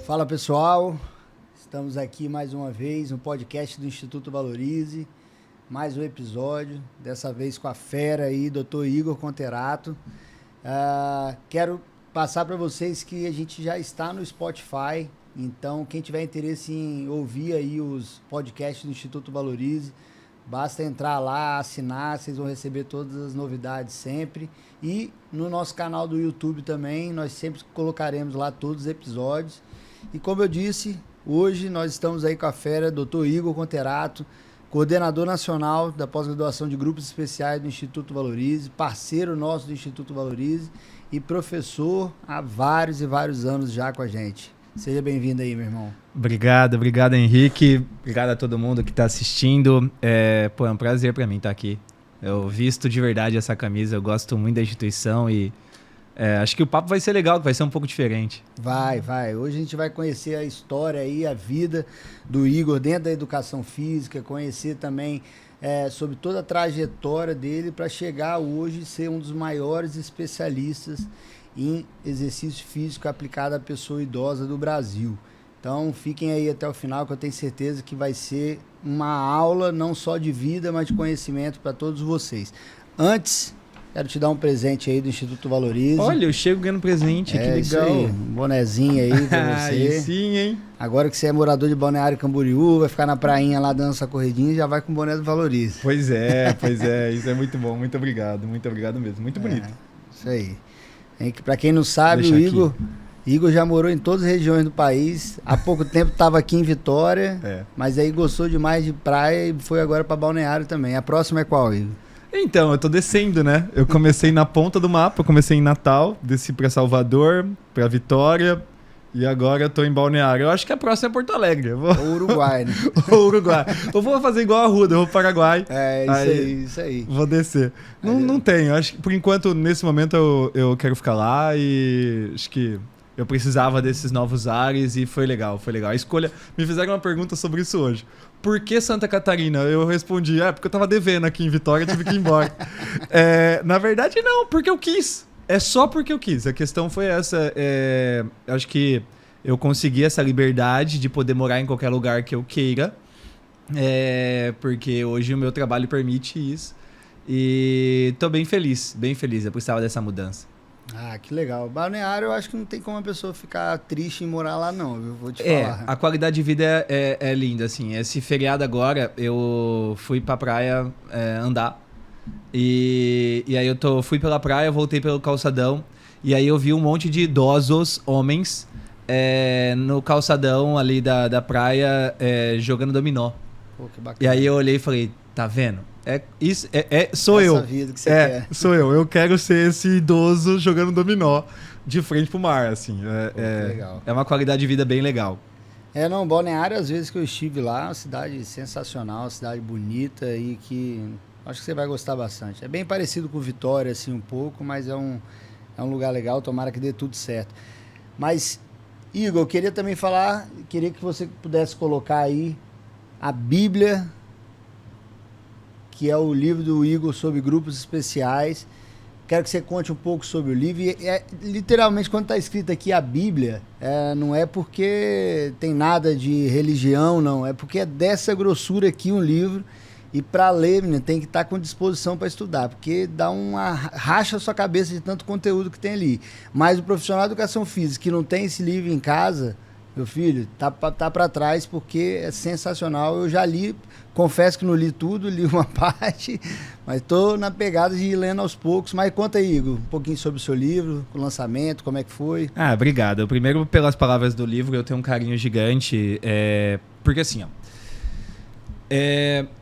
Fala pessoal, estamos aqui mais uma vez no podcast do Instituto Valorize, mais um episódio, dessa vez com a fera aí, Dr. Igor Conterato. Quero passar para vocês que a gente já está no Spotify, então quem tiver interesse em ouvir aí os podcasts do Instituto Valorize, basta entrar lá, assinar, vocês vão receber todas as novidades sempre. E no nosso canal do YouTube também, nós sempre colocaremos lá todos os episódios. E como eu disse, hoje nós estamos aí com a fera, Dr. Igor Conterato, coordenador nacional da pós-graduação de grupos especiais do Instituto Valorize, parceiro nosso do Instituto Valorize e professor há vários e vários anos já com a gente. Seja bem-vindo aí, meu irmão. Obrigado Henrique. Obrigado a todo mundo que está assistindo. É um prazer para mim estar aqui. Eu visto de verdade essa camisa, eu gosto muito da instituição e acho que o papo vai ser legal, que vai ser um pouco diferente. Vai. Hoje a gente vai conhecer a história aí, a vida do Igor dentro da educação física, conhecer também sobre toda a trajetória dele para chegar hoje e ser um dos maiores especialistas em exercício físico aplicado à pessoa idosa do Brasil. Então fiquem aí até o final, que eu tenho certeza que vai ser uma aula não só de vida, mas de conhecimento para todos vocês. Antes, quero te dar um presente aí do Instituto Valorize. Olha, eu chego ganhando presente, que legal. Isso aí, um bonezinho aí pra você. Aí sim, hein? Agora que você é morador de Balneário Camboriú, vai ficar na prainha lá dando essa corridinha e já vai com o boné do Valorize. Pois é, isso é muito bom, muito obrigado mesmo, muito bonito. Isso aí. Pra quem não sabe, o Igor já morou em todas as regiões do país. Há pouco tempo estava aqui em Vitória, mas aí gostou demais de praia e foi agora para Balneário também. A próxima é qual, Igor? Então, eu tô descendo, né? Eu comecei na ponta do mapa, eu comecei em Natal, desci para Salvador, para Vitória e agora eu tô em Balneário. Eu acho que a próxima é Porto Alegre. Ou Uruguai, né? Ou Uruguai. Eu vou fazer igual a Ruda, eu vou pro Paraguai. Isso aí. Vou descer. Não tenho, acho que por enquanto, nesse momento, eu quero ficar lá e acho que eu precisava desses novos ares e foi legal. A escolha... Me fizeram uma pergunta sobre isso hoje. Por que Santa Catarina? Eu respondi, porque eu tava devendo aqui em Vitória, tive que ir embora. Na verdade, não, porque eu quis. É só porque eu quis. A questão foi essa. Acho que eu consegui essa liberdade de poder morar em qualquer lugar que eu queira. Porque hoje o meu trabalho permite isso. E tô bem feliz. Eu precisava dessa mudança. Que legal. Balneário, eu acho que não tem como a pessoa ficar triste em morar lá, não, viu? Vou te falar. A qualidade de vida é linda, assim. Esse feriado agora, eu fui pra praia andar. E aí fui pela praia, voltei pelo calçadão. E aí eu vi um monte de idosos, homens, no calçadão ali da praia, jogando dominó. Pô, que bacana. E aí eu olhei e falei, tá vendo? Sou eu. Essa vida que você quer. Sou eu. Eu quero ser esse idoso jogando dominó de frente pro mar, assim. Legal. É uma qualidade de vida bem legal. Balneário, às vezes que eu estive lá, é uma cidade sensacional, uma cidade bonita e que acho que você vai gostar bastante. É bem parecido com Vitória, assim, um pouco, mas é um lugar legal, tomara que dê tudo certo. Mas, Igor, eu queria também queria que você pudesse colocar aí a Bíblia, que é o livro do Igor sobre grupos especiais. Quero que você conte um pouco sobre o livro. E literalmente, quando está escrito aqui a Bíblia, não é porque tem nada de religião, não. É porque é dessa grossura aqui um livro. E para ler, menino, tem que estar com disposição para estudar, porque racha a sua cabeça de tanto conteúdo que tem ali. Mas o profissional de educação física que não tem esse livro em casa, meu filho, tá para trás, porque é sensacional. Eu já li, confesso que não li tudo, li uma parte, mas tô na pegada de ir lendo aos poucos. Mas conta aí, Igor, um pouquinho sobre o seu livro, o lançamento, como é que foi. Obrigado. Primeiro, pelas palavras do livro, eu tenho um carinho gigante, porque assim,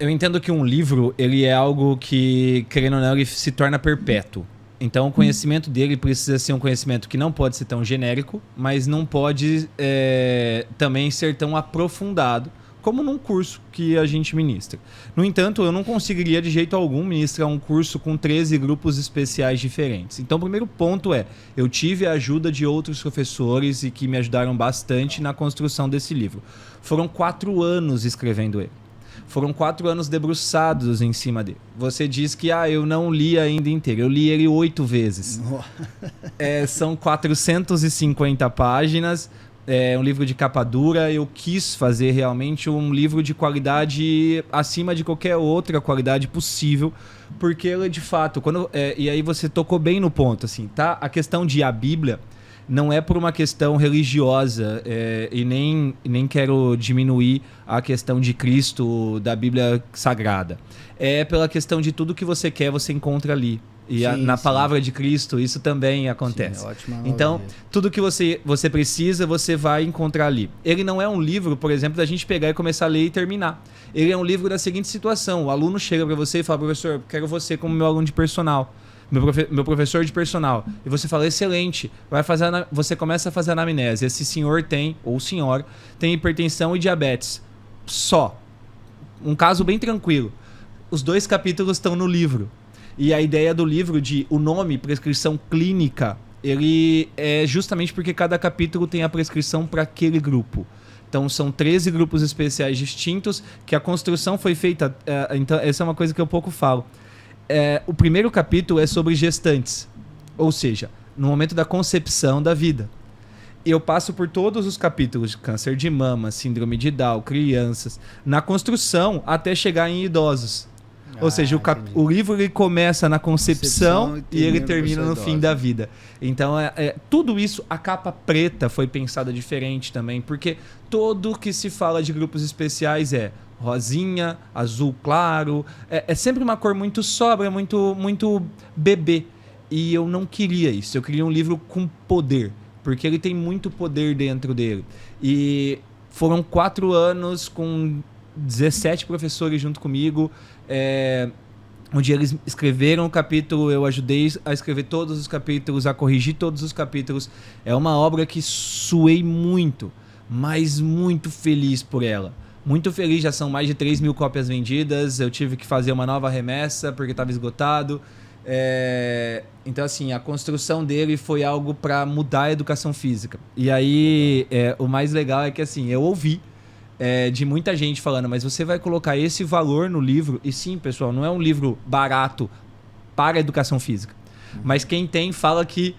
eu entendo que um livro, ele é algo que, querendo ou não, ele se torna perpétuo. Então, o conhecimento dele precisa ser um conhecimento que não pode ser tão genérico, mas não pode também ser tão aprofundado como num curso que a gente ministra. No entanto, eu não conseguiria de jeito algum ministrar um curso com 13 grupos especiais diferentes. Então, o primeiro ponto eu tive a ajuda de outros professores e que me ajudaram bastante na construção desse livro. Foram 4 anos escrevendo ele. Foram 4 anos debruçados em cima dele. Você diz que eu não li ainda inteiro. Eu li ele 8 vezes. São 450 páginas. É um livro de capa dura. Eu quis fazer realmente um livro de qualidade acima de qualquer outra qualidade possível, porque ele, de fato, e aí você tocou bem no ponto, assim, tá? A questão de a Bíblia não é por uma questão religiosa, e nem quero diminuir a questão de Cristo, da Bíblia Sagrada. É pela questão de tudo que você quer, você encontra ali. E na palavra de Cristo isso também acontece. Sim, ótima analogia. Então, tudo que você precisa, você vai encontrar ali. Ele não é um livro, por exemplo, da gente pegar e começar a ler e terminar. Ele é um livro da seguinte situação. O aluno chega para você e fala: professor, quero você como meu aluno de personal. Meu professor de personal. E você fala: excelente. Você começa a fazer a anamnese. Esse senhor ou senhora tem hipertensão e diabetes. Só. Um caso bem tranquilo. Os 2 capítulos estão no livro. E a ideia do livro o nome, prescrição clínica, ele é justamente porque cada capítulo tem a prescrição para aquele grupo. Então são 13 grupos especiais distintos que a construção foi feita. Então essa é uma coisa que eu pouco falo. O primeiro capítulo é sobre gestantes, ou seja, no momento da concepção da vida. Eu passo por todos os capítulos de câncer de mama, síndrome de Down, crianças, na construção até chegar em idosos. Ou seja, o livro ele começa na concepção e ele termina no fim da vida. Então, tudo isso, a capa preta foi pensada diferente também, porque tudo que se fala de grupos especiais é rosinha, azul claro, é sempre uma cor muito sóbria, muito, muito bebê. E eu não queria isso, eu queria um livro com poder, porque ele tem muito poder dentro dele. E foram 4 anos com 17 professores junto comigo, onde eles escreveram o capítulo, eu ajudei a escrever todos os capítulos, a corrigir todos os capítulos. É uma obra que suei muito, mas muito feliz por ela. Muito feliz, já são mais de 3.000 cópias vendidas, eu tive que fazer uma nova remessa porque estava esgotado. Então, assim, a construção dele foi algo para mudar a educação física. E aí, o mais legal é que, assim, eu ouvi de muita gente falando: mas você vai colocar esse valor no livro? E sim, pessoal, não é um livro barato para a educação física. Mas quem tem fala que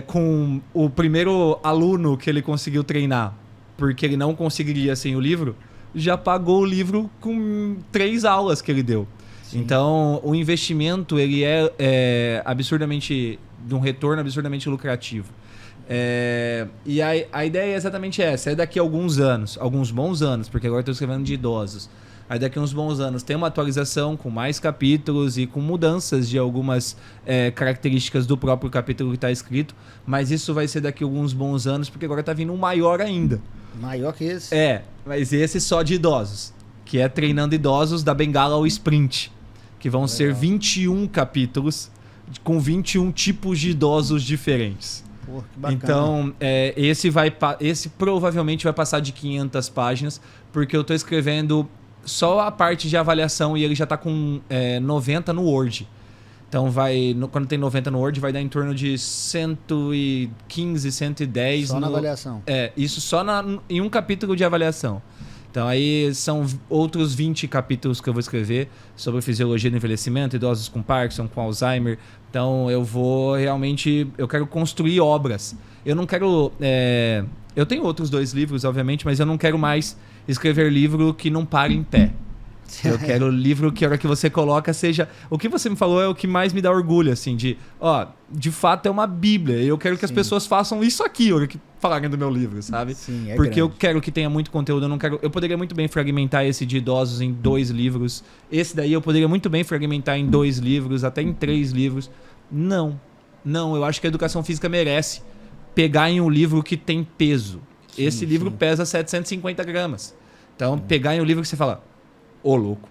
com o primeiro aluno que ele conseguiu treinar, porque ele não conseguiria sem o livro, já pagou o livro com 3 aulas que ele deu. Sim. Então, o investimento ele é absurdamente, de um retorno absurdamente lucrativo. E a ideia é exatamente essa. É daqui a alguns anos, alguns bons anos, porque agora estou escrevendo de idosos. Aí daqui a uns bons anos tem uma atualização com mais capítulos e com mudanças de algumas características do próprio capítulo que está escrito. Mas isso vai ser daqui a alguns bons anos, porque agora está vindo um maior ainda. Maior que esse? Mas esse só de idosos, que é treinando idosos da bengala ao sprint, que vão ser 21 capítulos com 21 tipos de idosos diferentes. Pô, que bacana. Então, esse provavelmente vai passar de 500 páginas, porque eu estou escrevendo só a parte de avaliação e ele já está com 90 no Word. Então, quando tem 90 no Word, vai dar em torno de 115, 110. Só na avaliação. Isso só em um capítulo de avaliação. Então, aí são outros 20 capítulos que eu vou escrever sobre fisiologia do envelhecimento, idosos com Parkinson, com Alzheimer. Então, eu quero construir obras. Eu não quero... eu tenho outros 2 livros, obviamente, mas eu não quero mais escrever livro que não pare em pé. Eu quero livro que a hora que você coloca seja... O que você me falou é o que mais me dá orgulho, assim, de fato é uma Bíblia. Eu quero que as pessoas façam isso aqui, a hora que falarem do meu livro, sabe? Sim, porque grande. Eu quero que tenha muito conteúdo. Eu poderia muito bem fragmentar esse de idosos em 2 livros. Esse daí eu poderia muito bem fragmentar em 2 livros, até em 3 livros. Não, eu acho que a educação física merece pegar em um livro que tem peso. Esse livro pesa 750 gramas. Então, pegar em um livro que você fala... Ô, louco.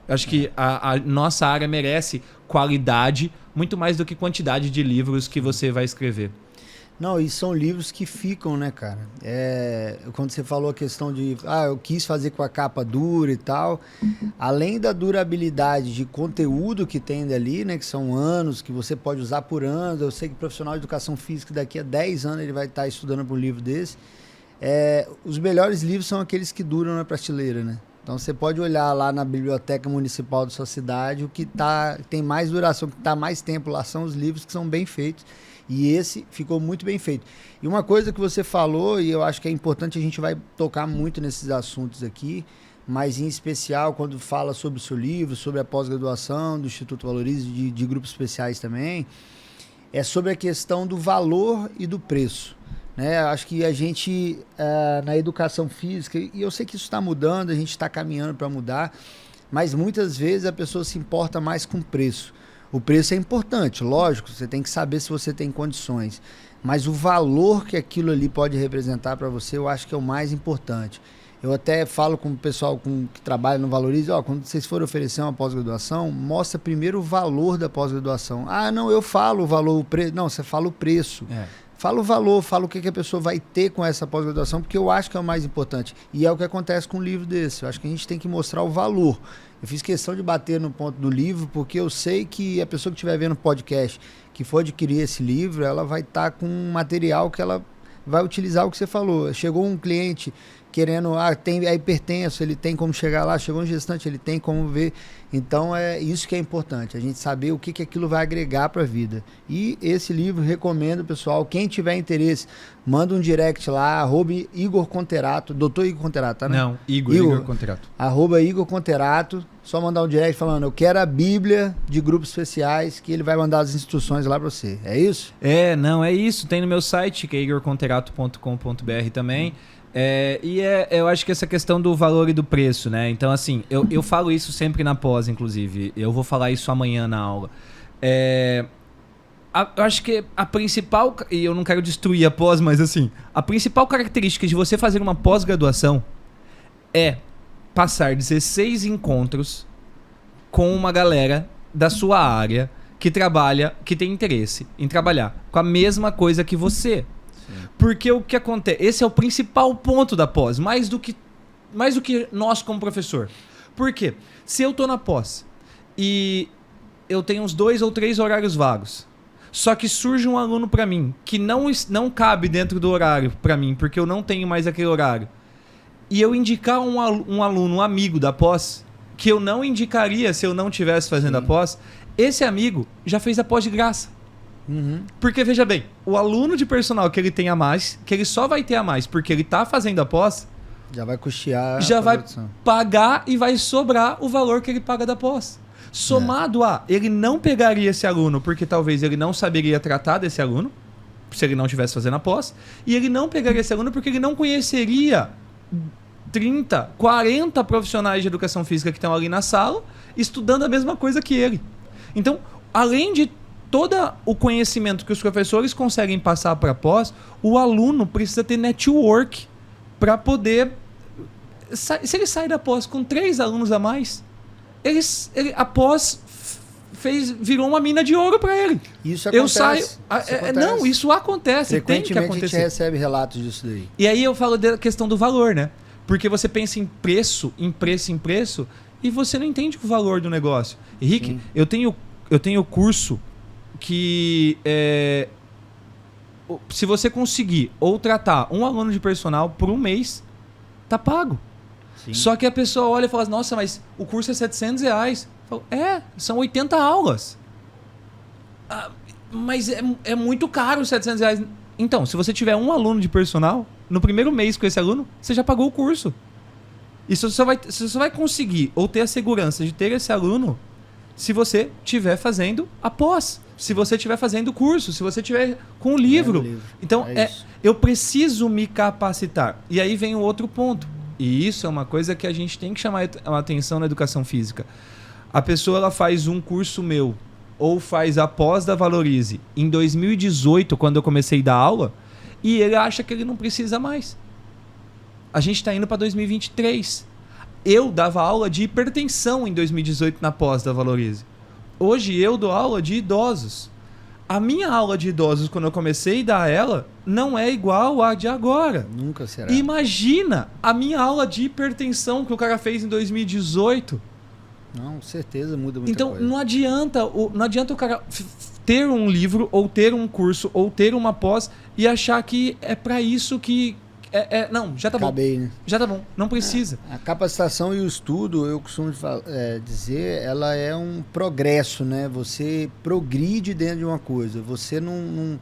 Eu acho que a nossa área merece qualidade muito mais do que quantidade de livros que você vai escrever. Não, e são livros que ficam, né, cara? Quando você falou a questão de... eu quis fazer com a capa dura e tal. Além da durabilidade de conteúdo que tem dali, né? Que são anos, que você pode usar por anos. Eu sei que profissional de educação física daqui a 10 anos ele vai estar estudando para um livro desse. Os melhores livros são aqueles que duram na prateleira, né? Então você pode olhar lá na biblioteca municipal da sua cidade, o que tem mais duração, o que está mais tempo lá são os livros que são bem feitos. E esse ficou muito bem feito. E uma coisa que você falou, e eu acho que é importante, a gente vai tocar muito nesses assuntos aqui, mas em especial quando fala sobre o seu livro, sobre a pós-graduação do Instituto Valorize, de grupos especiais também, é sobre a questão do valor e do preço. Né? Acho que a gente, na educação física, e eu sei que isso está mudando, a gente está caminhando para mudar, mas muitas vezes a pessoa se importa mais com o preço. O preço é importante, lógico, você tem que saber se você tem condições, mas o valor que aquilo ali pode representar para você, eu acho que é o mais importante. Eu até falo com o pessoal que trabalha no Valorize, quando vocês forem oferecer uma pós-graduação, mostra primeiro o valor da pós-graduação. Ah, não, eu falo o valor, o preço. Não, você fala o preço. Fala o valor, fala o que a pessoa vai ter com essa pós-graduação, porque eu acho que é o mais importante. E é o que acontece com um livro desse. Eu acho que a gente tem que mostrar o valor. Eu fiz questão de bater no ponto do livro, porque eu sei que a pessoa que estiver vendo o podcast, que for adquirir esse livro, ela vai estar com um material que ela vai utilizar o que você falou. Chegou um cliente querendo, é hipertenso, ele tem como chegar lá, chegou um gestante, ele tem como ver. Então é isso que é importante, a gente saber o que aquilo vai agregar para a vida. E esse livro, recomendo, pessoal, quem tiver interesse, manda um direct lá, @Igor Conterato, Dr. Igor Conterato, tá, né? Não, Igor Conterato. @Igor Conterato, só mandar um direct falando, eu quero a Bíblia de grupos especiais, que ele vai mandar as instruções lá para você. É isso? Não, é isso. Tem no meu site, que é igorconterato.com.br também. Eu acho que essa questão do valor e do preço, né? Então, assim, eu falo isso sempre na pós, inclusive. Eu vou falar isso amanhã na aula. Eu acho que a principal... E eu não quero destruir a pós, mas assim... A principal característica de você fazer uma pós-graduação é passar 16 encontros com uma galera da sua área que trabalha, que tem interesse em trabalhar com a mesma coisa que você. Porque o que acontece? Esse é o principal ponto da pós, mais do que nós como professor. Por quê? Se eu tô na pós e eu tenho uns 2 ou 3 horários vagos, só que surge um aluno para mim que não cabe dentro do horário para mim, porque eu não tenho mais aquele horário, e eu indicar um aluno, um amigo da pós, que eu não indicaria se eu não estivesse fazendo a pós, esse amigo já fez a pós de graça. Porque, veja bem, o aluno de personal que ele tem a mais, que ele só vai ter a mais porque ele tá fazendo a pós, já vai custear, já vai pagar e vai sobrar o valor que ele paga da pós. Somado a, ele não pegaria esse aluno porque talvez ele não saberia tratar desse aluno, se ele não estivesse fazendo a pós, e ele não pegaria esse aluno porque ele não conheceria 30, 40 profissionais de educação física que estão ali na sala estudando a mesma coisa que ele. Então, além de todo o conhecimento que os professores conseguem passar para pós, o aluno precisa ter network para poder... Se ele sai da pós com 3 alunos a mais, a pós virou uma mina de ouro para ele. Isso acontece. Não, isso acontece. Tem que acontecer. A gente recebe relatos disso daí. E aí eu falo da questão do valor, né? Porque você pensa em preço, e você não entende o valor do negócio. Henrique, eu tenho curso que se você conseguir ou tratar um aluno de personal por um mês, tá pago. Sim. Só que a pessoa olha e fala, nossa, mas o curso é R$700. Eu falo, são 80 aulas. Mas é muito caro R$700. Então, se você tiver um aluno de personal, no primeiro mês com esse aluno, você já pagou o curso. E você só vai conseguir ou ter a segurança de ter esse aluno se você estiver fazendo a pós, se você estiver fazendo o curso, se você estiver com o livro. Então, eu preciso me capacitar. E aí vem o outro ponto. E isso é uma coisa que a gente tem que chamar a atenção na educação física. A pessoa ela faz um curso meu ou faz a pós da Valorize em 2018, quando eu comecei a dar aula, e ele acha que ele não precisa mais. A gente está indo para 2023. Eu dava aula de hipertensão em 2018 na pós da Valorize. Hoje eu dou aula de idosos. A minha aula de idosos, quando eu comecei a dar ela, não é igual à de agora. Nunca será. Imagina a minha aula de hipertensão que o cara fez em 2018. Não, com certeza muda muita então, coisa. Não adianta o cara ter um livro, ou ter um curso, ou ter uma pós e achar que é para isso que Não, já tá bom. Acabei, né? Já tá bom, não precisa. A capacitação e o estudo, eu costumo dizer, ela é um progresso, né? Você progride dentro de uma coisa. Você não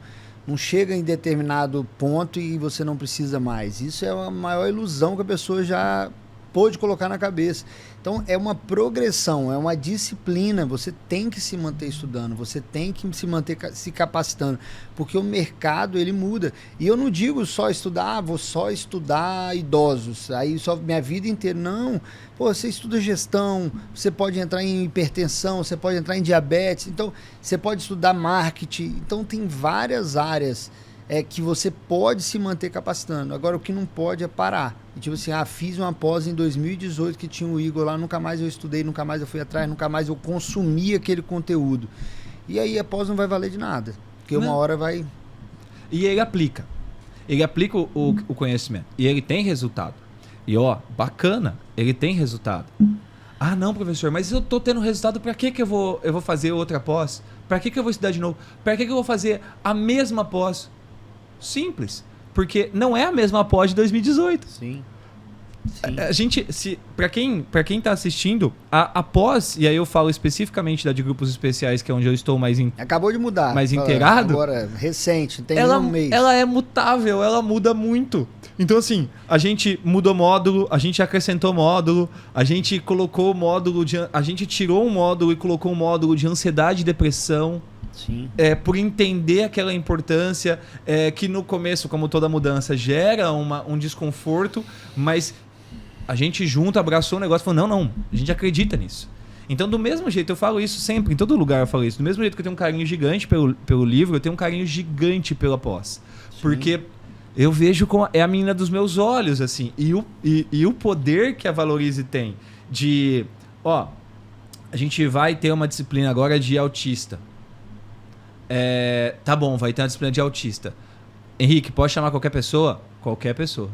chega em determinado ponto e você não precisa mais. Isso é a maior ilusão que a pessoa já pôde colocar na cabeça. Então, é uma progressão, é uma disciplina. Você tem que se manter estudando, você tem que se manter se capacitando, porque o mercado, ele muda. E eu não digo só estudar, vou só estudar idosos, aí só minha vida inteira. Não, pô, você estuda gestão, você pode entrar em hipertensão, você pode entrar em diabetes, então você pode estudar marketing. Então, tem várias áreas que você pode se manter capacitando. Agora, o que não pode é parar. E, tipo assim, fiz uma pós em 2018 que tinha o Igor lá, nunca mais eu estudei, nunca mais eu fui atrás, nunca mais eu consumi aquele conteúdo. E aí a pós não vai valer de nada, porque uma hora vai... E ele aplica. Ele aplica o conhecimento. E ele tem resultado. E bacana, ele tem resultado. Ah, não, professor, mas eu tô tendo resultado, pra que eu vou fazer outra pós? Pra que eu vou estudar de novo? Pra que eu vou fazer a mesma pós? Simples, porque não é a mesma pós de 2018. Sim. A gente, para quem tá assistindo, a pós, e aí eu falo especificamente da de grupos especiais, que é onde eu estou mais acabou de mudar. Mais inteirado. Agora, recente, tem um mês. Ela é mutável, ela muda muito. Então, assim, a gente mudou módulo, a gente acrescentou módulo, a gente colocou módulo a gente tirou um módulo e colocou um módulo de ansiedade e depressão. Sim. Por entender aquela importância que no começo, como toda mudança, gera um desconforto, mas a gente junto abraçou o negócio e falou, não, a gente acredita nisso. Então, do mesmo jeito, eu falo isso sempre, em todo lugar eu falo isso, do mesmo jeito que eu tenho um carinho gigante pelo livro, eu tenho um carinho gigante pela pós. Sim. Porque eu vejo como é a menina dos meus olhos, assim, e o poder que a Valorize tem de, a gente vai ter uma disciplina agora de autista. Tá bom, vai ter uma disciplina de autista. Henrique, pode chamar qualquer pessoa? Qualquer pessoa.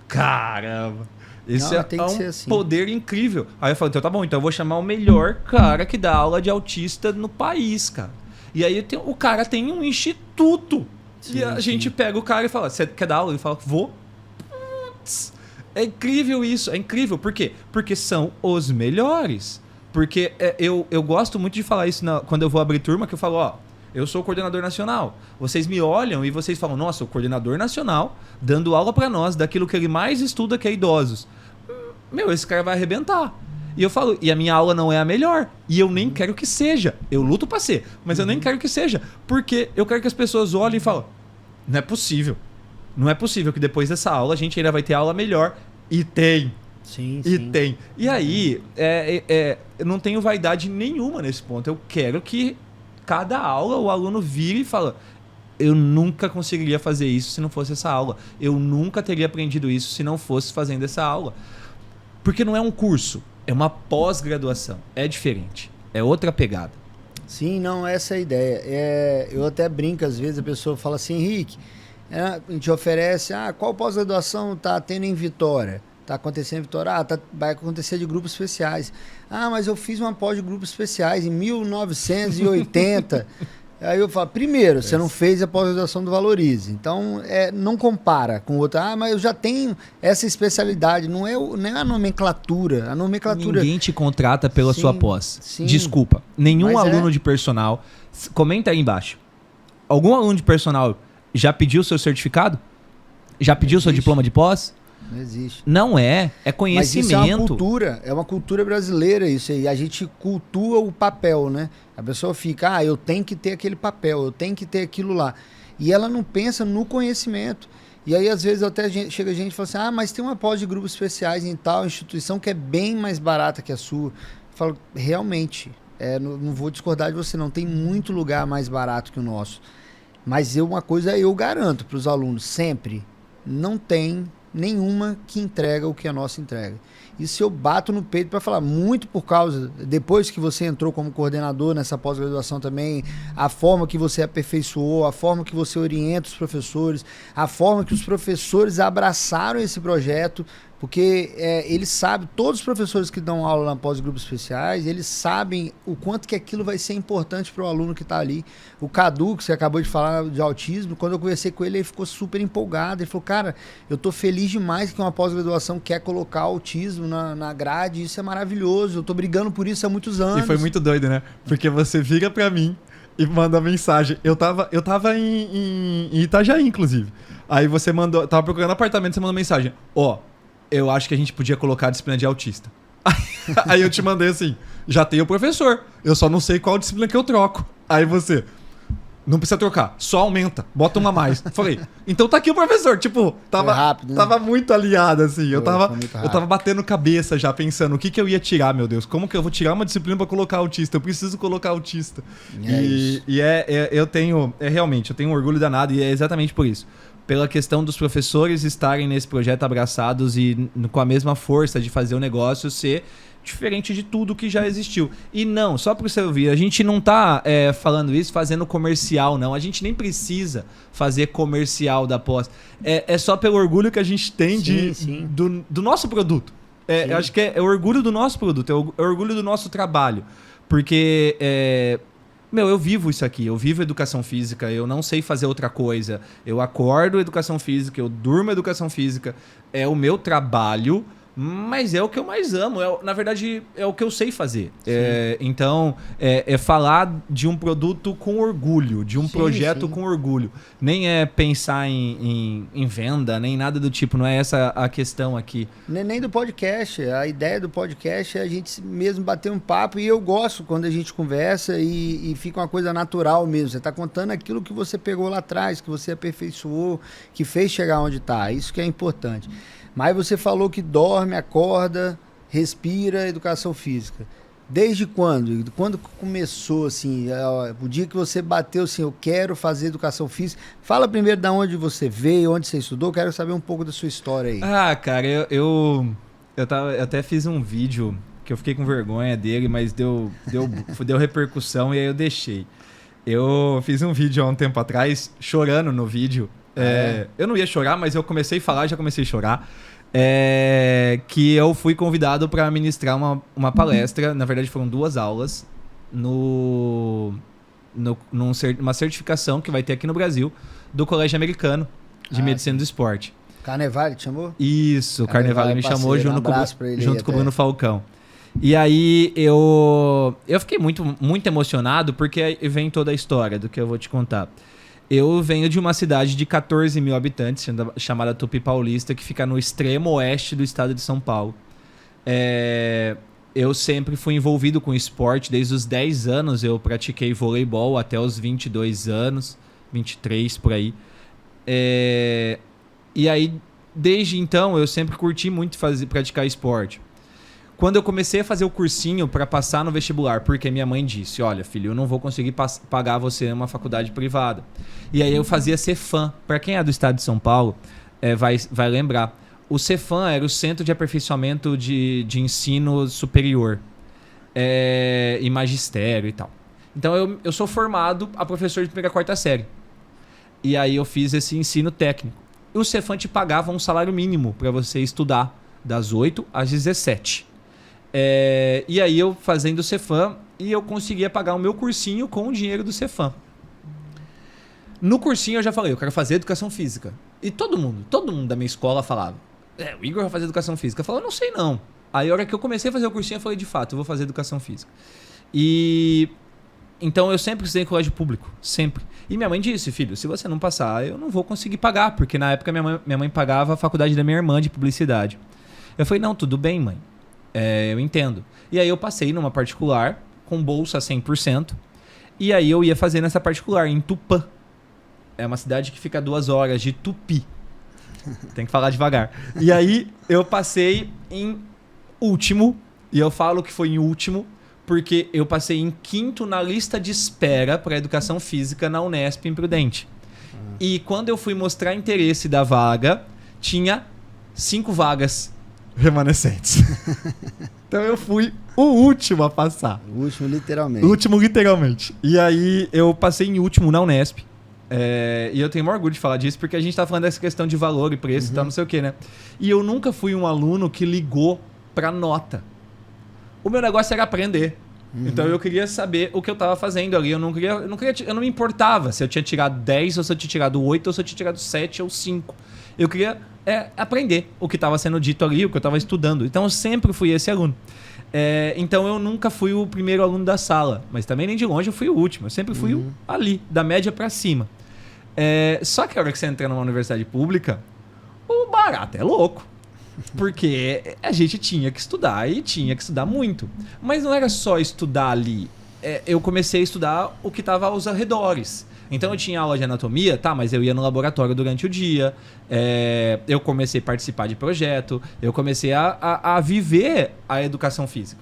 Caramba! Isso é um assim. Poder incrível. Aí eu falo, então tá bom, então eu vou chamar o melhor cara que dá aula de autista no país, cara. E aí o cara tem um instituto. Sim, e a gente pega o cara e fala, você quer dar aula? Ele fala, vou. Putz, é incrível isso, é incrível. Por quê? Porque são os melhores. Porque eu gosto muito de falar isso quando eu vou abrir turma, que eu falo, eu sou o coordenador nacional. Vocês me olham e vocês falam, nossa, o coordenador nacional dando aula pra nós daquilo que ele mais estuda, que é idosos. Esse cara vai arrebentar. E eu falo, e a minha aula não é a melhor. E eu nem quero que seja. Eu luto pra ser, mas eu nem quero que seja. Porque eu quero que as pessoas olhem e falem, não é possível. Não é possível que depois dessa aula a gente ainda vai ter aula melhor. E tem. Sim. Tem. E aí, eu não tenho vaidade nenhuma nesse ponto. Eu quero que cada aula o aluno vira e fala, eu nunca conseguiria fazer isso se não fosse essa aula. Eu nunca teria aprendido isso se não fosse fazendo essa aula. Porque não é um curso, é uma pós-graduação. É diferente, é outra pegada. Sim, não, essa é a ideia. Eu até brinco, às vezes a pessoa fala assim, Henrique, a gente oferece, qual pós-graduação está tendo em Vitória? Está acontecendo em Vitória? Vai acontecer de grupos especiais. Mas eu fiz uma pós de grupos especiais em 1980. Aí eu falo, primeiro, você não fez a pós-graduação do Valorize. Então, não compara com outra. Mas eu já tenho essa especialidade. Não é a nomenclatura. A nomenclatura... Ninguém te contrata pela sua pós. Sim. Desculpa. Nenhum aluno de personal... Comenta aí embaixo. Algum aluno de personal já pediu seu certificado? Já pediu seu diploma de pós? Não existe. Não é conhecimento. Mas isso é uma cultura brasileira isso aí. A gente cultua o papel, né? A pessoa fica, eu tenho que ter aquele papel, eu tenho que ter aquilo lá. E ela não pensa no conhecimento. E aí, às vezes, chega gente e fala assim, mas tem uma pós de grupos especiais em tal instituição que é bem mais barata que a sua. Eu falo, realmente, não vou discordar de você, não. Tem muito lugar mais barato que o nosso. Mas uma coisa eu garanto para os alunos, sempre, não tem nenhuma que entrega o que a nossa entrega. Isso eu bato no peito para falar, muito por causa, depois que você entrou como coordenador nessa pós-graduação também, a forma que você aperfeiçoou, a forma que você orienta os professores, a forma que os professores abraçaram esse projeto, Porque eles sabem, todos os professores que dão aula na pós-grupos especiais, eles sabem o quanto que aquilo vai ser importante para o aluno que está ali. O Cadu, que você acabou de falar de autismo, quando eu conversei com ele, ele ficou super empolgado. Ele falou, cara, eu tô feliz demais que uma pós-graduação quer colocar autismo na grade, isso é maravilhoso, eu tô brigando por isso há muitos anos. E foi muito doido, né? Porque você vira pra mim e manda mensagem. Eu tava em Itajaí, inclusive. Aí você mandou, tava procurando apartamento, você mandou mensagem. Eu acho que a gente podia colocar a disciplina de autista. Aí eu te mandei assim, já tem o professor, eu só não sei qual disciplina que eu troco. Aí você, não precisa trocar, só aumenta, bota uma a mais. Falei, então tá aqui o professor, tipo, tava rápido, né? Tava muito aliado, assim, eu tava batendo cabeça já, pensando, o que eu ia tirar, meu Deus, como que eu vou tirar uma disciplina pra colocar autista? Eu preciso colocar autista. Eu tenho um orgulho danado, e é exatamente por isso. Pela questão dos professores estarem nesse projeto abraçados e com a mesma força de fazer o negócio ser diferente de tudo que já existiu. E não, só para você ouvir, a gente não tá falando isso fazendo comercial, não. A gente nem precisa fazer comercial da pós. É só pelo orgulho que a gente tem do nosso produto. Eu acho que é o orgulho do nosso produto, é o orgulho do nosso trabalho. Porque... eu vivo isso aqui, eu vivo educação física, eu não sei fazer outra coisa. Eu acordo educação física, eu durmo educação física, é o meu trabalho, mas é o que eu mais amo, na verdade é o que eu sei fazer. Então, falar de um produto com orgulho, de um projeto com orgulho. Nem é pensar em venda, nem nada do tipo, não é essa a questão aqui. Nem do podcast, a ideia do podcast é a gente mesmo bater um papo, e eu gosto quando a gente conversa e fica uma coisa natural mesmo. Você está contando aquilo que você pegou lá atrás, que você aperfeiçoou, que fez chegar onde está, isso que é importante. Mas você falou que dorme, acorda, respira educação física. Desde quando? Quando começou, assim, o dia que você bateu assim, eu quero fazer educação física? Fala primeiro de onde você veio, onde você estudou, quero saber um pouco da sua história aí. Cara, eu até fiz um vídeo que eu fiquei com vergonha dele, mas deu repercussão e aí eu deixei. Eu fiz um vídeo há um tempo atrás, chorando no vídeo. Eu não ia chorar, mas eu comecei a falar e já comecei a chorar. Que eu fui convidado para ministrar uma palestra. Na verdade, foram 2 aulas numa certificação que vai ter aqui no Brasil do Colégio Americano de Medicina do Esporte. Carnevale te chamou? Isso, o Carnevale me chamou junto com o Bruno Falcão. E aí eu fiquei muito, muito emocionado, porque aí vem toda a história do que eu vou te contar. Eu venho de uma cidade de 14 mil habitantes, chamada Tupi Paulista, que fica no extremo oeste do estado de São Paulo. Eu sempre fui envolvido com esporte, desde os 10 anos eu pratiquei voleibol até os 22 anos, 23 por aí. E aí, desde então, eu sempre curti muito praticar esporte. Quando eu comecei a fazer o cursinho para passar no vestibular, porque minha mãe disse, olha, filho, eu não vou conseguir pagar você numa faculdade privada. E aí eu fazia Cefam. Para quem é do estado de São Paulo, vai lembrar. O Cefam era o Centro de Aperfeiçoamento de Ensino Superior e Magistério e tal. Então eu sou formado a professor de 1ª a 4ª série. E aí eu fiz esse ensino técnico. E o Cefam te pagava um salário mínimo para você estudar das 8 às 17. E aí eu fazendo o Cefam, e eu conseguia pagar o meu cursinho com o dinheiro do Cefam. No cursinho eu já falei, eu quero fazer educação física. E todo mundo da minha escola falava, o Igor vai fazer educação física. Eu falei, não sei não. Aí a hora que eu comecei a fazer o cursinho, eu falei, de fato, eu vou fazer educação física. E então eu sempre estudei em colégio público, sempre. E minha mãe disse, filho, se você não passar, eu não vou conseguir pagar, porque na época minha mãe pagava a faculdade da minha irmã de publicidade. Eu falei, não, tudo bem, mãe. Eu entendo. E aí eu passei numa particular, com bolsa 100%, e aí eu ia fazer nessa particular, em Tupã. É uma cidade que fica a 2 horas de Tupi. Tem que falar devagar. E aí eu passei em último, e eu falo que foi em último, porque eu passei em 5º na lista de espera para educação física na Unesp em Prudente. E quando eu fui mostrar interesse da vaga, tinha 5 vagas remanescentes. Então eu fui o último a passar. O último, literalmente. O último, literalmente. E aí eu passei em último na Unesp. E eu tenho orgulho de falar disso, porque a gente tá falando dessa questão de valor e preço e tal, não sei o quê, né? E eu nunca fui um aluno que ligou pra nota. O meu negócio era aprender. Então eu queria saber o que eu tava fazendo ali. Eu não me importava se eu tinha tirado 10 ou se eu tinha tirado 8 ou se eu tinha tirado 7 ou 5. Eu queria aprender o que estava sendo dito ali, o que eu estava estudando. Então eu sempre fui esse aluno. Então eu nunca fui o primeiro aluno da sala, mas também nem de longe eu fui o último. Eu sempre fui ali, da média para cima. Só que a hora que você entra numa universidade pública, o barato é louco. Porque a gente tinha que estudar e tinha que estudar muito. Mas não era só estudar ali. Eu comecei a estudar o que estava aos arredores. Então eu tinha aula de anatomia, tá, mas eu ia no laboratório durante o dia. Eu comecei a participar de projeto. Eu comecei a viver a educação física.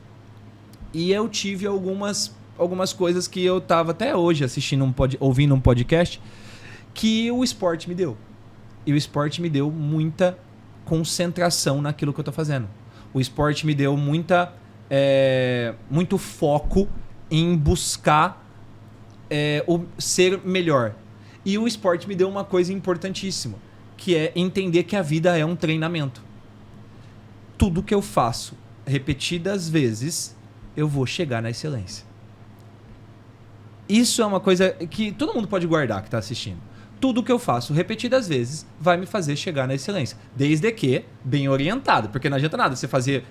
E eu tive algumas coisas que eu estava até hoje ouvindo um podcast que o esporte me deu. E o esporte me deu muita concentração naquilo que eu tô fazendo. O esporte me deu muito foco em buscar o ser melhor. E o esporte me deu uma coisa importantíssima, que é entender que a vida é um treinamento. Tudo que eu faço repetidas vezes, eu vou chegar na excelência. Isso é uma coisa que todo mundo pode guardar que tá assistindo. Tudo que eu faço repetidas vezes vai me fazer chegar na excelência. Desde que bem orientado. Porque não adianta nada você fazer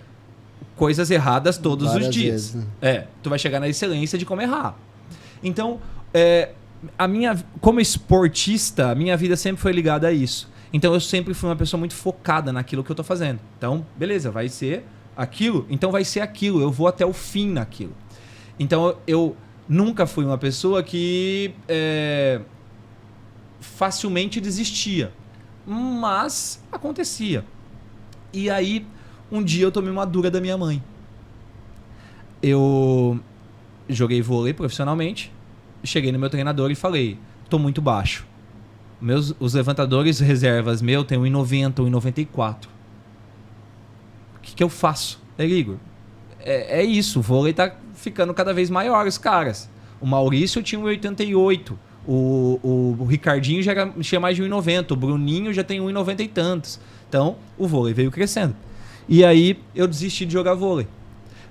coisas erradas todos Várias os dias. vezes, né? Tu vai chegar na excelência de como errar. Então, como esportista, a minha vida sempre foi ligada a isso. Então eu sempre fui uma pessoa muito focada naquilo que eu tô fazendo. Então, beleza, vai ser aquilo, então vai ser aquilo. Eu vou até o fim naquilo. Então eu nunca fui uma pessoa que facilmente desistia, mas acontecia. E aí um dia eu tomei uma dura da minha mãe. Eu joguei vôlei profissionalmente, cheguei no meu treinador e falei: tô muito baixo, os levantadores reservas tem 1,90, 1,94, o que eu faço? Igor, é isso, o vôlei tá ficando cada vez maior, os caras. O Maurício tinha 1,88, o Ricardinho já tinha mais de 1,90, o Bruninho já tem 1,90 e tantos. Então, o vôlei veio crescendo. E aí, eu desisti de jogar vôlei.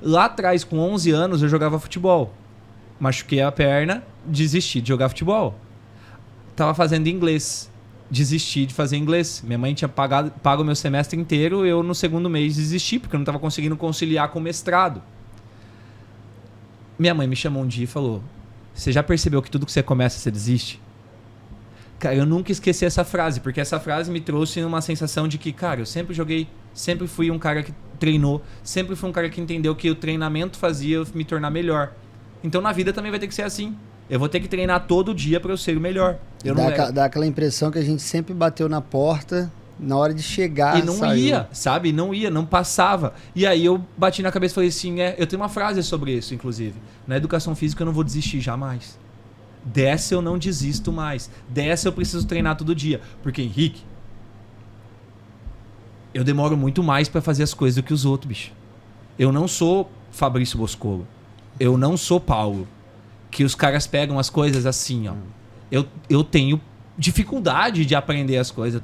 Lá atrás, com 11 anos, eu jogava futebol. Machuquei a perna, desisti de jogar futebol. Tava fazendo inglês. Desisti de fazer inglês. Minha mãe tinha pago o meu semestre inteiro, eu no segundo mês desisti, porque eu não tava conseguindo conciliar com o mestrado. Minha mãe me chamou um dia e falou: você já percebeu que tudo que você começa, você desiste? Cara, eu nunca esqueci essa frase, porque essa frase me trouxe uma sensação de que, cara, eu sempre joguei, sempre fui um cara que treinou, sempre fui um cara que entendeu que o treinamento fazia eu me tornar melhor. Então na vida também vai ter que ser assim. Eu vou ter que treinar todo dia para eu ser o melhor. Dá aquela impressão que a gente sempre bateu na porta na hora de chegar. E não ia, sabe? Não passava. E aí eu bati na cabeça e falei assim, eu tenho uma frase sobre isso, inclusive. Na educação física eu não vou desistir jamais. Dessa eu não desisto mais. Dessa eu preciso treinar todo dia. Porque, Henrique, eu demoro muito mais para fazer as coisas do que os outros, bicho. Eu não sou Fabrício Boscolo. Eu não sou Paulo. Que os caras pegam as coisas assim, ó. Eu tenho dificuldade de aprender as coisas.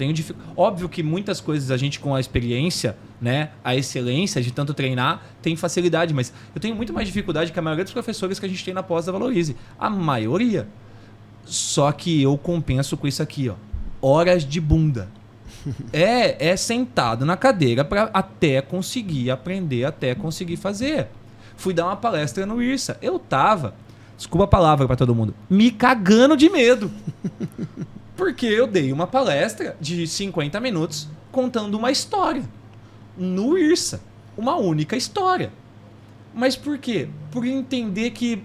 Óbvio que muitas coisas a gente, com a experiência, né, a excelência de tanto treinar, tem facilidade, mas eu tenho muito mais dificuldade que a maioria dos professores que a gente tem na pós da Valorize. A maioria. Só que eu compenso com isso aqui, ó. Horas de bunda. É sentado na cadeira para até conseguir aprender, até conseguir fazer. Fui dar uma palestra no IRSA. Eu tava, desculpa a palavra para todo mundo, me cagando de medo. Porque eu dei uma palestra de 50 minutos contando uma história. No IRSA. Uma única história. Mas por quê? Por entender que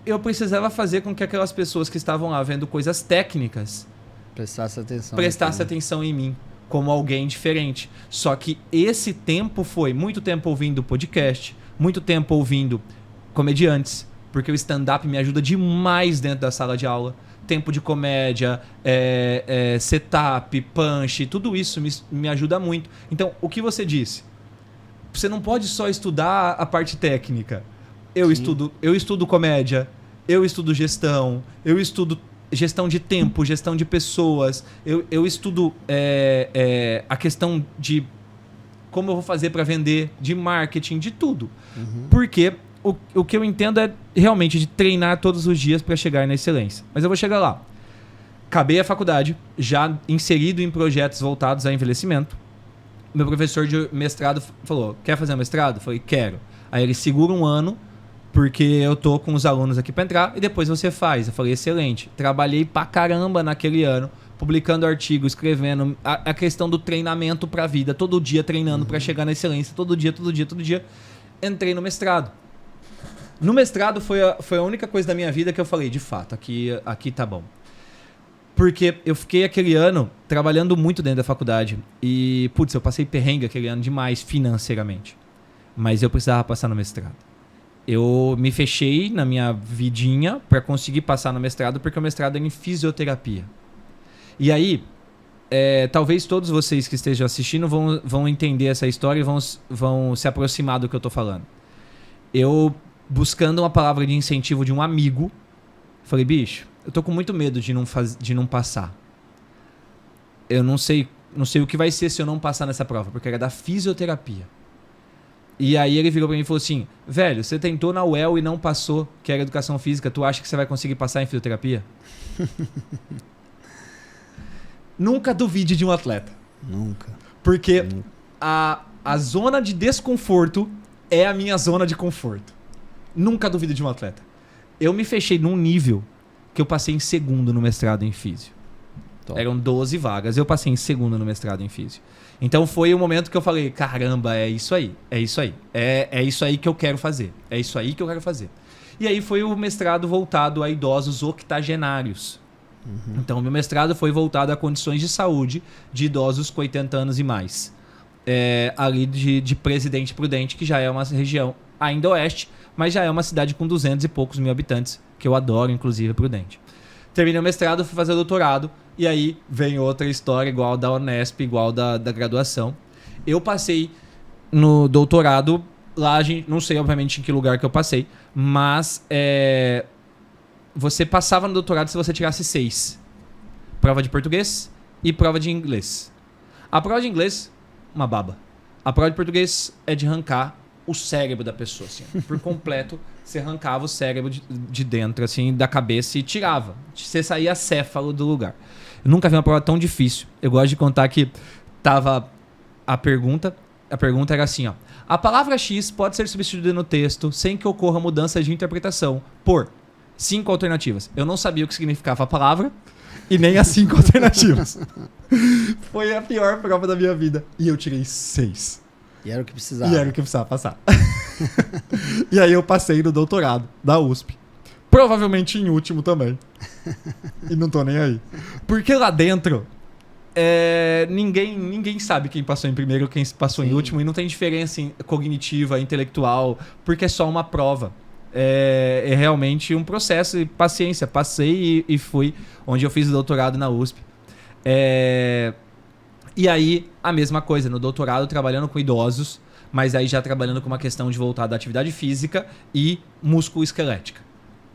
eu precisava fazer com que aquelas pessoas que estavam lá vendo coisas técnicas prestasse atenção em mim, como alguém diferente. Só que esse tempo foi muito tempo ouvindo podcast, muito tempo ouvindo comediantes, porque o stand-up me ajuda demais dentro da sala de aula. Tempo de comédia, setup, punch, tudo isso me ajuda muito. Então, o que você disse? Você não pode só estudar a parte técnica. Eu estudo comédia, eu estudo gestão, eu estudo gestão de tempo, gestão de pessoas, eu estudo a questão de como eu vou fazer para vender, de marketing, de tudo. Porque o que eu entendo é realmente de treinar todos os dias para chegar na excelência. Mas eu vou chegar lá. Acabei a faculdade, já inserido em projetos voltados a envelhecimento. Meu professor de mestrado falou, quer fazer um mestrado? Eu falei, quero. Aí ele segura um ano, porque eu tô com os alunos aqui para entrar, e depois você faz. Eu falei, excelente. Trabalhei pra caramba naquele ano, publicando artigo, escrevendo, a questão do treinamento pra vida, todo dia treinando para chegar na excelência, todo dia. Entrei no mestrado. No mestrado foi a única coisa da minha vida que eu falei, de fato, aqui tá bom. Porque eu fiquei aquele ano trabalhando muito dentro da faculdade. E, putz, eu passei perrengue aquele ano demais financeiramente. Mas eu precisava passar no mestrado. Eu me fechei na minha vidinha para conseguir passar no mestrado, porque o mestrado era em fisioterapia. E aí, talvez todos vocês que estejam assistindo vão entender essa história e vão se aproximar do que eu tô falando. Eu, buscando uma palavra de incentivo de um amigo, falei, bicho, eu tô com muito medo de não passar. Eu não sei o que vai ser se eu não passar nessa prova, porque era da fisioterapia. E aí ele virou pra mim e falou assim, velho, você tentou na UEL e não passou, que era educação física, tu acha que você vai conseguir passar em fisioterapia? Nunca duvide de um atleta. Nunca. Porque a zona de desconforto é a minha zona de conforto. Nunca duvido de um atleta. Eu me fechei num nível que eu passei em segundo no mestrado em físio. Top. Eram 12 vagas, eu passei em segundo no mestrado em físio. Então foi o momento que eu falei, caramba, é isso aí. É isso aí que eu quero fazer. E aí foi o mestrado voltado a idosos octogenários. Então, meu mestrado foi voltado a condições de saúde de idosos com 80 anos e mais. Ali de Presidente Prudente, que já é uma região ainda oeste, mas já é uma cidade com 200 e poucos mil habitantes, que eu adoro, inclusive, Prudente. Terminei o mestrado, fui fazer doutorado, e aí vem outra história igual da Unesp, igual da graduação. Eu passei no doutorado, lá, não sei, obviamente, em que lugar que eu passei, mas você passava no doutorado se você tirasse 6. Prova de português e prova de inglês. A prova de inglês, uma baba. A prova de português é de arrancar o cérebro da pessoa, assim, por completo. Você arrancava o cérebro de dentro, assim, da cabeça e tirava. Você saía acéfalo do lugar. Eu nunca vi uma prova tão difícil. Eu gosto de contar que tava a pergunta era assim, ó. A palavra X pode ser substituída no texto sem que ocorra mudança de interpretação por 5 alternativas. Eu não sabia o que significava a palavra e nem as 5 alternativas. Foi a pior prova da minha vida. E eu tirei 6. E era o que precisava. Passar. E aí eu passei no doutorado da USP. Provavelmente em último também. E não tô nem aí. Porque lá dentro, ninguém sabe quem passou em primeiro, quem passou em último. E não tem diferença cognitiva, intelectual, porque é só uma prova. É realmente um processo de paciência. Passei e fui onde eu fiz o doutorado na USP. E aí, a mesma coisa, no doutorado trabalhando com idosos, mas aí já trabalhando com uma questão de voltada à atividade física e músculo-esquelética.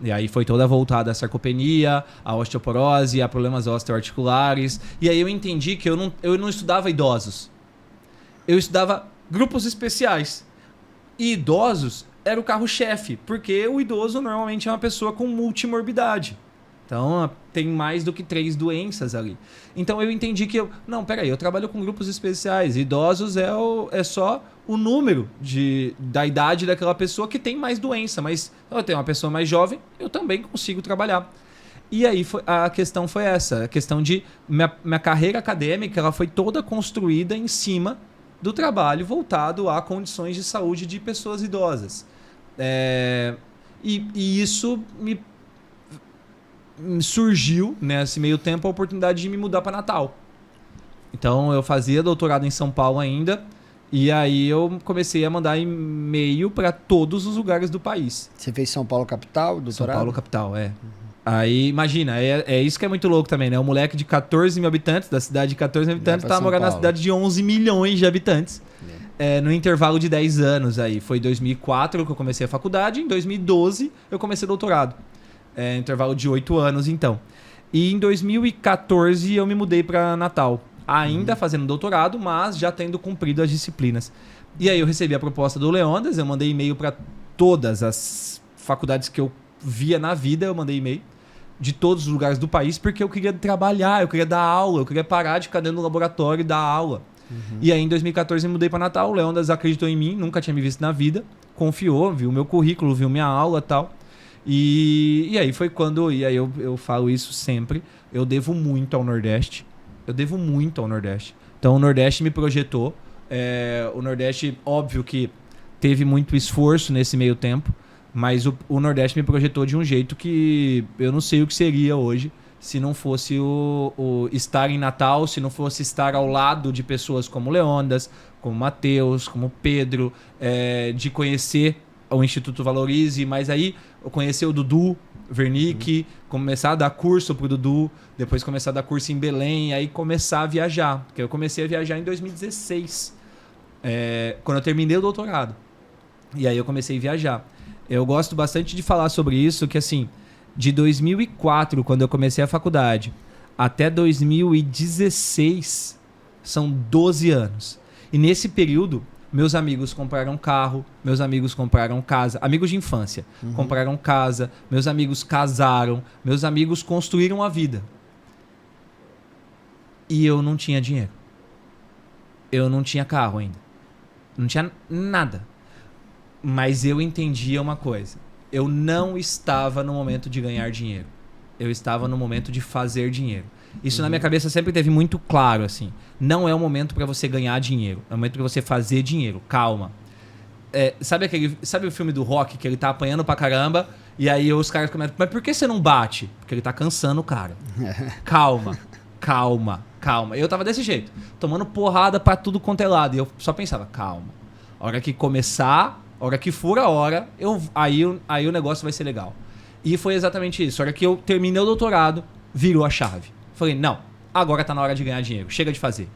E aí foi toda voltada à sarcopenia, à osteoporose, a problemas osteoarticulares. E aí eu entendi que eu não estudava idosos. Eu estudava grupos especiais. E idosos era o carro-chefe, porque o idoso normalmente é uma pessoa com multimorbidade. Então, tem mais do que 3 doenças ali. Então, eu entendi que eu trabalho com grupos especiais. Idosos é só o número da idade daquela pessoa que tem mais doença. Mas eu tenho uma pessoa mais jovem, eu também consigo trabalhar. E aí, a questão foi essa. A questão de... Minha carreira acadêmica, ela foi toda construída em cima do trabalho voltado a condições de saúde de pessoas idosas. E isso me surgiu, nesse meio tempo, a oportunidade de me mudar para Natal. Então, eu fazia doutorado em São Paulo ainda, e aí eu comecei a mandar e-mail para todos os lugares do país. Você fez São Paulo capital, doutorado? São Paulo capital, Aí, imagina, é isso que é muito louco também, né? Um moleque de 14 mil habitantes, da cidade de 14 mil habitantes, tá morando na cidade de 11 milhões de habitantes. No intervalo de 10 anos aí. Foi em 2004 que eu comecei a faculdade, em 2012 eu comecei doutorado. intervalo de 8 anos, então. E em 2014 eu me mudei para Natal, ainda fazendo doutorado, mas já tendo cumprido as disciplinas. E aí eu recebi a proposta do Leônidas, eu mandei e-mail para todas as faculdades que eu via na vida, eu mandei e-mail de todos os lugares do país, porque eu queria trabalhar, eu queria dar aula, eu queria parar de ficar dentro do laboratório e dar aula. E aí em 2014 eu me mudei para Natal, o Leônidas acreditou em mim, nunca tinha me visto na vida, confiou, viu meu currículo, viu minha aula e tal. E aí foi quando, e aí eu falo isso sempre, eu devo muito ao Nordeste, Então o Nordeste me projetou, o Nordeste, óbvio que teve muito esforço nesse meio tempo, mas o Nordeste me projetou de um jeito que eu não sei o que seria hoje se não fosse o estar em Natal, se não fosse estar ao lado de pessoas como Leônidas, como Matheus, como Pedro, de conhecer o Instituto Valorize, mas aí eu conheci o Dudu Wernick, começar a dar curso pro Dudu, depois começar a dar curso em Belém, aí começar a viajar, porque eu comecei a viajar em 2016, quando eu terminei o doutorado, e aí eu comecei a viajar. Eu gosto bastante de falar sobre isso, que assim, de 2004, quando eu comecei a faculdade, até 2016, são 12 anos. E nesse período, meus amigos compraram carro, meus amigos compraram casa, amigos de infância, compraram casa, meus amigos casaram, meus amigos construíram a vida. E eu não tinha dinheiro. Eu não tinha carro ainda. Não tinha nada. Mas eu entendia uma coisa. Eu não estava no momento de ganhar dinheiro. Eu estava no momento de fazer dinheiro. Isso na minha cabeça sempre teve muito claro, assim. Não é o momento para você ganhar dinheiro. É o momento para você fazer dinheiro. Calma. Sabe o filme do Rock, que ele tá apanhando pra caramba, e aí os caras comentam, mas por que você não bate? Porque ele tá cansando o cara. Calma. Eu tava desse jeito. Tomando porrada pra tudo quanto é lado. E eu só pensava, calma. A hora que começar... A hora que for a hora, aí o negócio vai ser legal. E foi exatamente isso. A hora que eu terminei o doutorado, virou a chave. Falei, não, agora tá na hora de ganhar dinheiro. Chega de fazer.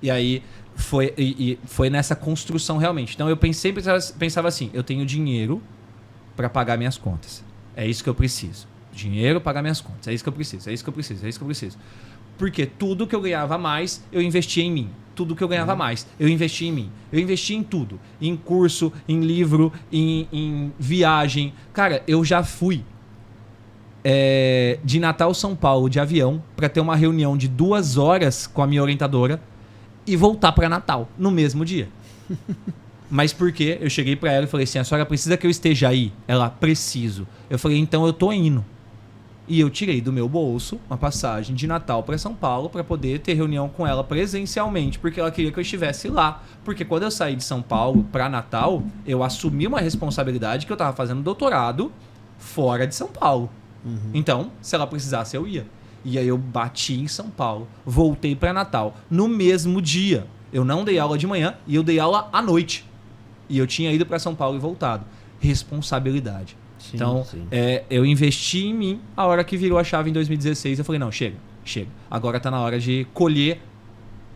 E aí foi nessa construção realmente. Então eu pensava assim, eu tenho dinheiro para pagar minhas contas. É isso que eu preciso. Dinheiro para pagar minhas contas. É isso que eu preciso. Porque tudo que eu ganhava mais, eu investia em mim. Tudo que eu ganhava mais, eu investia em mim. Eu investia em tudo. Em curso, em livro, em viagem. Cara, eu já fui de Natal, São Paulo, de avião, para ter uma reunião de 2 horas com a minha orientadora e voltar para Natal, no mesmo dia. Mas por quê? Eu cheguei para ela e falei assim, a senhora precisa que eu esteja aí? Ela, preciso. Eu falei, então eu tô indo. E eu tirei do meu bolso uma passagem de Natal para São Paulo para poder ter reunião com ela presencialmente, porque ela queria que eu estivesse lá. Porque quando eu saí de São Paulo para Natal, eu assumi uma responsabilidade que eu estava fazendo doutorado fora de São Paulo. Então, se ela precisasse, eu ia. E aí eu bati em São Paulo, voltei para Natal. No mesmo dia, eu não dei aula de manhã e eu dei aula à noite. E eu tinha ido para São Paulo e voltado. Responsabilidade. Sim, então, eu investi em mim. A hora que virou a chave em 2016, eu falei, não, chega. Agora tá na hora de colher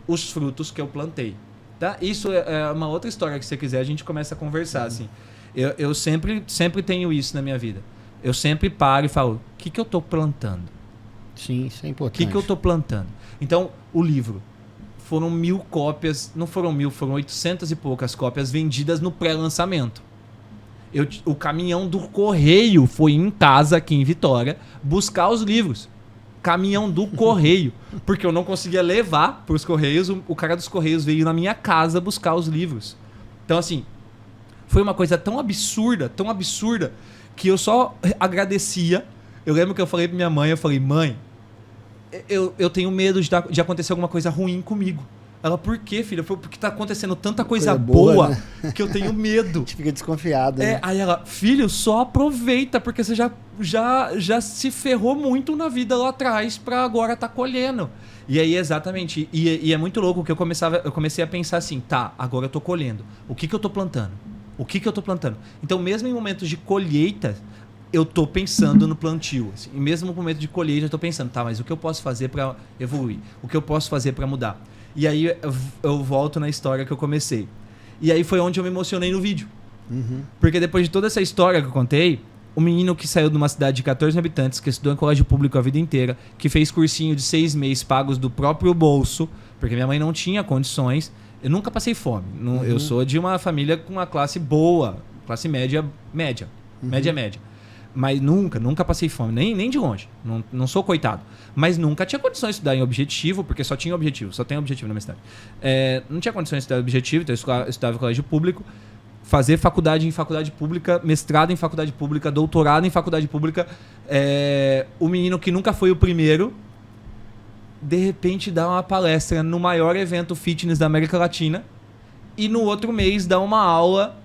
os frutos que eu plantei. Tá? Isso é uma outra história que se você quiser, a gente começa a conversar. Assim. Eu sempre tenho isso na minha vida. Eu sempre paro e falo, o que eu tô plantando? Sim, isso é importante. O que eu tô plantando? Então, o livro. Foram 1000 cópias, não foram 1000, foram 800 e poucas cópias vendidas no pré-lançamento. O caminhão do correio foi em casa, aqui em Vitória, buscar os livros. Caminhão do correio. Porque eu não conseguia levar para os correios. O cara dos correios veio na minha casa buscar os livros. Então, assim, foi uma coisa tão absurda, que eu só agradecia. Eu lembro que eu falei para minha mãe, mãe, eu tenho medo de acontecer alguma coisa ruim comigo. Ela, por quê, filha? Foi porque tá acontecendo tanta coisa boa, né? Que eu tenho medo. A gente fica desconfiado, né? Aí ela, filho, só aproveita, porque você já se ferrou muito na vida lá atrás pra agora tá colhendo. E aí, exatamente. E é muito louco que eu comecei a pensar assim, tá, agora eu tô colhendo. O que eu tô plantando? Então, mesmo em momentos de colheita, eu tô pensando no plantio. Assim. E mesmo no momento de colheita, eu tô pensando, tá, mas o que eu posso fazer pra evoluir? O que eu posso fazer pra mudar? E aí eu volto na história que eu comecei. E aí foi onde eu me emocionei no vídeo. Porque depois de toda essa história que eu contei, um menino que saiu de uma cidade de 14 habitantes, que estudou em colégio público a vida inteira, que fez cursinho de 6 meses pagos do próprio bolso, porque minha mãe não tinha condições. Eu nunca passei fome. Eu sou de uma família com uma classe boa, classe média. Mas nunca passei fome, nem de longe. Não sou coitado. Mas nunca tinha condições de estudar em objetivo, porque só tinha objetivo, só tem objetivo na minha cidade. Não tinha condições de estudar em objetivo, então eu estudava em colégio público, fazer faculdade em faculdade pública, mestrado em faculdade pública, doutorado em faculdade pública. O menino que nunca foi o primeiro, de repente dá uma palestra no maior evento fitness da América Latina e no outro mês dá uma aula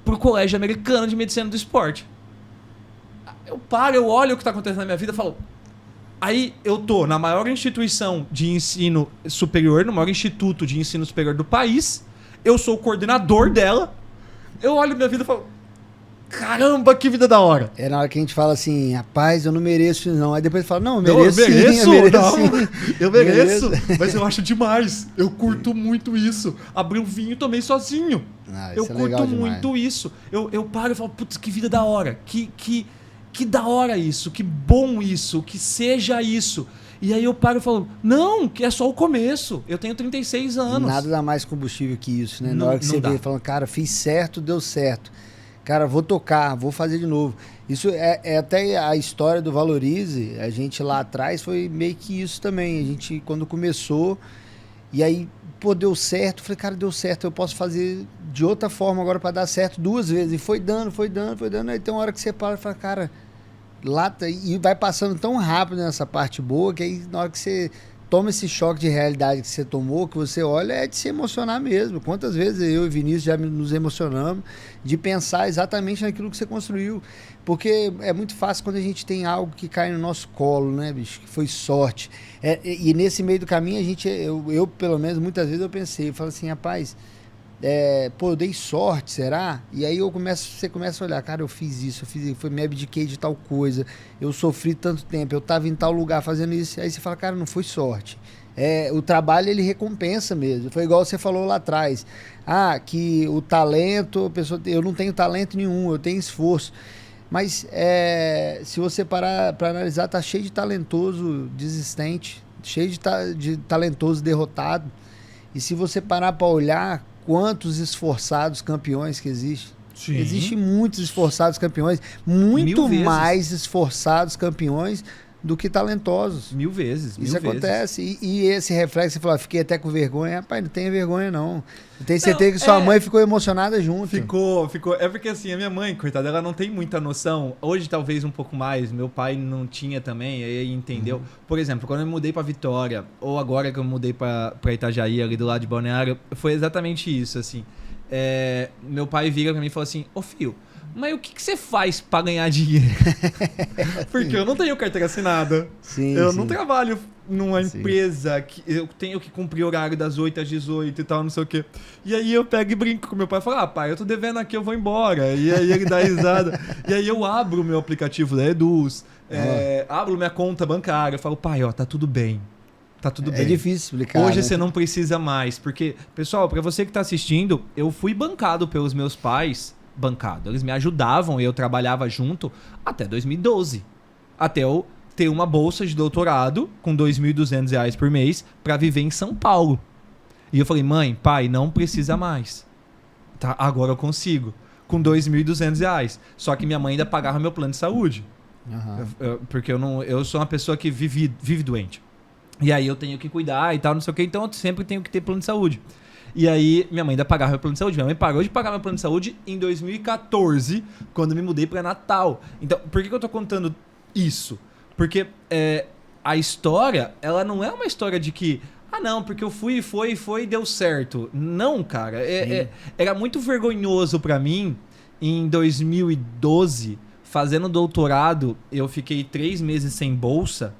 pro Colégio Americano de Medicina do Esporte. Eu olho o que está acontecendo na minha vida e falo... Aí eu tô na maior instituição de ensino superior, no maior instituto de ensino superior do país. Eu sou o coordenador dela. Eu olho minha vida e falo... Caramba, que vida da hora. É na hora que a gente fala assim, rapaz, eu não mereço isso não. Aí depois fala, não, eu mereço sim. Eu mereço, mas eu acho demais. Eu curto muito isso. Abri um vinho e tomei sozinho. Eu curto muito isso. Eu paro e falo, putz, que vida da hora. Que da hora isso, que bom isso, que seja isso. E aí eu paro e falo, não, que é só o começo. Eu tenho 36 anos. Nada dá mais combustível que isso, né? Na hora que você vê, falando, cara, fiz certo, deu certo. Cara, vou tocar, vou fazer de novo. Isso é até a história do Valorize. A gente lá atrás foi meio que isso também. A gente, quando começou, e aí, pô, deu certo. Falei, cara, deu certo, eu posso fazer de outra forma agora para dar certo 2 vezes. E foi dando. Aí tem uma hora que você para e fala, cara... Lata, e vai passando tão rápido nessa parte boa que aí na hora que você toma esse choque de realidade que você tomou, que você olha, é de se emocionar mesmo. Quantas vezes eu e Vinícius já nos emocionamos de pensar exatamente naquilo que você construiu. Porque é muito fácil quando a gente tem algo que cai no nosso colo, né, bicho? Que foi sorte. E nesse meio do caminho, eu pelo menos, muitas vezes eu pensei, eu falo assim, rapaz... pô, eu dei sorte, será? E aí você começa a olhar, cara, eu fiz isso, me abdiquei de tal coisa, eu sofri tanto tempo, eu estava em tal lugar fazendo isso, aí você fala, cara, não foi sorte. O trabalho, ele recompensa mesmo. Foi igual você falou lá atrás, que o talento, a pessoa, eu não tenho talento nenhum, eu tenho esforço. Mas se você parar para analisar, tá cheio de talentoso desistente, cheio de talentoso derrotado. E se você parar para olhar quantos esforçados campeões que existem. Sim. Existem muitos esforçados campeões, muito mais esforçados campeões do que talentosos. 1000 vezes. Isso acontece. E esse reflexo, você falou, fiquei até com vergonha. Rapaz, não tenha vergonha, não. Eu tenho certeza que sua mãe ficou emocionada junto. Ficou. É porque assim, a minha mãe, coitada, ela não tem muita noção. Hoje, talvez um pouco mais. Meu pai não tinha também, aí entendeu. Por exemplo, quando eu me mudei pra Vitória, ou agora que eu me mudei pra Itajaí, ali do lado de Balneário, foi exatamente isso, assim. Meu pai vira pra mim e fala assim, ô filho, mas o que você faz pra ganhar dinheiro? Porque eu não tenho carteira assinada. Eu não trabalho numa empresa que eu tenho que cumprir horário das 8 às 18 e tal, não sei o quê. E aí eu pego e brinco com meu pai e falo, pai, eu tô devendo aqui, eu vou embora. E aí ele dá risada. E aí eu abro o meu aplicativo da Eduz, abro minha conta bancária, eu falo, pai, tá tudo bem. Tá tudo bem. É difícil explicar. Hoje você não precisa mais. Porque, pessoal, pra você que tá assistindo, eu fui bancado pelos meus pais. Eles me ajudavam e eu trabalhava junto até 2012. Até eu ter uma bolsa de doutorado com R$ 2.200 por mês para viver em São Paulo. E eu falei, mãe, pai, não precisa mais. Tá, agora eu consigo. Com R$ 2.200. Só que minha mãe ainda pagava meu plano de saúde. Porque eu sou uma pessoa que vive doente. E aí eu tenho que cuidar e tal, não sei o que. Então eu sempre tenho que ter plano de saúde. E aí, minha mãe ainda pagava meu plano de saúde. Minha mãe parou de pagar meu plano de saúde em 2014, quando me mudei para Natal. Então, por que eu tô contando isso? Porque a história, ela não é uma história de que... não, porque eu fui e deu certo. Não, cara. Era muito vergonhoso para mim, em 2012, fazendo doutorado, eu fiquei 3 meses sem bolsa,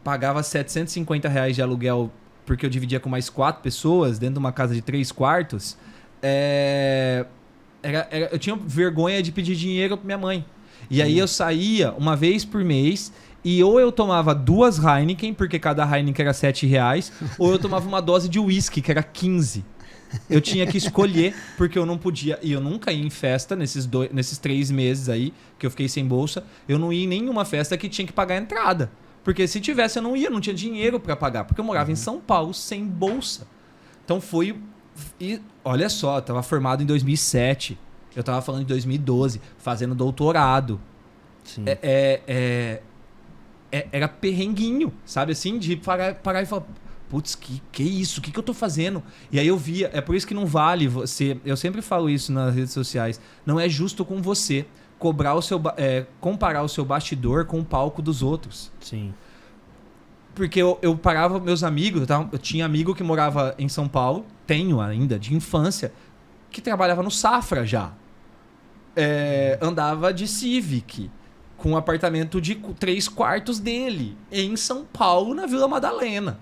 pagava R$750 de aluguel, porque eu dividia com mais 4 pessoas, dentro de uma casa de 3 quartos, eu tinha vergonha de pedir dinheiro pra minha mãe. E aí eu saía uma vez por mês, e ou eu tomava 2 Heineken, porque cada Heineken era R$7, ou eu tomava uma dose de whisky, que era 15. Eu tinha que escolher, porque eu não podia. E eu nunca ia em festa nesses 3 meses aí, que eu fiquei sem bolsa. Eu não ia em nenhuma festa que tinha que pagar a entrada. Porque se tivesse, eu não ia, não tinha dinheiro pra pagar. Porque eu morava em São Paulo sem bolsa. Então foi. E olha só, eu tava formado em 2007. Eu tava falando de 2012, fazendo doutorado. Sim. Era perrenguinho, sabe assim? De parar e falar, putz, que isso? O que eu tô fazendo? E aí eu via, é por isso que não vale você... Eu sempre falo isso nas redes sociais. Não é justo com você comparar o seu bastidor com o palco dos outros. Sim. Porque eu parava meus amigos, eu tinha amigo que morava em São Paulo, tenho ainda, de infância, que trabalhava no Safra já. Andava de Civic, com um apartamento de 3 quartos dele, em São Paulo, na Vila Madalena.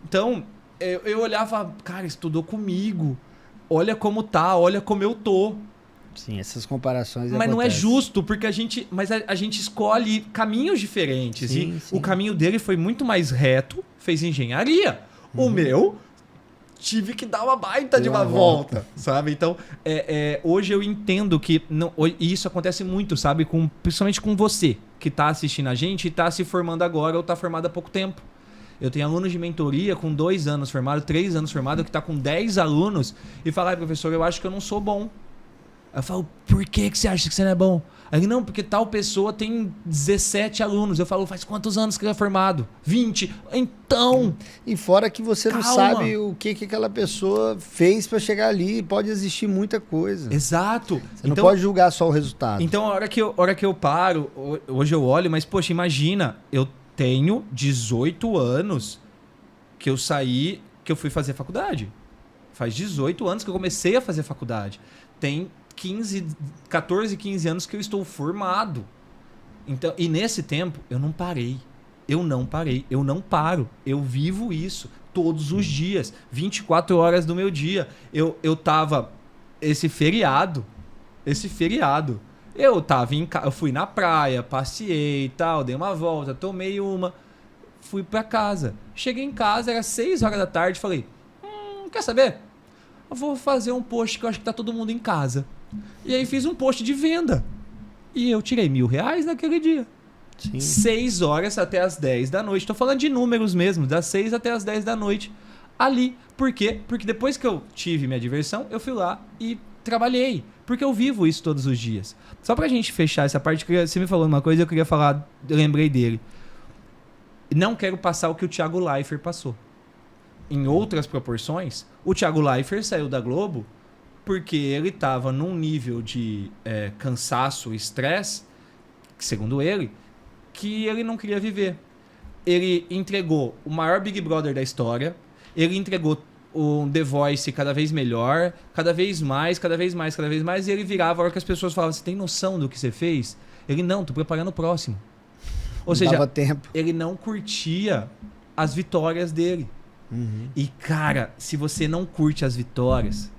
Então, eu olhava, cara, estudou comigo, olha como tá, olha como eu tô. Sim, essas comparações Mas não é acontecem. justo, porque a gente escolhe caminhos diferentes. Sim, e sim. o caminho dele foi muito mais reto, fez engenharia. O meu, tive que dar uma baita de uma volta, sabe? Então, hoje eu entendo que... E isso acontece muito, sabe? Principalmente com você, que tá assistindo a gente e tá se formando agora ou tá formado há pouco tempo. Eu tenho alunos de mentoria com 2 anos formado, 3 anos formado, que tá com 10 alunos e fala, professor, eu acho que eu não sou bom. Eu falo, por que você acha que você não é bom? Aí, não, porque tal pessoa tem 17 alunos. Eu falo, faz quantos anos que ele é formado? 20. Então... E fora que você não Calma. sabe o que aquela pessoa fez para chegar ali. Pode existir muita coisa. Exato. Você não pode julgar só o resultado. Então, a hora que eu paro, hoje eu olho, mas, poxa, imagina, eu tenho 18 anos que eu saí, que eu fui fazer faculdade. Faz 18 anos que eu comecei a fazer faculdade. Tem 14, 15 anos que eu estou formado. Então, e nesse tempo, eu não parei. Eu não paro. Eu vivo isso todos os dias. 24 horas do meu dia. Eu tava... Esse feriado... Eu tava eu fui na praia, passei e tal, dei uma volta, tomei uma, fui pra casa. Cheguei em casa, era 6 horas da tarde, falei, quer saber? Eu vou fazer um post que eu acho que tá todo mundo em casa. E aí fiz um post de venda. E eu tirei R$1.000 naquele dia. Sim. 6 horas até as 10 da noite. Tô falando de números mesmo, das 6 até as 10 da noite. Ali. Por quê? Porque depois que eu tive minha diversão, eu fui lá e trabalhei. Porque eu vivo isso todos os dias. Só pra gente fechar essa parte, você me falou uma coisa, eu queria falar, eu lembrei dele. Não quero passar o que o Thiago Leifert passou. Em outras proporções, o Thiago Leifert saiu da Globo porque ele estava num nível de cansaço e estresse, segundo ele, que ele não queria viver. Ele entregou o maior Big Brother da história, ele entregou um The Voice cada vez melhor, cada vez mais, e ele virava, a hora que as pessoas falavam, você tem noção do que você fez? Ele, não, tô preparando o próximo. Ou seja, Dava tempo. ele não curtia as vitórias dele. Uhum. E, cara, se você não curte as vitórias,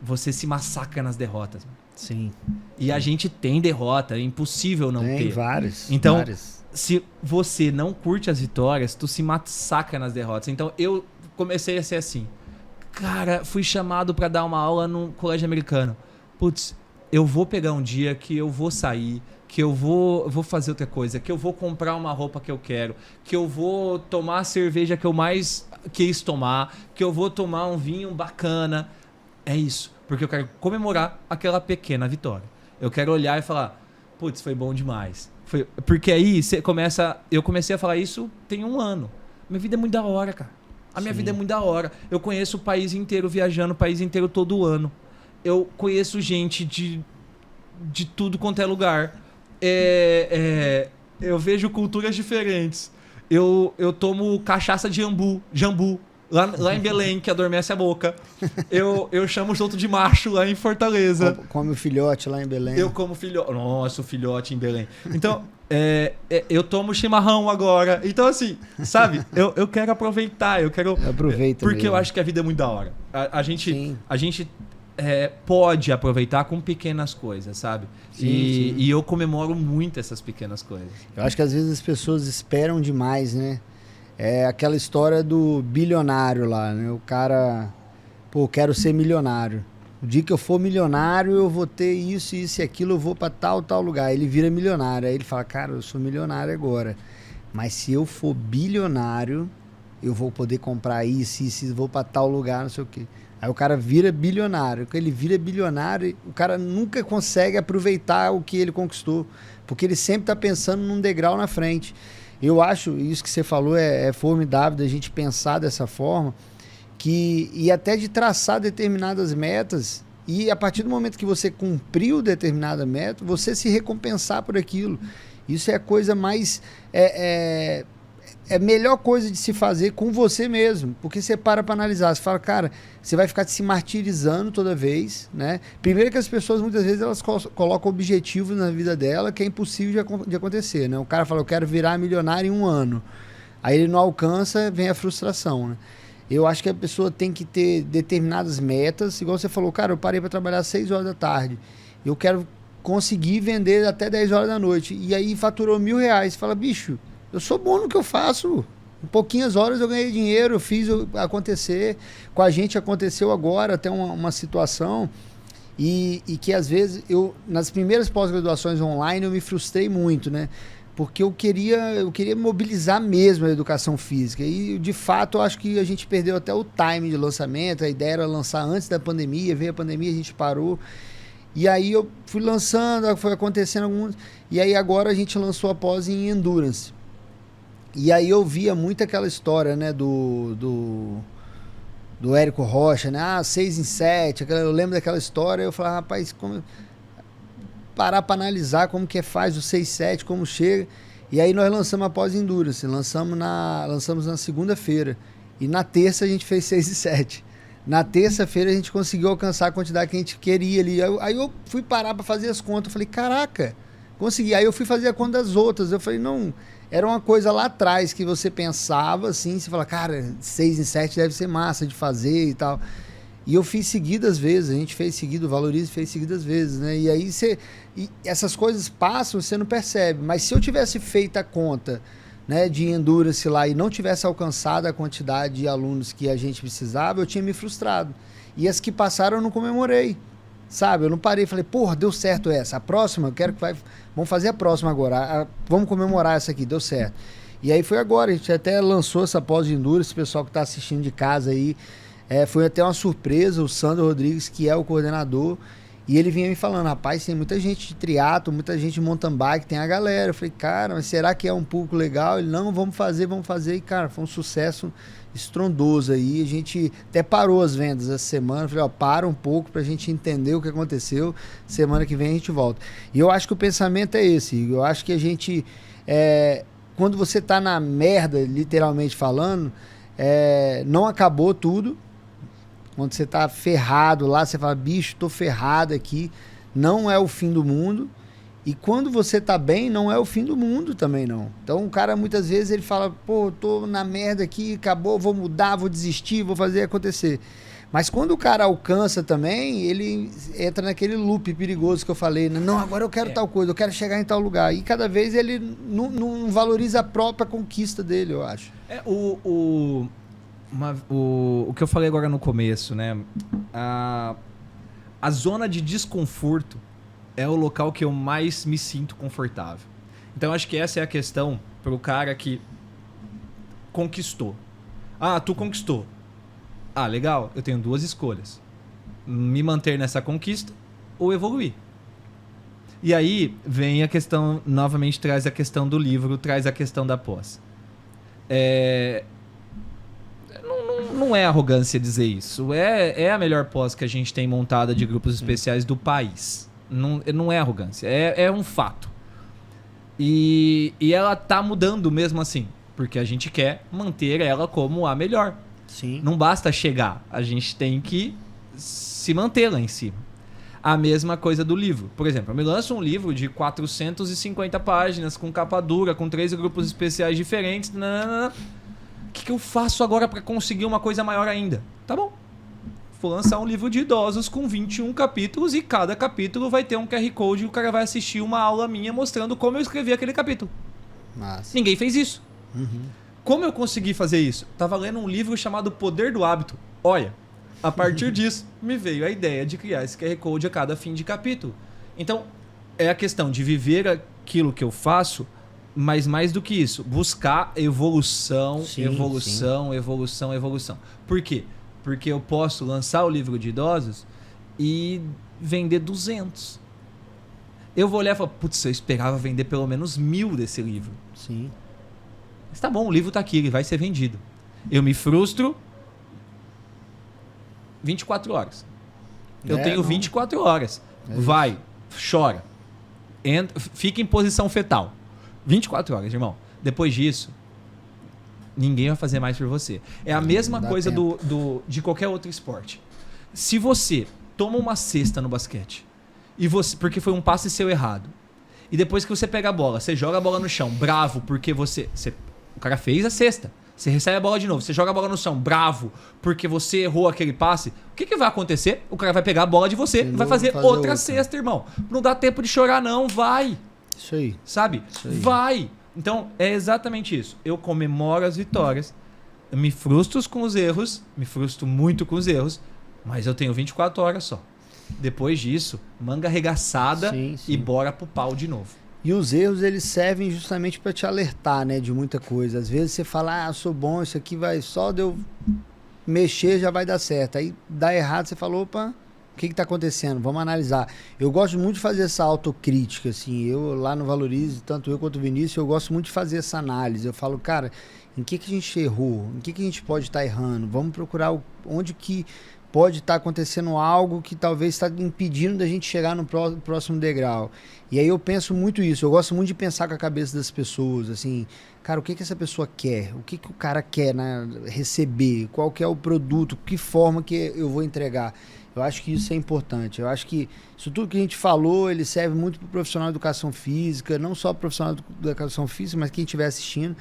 você se massacra nas derrotas. Sim. E a gente tem derrota, é impossível não Tem ter. vários. Então, vários. se você não curte as vitórias, tu se massacra nas derrotas. Então, eu comecei a ser assim. Cara, fui chamado pra dar uma aula num colégio americano. Putz, eu vou pegar um dia que eu vou sair, que eu vou fazer outra coisa, que eu vou comprar uma roupa que eu quero, que eu vou tomar a cerveja que eu mais quis tomar, que eu vou tomar um vinho bacana. É isso, porque eu quero comemorar aquela pequena vitória. Eu quero olhar e falar, putz, foi bom demais. Porque aí eu comecei a falar isso tem 1 ano. Minha vida é muito da hora, cara. A minha vida é muito da hora. Eu conheço o país inteiro viajando, o país inteiro todo ano. Eu conheço gente de tudo quanto é lugar. Eu vejo culturas diferentes. Eu tomo cachaça de jambu lá em Belém, que adormece a boca. Eu chamo os outros de macho lá em Fortaleza. Come o filhote lá em Belém. Eu como filhote. Nossa, o filhote em Belém. Então, eu tomo chimarrão agora. Então, assim, sabe? Eu quero aproveitar. Aproveita porque mesmo. eu acho que a vida é muito da hora. A gente Sim. pode aproveitar com pequenas coisas, sabe? Sim, sim. E eu comemoro muito essas pequenas coisas. Eu acho que às vezes as pessoas esperam demais, né? É aquela história do bilionário lá, né? O cara pô, quero ser milionário. O dia que eu for milionário, eu vou ter isso, isso e aquilo, eu vou pra tal lugar. Ele vira milionário. Aí ele fala, cara, eu sou milionário agora. Mas se eu for bilionário, eu vou poder comprar isso, vou pra tal lugar, não sei o quê. Aí o cara vira bilionário. Quando ele vira bilionário, o cara nunca consegue aproveitar o que ele conquistou. Porque ele sempre tá pensando num degrau na frente. Eu acho, isso que você falou é formidável da gente pensar dessa forma, e até de traçar determinadas metas, e a partir do momento que você cumpriu determinada meta, você se recompensar por aquilo. Isso é a coisa mais... É a melhor coisa de se fazer com você mesmo, porque você para analisar, você fala, cara, você vai ficar se martirizando toda vez, né? Primeiro que as pessoas, muitas vezes, elas colocam objetivos na vida dela que é impossível de acontecer, né? O cara fala, eu quero virar milionário em 1 ano. Aí ele não alcança, vem a frustração, né? Eu acho que a pessoa tem que ter determinadas metas, igual você falou, cara, eu parei para trabalhar às 6 horas da tarde, eu quero conseguir vender até 10 horas da noite, e aí faturou R$1.000, você fala, bicho, eu sou bom no que eu faço. Em pouquinhas horas eu ganhei dinheiro, eu fiz acontecer. Com a gente aconteceu agora até uma situação e que às vezes nas primeiras pós-graduações online eu me frustrei muito, né? Porque eu queria mobilizar mesmo a educação física. E de fato eu acho que a gente perdeu até o time de lançamento. A ideia era lançar antes da pandemia, veio a pandemia, a gente parou. E aí eu fui lançando, foi acontecendo alguns. E aí agora a gente lançou a pós em Endurance. E aí eu via muito aquela história, né, do Érico Rocha, né, 6 em 7, eu lembro daquela história, eu falava, rapaz, como parar para analisar como que faz o 6-7, como chega, e aí nós lançamos a pós-endurance, lançamos na segunda-feira, e na terça a gente fez 6 e 7. Na terça-feira a gente conseguiu alcançar a quantidade que a gente queria ali, aí eu fui parar para fazer as contas, eu falei, caraca, consegui, aí eu fui fazer a conta das outras, eu falei, não... Era uma coisa lá atrás que você pensava assim, você fala, cara, 6 em 7 deve ser massa de fazer e tal. E eu fiz seguidas vezes, a gente fez seguido, o Valorize fez seguidas vezes, né? E aí essas coisas passam, você não percebe. Mas se eu tivesse feito a conta, né, de Endurance lá e não tivesse alcançado a quantidade de alunos que a gente precisava, eu tinha me frustrado. E as que passaram eu não comemorei. Sabe, eu não parei, falei, porra, deu certo essa. A próxima, eu quero que vamos fazer a próxima agora. Vamos comemorar essa aqui, deu certo. E aí foi agora, a gente até lançou essa pós de Endurance, esse pessoal que está assistindo de casa aí. Foi até uma surpresa, o Sandro Rodrigues, que é o coordenador, e ele vinha me falando, rapaz, tem muita gente de triatlo, muita gente de mountain bike, tem a galera. Eu falei, cara, mas será que é um público legal? Ele, não, vamos fazer. E, cara, foi um sucesso estrondoso aí. A gente até parou as vendas essa semana. Eu falei, ó, para um pouco pra gente entender o que aconteceu. Semana que vem a gente volta. E eu acho que o pensamento é esse. Eu acho que a gente, quando você tá na merda, literalmente falando, não acabou tudo. Quando você tá ferrado lá, você fala, bicho, tô ferrado aqui. Não é o fim do mundo. E quando você tá bem, não é o fim do mundo também, não. Então o cara, muitas vezes, ele fala, pô, tô na merda aqui, acabou, vou mudar, vou desistir, vou fazer acontecer. Mas quando o cara alcança também, ele entra naquele loop perigoso que eu falei, né? Não, agora eu quero tal coisa, eu quero chegar em tal lugar. E cada vez ele não valoriza a própria conquista dele, eu acho. O que eu falei agora no começo, né? A zona de desconforto é o local que eu mais me sinto confortável. Então, acho que essa é a questão pro cara que conquistou. Ah, tu conquistou. Ah, legal. Eu tenho 2 escolhas. Me manter nessa conquista ou evoluir. E aí vem a questão, novamente traz a questão do livro, traz a questão da pós. Não é arrogância dizer isso. É a melhor pós que a gente tem montada de grupos especiais do país. Não é arrogância. É um fato. E ela tá mudando mesmo assim. Porque a gente quer manter ela como a melhor. Sim. Não basta chegar. A gente tem que se manter lá em cima. A mesma coisa do livro. Por exemplo, eu me lanço um livro de 450 páginas, com capa dura, com 3 grupos especiais diferentes. O que eu faço agora para conseguir uma coisa maior ainda? Tá bom. Vou lançar um livro de idosos com 21 capítulos e cada capítulo vai ter um QR Code e o cara vai assistir uma aula minha mostrando como eu escrevi aquele capítulo. Massa. Ninguém fez isso. Uhum. Como eu consegui fazer isso? Tava lendo um livro chamado Poder do Hábito. Olha, A partir disso, me veio a ideia de criar esse QR Code a cada fim de capítulo. Então, é a questão de viver aquilo que eu faço, mas mais do que isso, buscar evolução, evolução. Por quê? Porque eu posso lançar o livro de idosos e vender 200. Eu vou olhar e falar, putz, eu esperava vender pelo menos 1000 desse livro. Sim. Mas tá bom, o livro tá aqui, ele vai ser vendido. Eu me frustro 24 horas. Eu tenho 24 horas. Vai, chora. Fica em posição fetal. 24 horas, irmão. Depois disso, ninguém vai fazer mais por você. É a mesma coisa de qualquer outro esporte. Se você toma uma cesta no basquete, porque foi um passe seu errado, e depois que você pega a bola, você joga a bola no chão, bravo, porque o cara fez a cesta. Você recebe a bola de novo, você joga a bola no chão, bravo, porque você errou aquele passe. O que vai acontecer? O cara vai pegar a bola de você e vai fazer outra cesta, irmão. Não dá tempo de chorar, não. Vai. Isso aí. Sabe? Isso aí. Vai. Então, é exatamente isso. Eu comemoro as vitórias, eu me frustro com os erros, me frustro muito com os erros, mas eu tenho 24 horas só. Depois disso, manga arregaçada e bora pro pau de novo. E os erros, eles servem justamente para te alertar, né, de muita coisa. Às vezes você fala, eu sou bom, isso aqui vai só de eu mexer já vai dar certo. Aí dá errado, você fala, opa, o que tá acontecendo? Vamos analisar. Eu gosto muito de fazer essa autocrítica, assim. Eu lá no Valorize, tanto eu quanto o Vinícius, eu gosto muito de fazer essa análise. Eu falo, cara, em que a gente errou? Em que a gente pode estar errando? Vamos procurar onde que pode estar acontecendo algo que talvez está impedindo da gente chegar no próximo degrau. E aí eu penso muito isso, eu gosto muito de pensar com a cabeça das pessoas, assim, cara, o que essa pessoa quer? O que o cara quer, né, receber? Qual que é o produto? Que forma que eu vou entregar? Eu acho que isso é importante. Eu acho que isso tudo que a gente falou, ele serve muito para o profissional de educação física, não só para o profissional de educação física, mas quem estiver assistindo.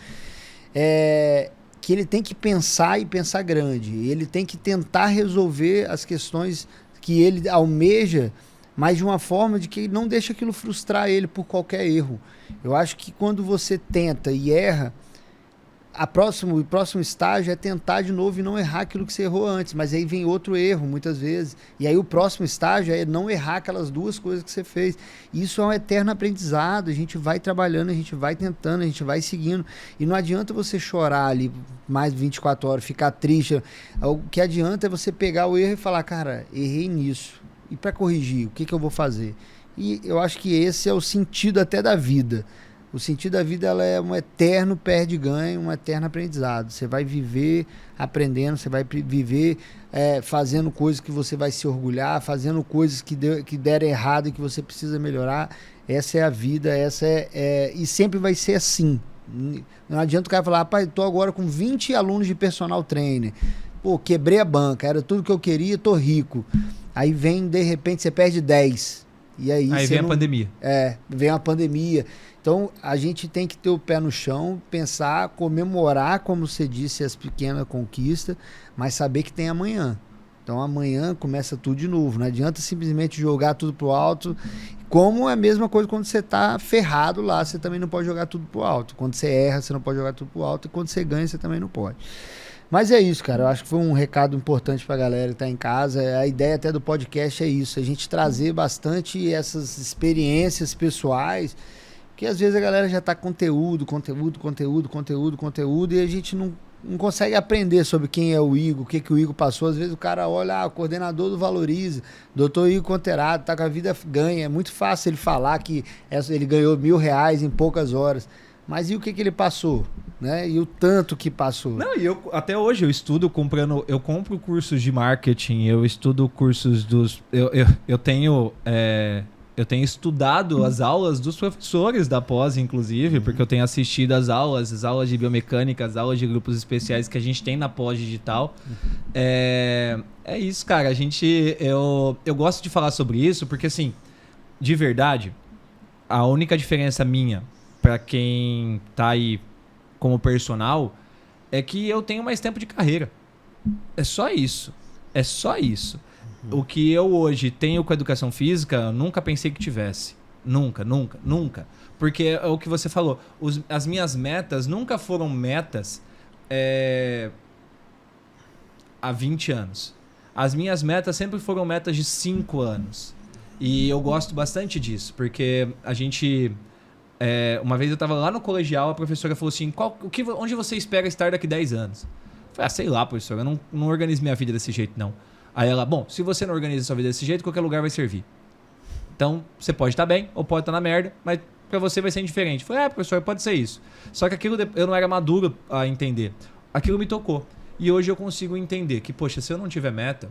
Que ele tem que pensar e pensar grande. Ele tem que tentar resolver as questões que ele almeja, mas de uma forma de que não deixa aquilo frustrar ele por qualquer erro. Eu acho que quando você tenta e erra, o próximo estágio é tentar de novo e não errar aquilo que você errou antes, mas aí vem outro erro muitas vezes, e aí o próximo estágio é não errar aquelas duas coisas que você fez. Isso é um eterno aprendizado, a gente vai trabalhando, a gente vai tentando, a gente vai seguindo, e não adianta você chorar ali mais de 24 horas, ficar triste. O que adianta é você pegar o erro e falar, cara, errei nisso, e para corrigir, o que eu vou fazer? E eu acho que esse é o sentido até da vida. O sentido da vida, ela é um eterno perde-ganho, um eterno aprendizado. Você vai viver aprendendo, você vai viver fazendo coisas que você vai se orgulhar, fazendo coisas que deram errado e que você precisa melhorar. Essa é a vida, e sempre vai ser assim. Não adianta o cara falar, rapaz, estou agora com 20 alunos de personal trainer. Pô, quebrei a banca, era tudo que eu queria, estou rico. Aí vem, de repente, você perde 10. E aí vem a pandemia. Vem a pandemia. Então, a gente tem que ter o pé no chão, pensar, comemorar, como você disse, as pequenas conquistas, mas saber que tem amanhã. Então, amanhã começa tudo de novo. Não adianta simplesmente jogar tudo pro alto. Como é a mesma coisa quando você tá ferrado lá, você também não pode jogar tudo pro alto. Quando você erra, você não pode jogar tudo pro alto. E quando você ganha, você também não pode. Mas é isso, cara. Eu acho que foi um recado importante pra galera que tá em casa. A ideia até do podcast é isso. A gente trazer bastante essas experiências pessoais, porque às vezes a galera já tá conteúdo, e a gente não consegue aprender sobre quem é o Igor, o que o Igor passou. Às vezes o cara olha, o coordenador do Valorize, doutor Igor Conterato, tá com a vida ganha. É muito fácil ele falar que ele ganhou R$1.000 em poucas horas. Mas e o que ele passou? Né? E o tanto que passou? Não, e até hoje eu estudo eu compro cursos de marketing, eu estudo cursos dos... Eu tenho estudado as aulas dos professores da pós, inclusive, porque eu tenho assistido as aulas de biomecânica, as aulas de grupos especiais que a gente tem na pós digital. É isso, cara. Eu gosto de falar sobre isso porque, assim, de verdade, a única diferença minha para quem tá aí como personal é que eu tenho mais tempo de carreira. É só isso. É só isso. O que eu hoje tenho com a educação física, eu nunca pensei que tivesse. Nunca. Porque é o que você falou. As minhas metas nunca foram metas há 20 anos. As minhas metas sempre foram metas de 5 anos. E eu gosto bastante disso, porque a gente... uma vez eu estava lá no colegial, a professora falou assim, onde você espera estar daqui 10 anos? Eu falei, sei lá, professora, eu não organizo minha vida desse jeito, não. Aí ela, bom, se você não organiza sua vida desse jeito, qualquer lugar vai servir. Então, você pode estar bem ou pode estar na merda, mas pra você vai ser indiferente. Eu falei, professor, pode ser isso. Só que aquilo eu não era maduro a entender. Aquilo me tocou. E hoje eu consigo entender que, poxa, se eu não tiver meta,